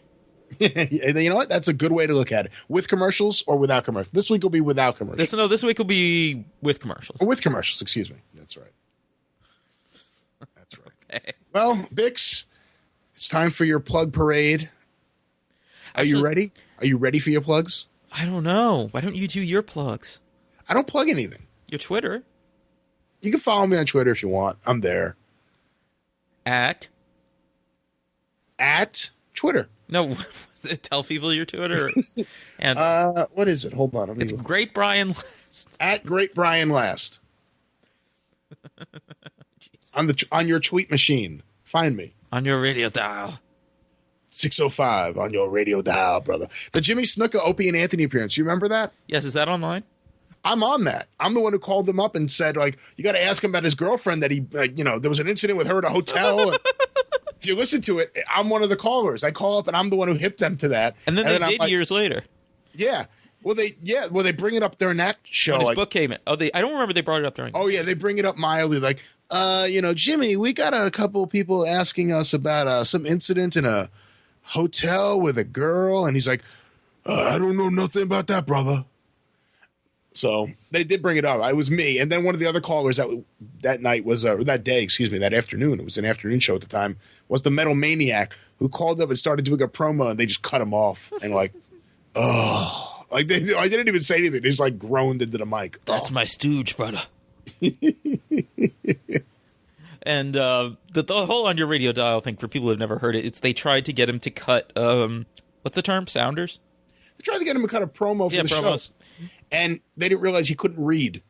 You know what? That's a good way to look at it. With commercials or without commercials? This week will be without commercials. This week will be with commercials. Or with commercials, excuse me. That's right. That's right. Okay. Well, Bix, it's time for your plug parade. Are you ready? Are you ready for your plugs? I don't know. Why don't you do your plugs? I don't plug anything. Your Twitter. You can follow me on Twitter if you want. I'm there. At Twitter. No, tell people your Twitter. And what is it? Hold on. It's Great Brian Last. At Great Brian Last. on your tweet machine. Find me. On your radio dial. 6:05 on your radio dial, brother. The Jimmy Snuka, Opie and Anthony appearance. You remember that? Yes. Is that online? I'm on that. I'm the one who called him up and said, you got to ask him about his girlfriend that he, there was an incident with her at a hotel. If you listen to it, I'm one of the callers. I call up and I'm the one who hipped them to that. And then they did years later. Yeah. Well, they bring it up during that show. When his book came in. I don't remember they brought it up during. Oh yeah, they bring it up mildly, Jimmy, we got a couple of people asking us about some incident in a hotel with a girl, and he's like, I don't know nothing about that, brother. So they did bring it up. It was me, and then one of the other callers that night was that day, that afternoon. It was an afternoon show at the time. Was the Metal Maniac, who called up and started doing a promo, and they just cut him off and I didn't even say anything. They just groaned into the mic. That's my stooge, brother. And the whole on your radio dial thing, for people who have never heard it, they tried to get him to cut what's the term? Sounders? They tried to get him to cut a promo for the promos. Show. And they didn't realize he couldn't read.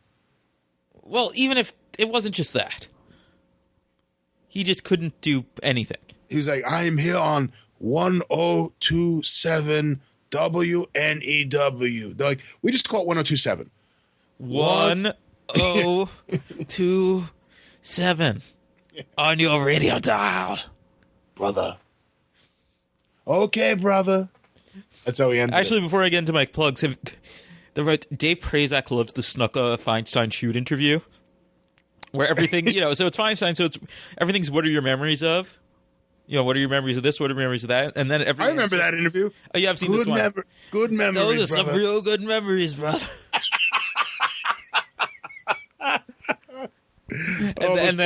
Well, even if it wasn't just that. He just couldn't do anything. He was like, I am here on 1027 WNEW. They're like, we just call it 1027. 1027 on your radio dial. Brother. Okay, brother. That's how we end. Actually, before I get into my plugs, Dave Prazak loves the Snuka Feinstein shoot interview, where everything, so it's Feinstein, so everything's what are your memories of? What are your memories of this? What are your memories of that? And then I remember that interview. Oh, yeah, I've seen this one. Good memories, Those are brother. some real good memories, brother. And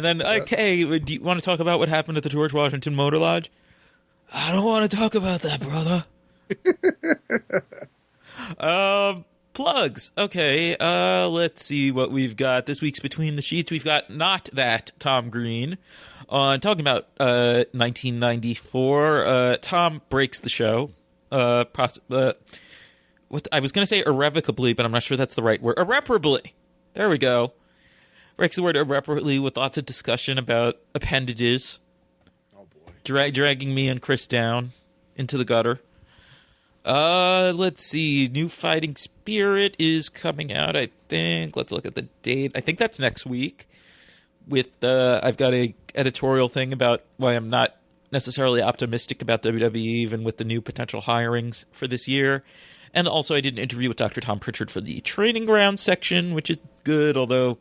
then, okay, do you want to talk about what happened at the George Washington Motor Lodge? I don't want to talk about that, brother. Plugs. Okay, let's see what we've got. This week's Between the Sheets, we've got Not That Tom Green talking about 1994. Tom breaks the show. What I was going to say irrevocably, but I'm not sure that's the right word. Irreparably. There we go. Breaks the word irreparably with lots of discussion about appendages. Oh, boy. Dragging me and Chris down into the gutter. Let's see. New Fighting Spirit is coming out, I think. Let's look at the date. I think that's next week. I've got a editorial thing about why I'm not necessarily optimistic about WWE, even with the new potential hirings for this year. And also, I did an interview with Dr. Tom Pritchard for the Training Ground section, which is good, although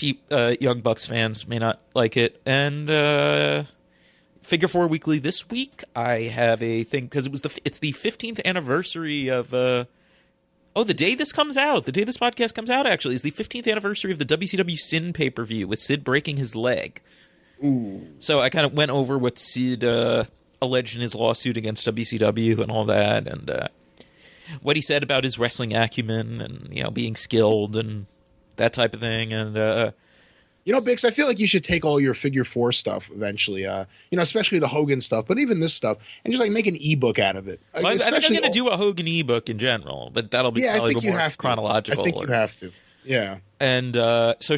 Young Bucks fans may not like it. And Figure 4 Weekly this week, I have a thing, because it's the 15th anniversary of... the day this comes out, the day this podcast comes out, actually, is the 15th anniversary of the WCW Sin pay-per-view, with Sid breaking his leg. Ooh. So I kind of went over what Sid alleged in his lawsuit against WCW and all that, and what he said about his wrestling acumen and, being skilled and that type of thing. And Bix, I feel like you should take all your Figure 4 stuff eventually, especially the Hogan stuff, but even this stuff, and just make an ebook out of it. Well, I think I'm going to do a Hogan ebook in general, but that'll be probably more chronological. I think you have to. Yeah. And so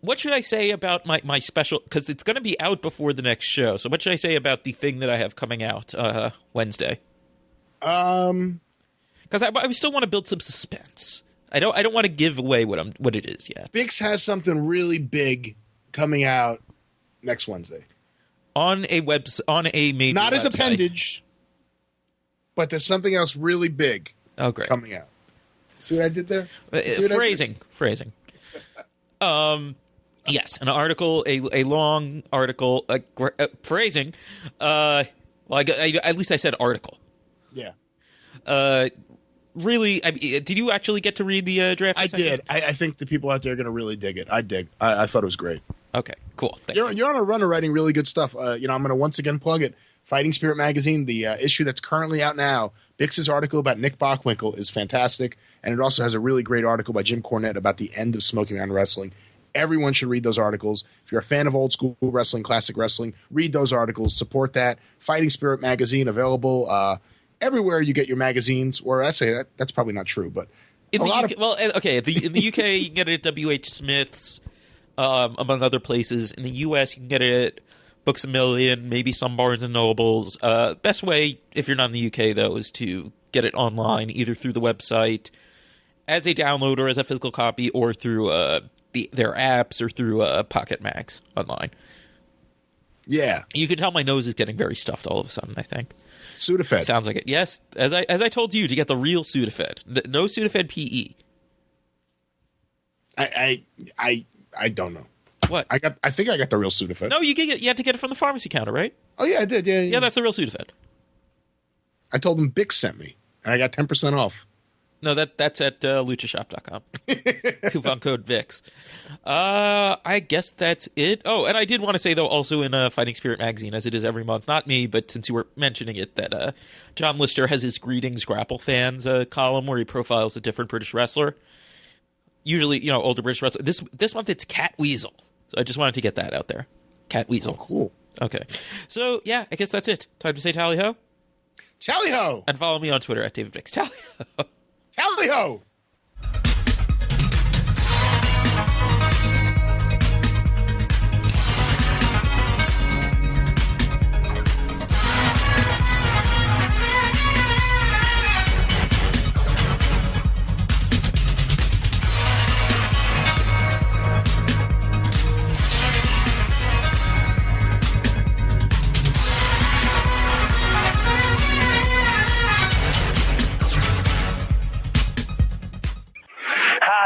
what should I say about my special, because it's going to be out before the next show. So what should I say about the thing that I have coming out Wednesday? Because I still want to build some suspense. I don't want to give away what it is yet. Bix has something really big coming out next Wednesday on a major not website. As appendage, but there's something else really big. Oh, great. Coming out. See what I did there? Phrasing. Yes, an article, a long article, phrasing. At least I said article. Yeah. Really, did you actually get to read the draft? I did. I think the people out there are going to really dig it. I thought it was great. Okay, cool. You're on a run of writing really good stuff. I'm going to once again plug it. Fighting Spirit Magazine, the issue that's currently out now. Bix's article about Nick Bockwinkel is fantastic, and it also has a really great article by Jim Cornette about the end of Smoky Mountain Wrestling. Everyone should read those articles. If you're a fan of old school wrestling, classic wrestling, read those articles. Support that. Fighting Spirit Magazine, available everywhere you get your magazines. Or I'd say that's probably not true, but in the UK, in the UK you can get it at WH Smith's, among other places. In the US you can get it at Books A Million, maybe some Barnes and Nobles. Best way, if you're not in the UK though, is to get it online, either through the website as a download or as a physical copy, or through their apps or through Pocket Mags online. Yeah, you can tell my nose is getting very stuffed all of a sudden. I think Sudafed sounds like it. Yes, as I told you, to get the real Sudafed, no Sudafed PE. I don't know. What? I think I got the real Sudafed. No, you had to get it from the pharmacy counter, right? Oh yeah, I did. Yeah, that's the real Sudafed. I told them Bix sent me, and I got 10% off. No, that's at luchashop.com. Coupon code VIX. I guess that's it. Oh, and I did want to say, though, also in Fighting Spirit Magazine, as it is every month, not me, but since you were mentioning it, that John Lister has his Greetings Grapple Fans column where he profiles a different British wrestler. Usually, older British wrestler. This month it's Cat Weasel. So I just wanted to get that out there. Cat Weasel. Oh, cool. Okay. So, yeah, I guess that's it. Time to say tally-ho? Tally-ho! And follow me on Twitter at David Vix. Tally-ho! Tally-ho!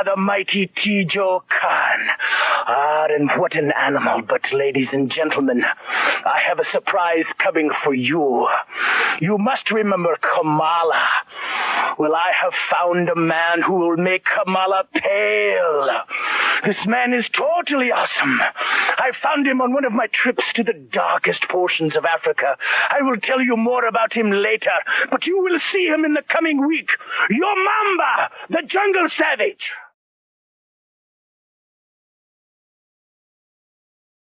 the mighty Tijo Kahn. Ah, and what an animal. But ladies and gentlemen, I have a surprise coming for you. You must remember Kamala. Well, I have found a man who will make Kamala pale. This man is totally awesome. I found him on one of my trips to the darkest portions of Africa. I will tell you more about him later, but you will see him in the coming week. Your Mamba, the jungle savage.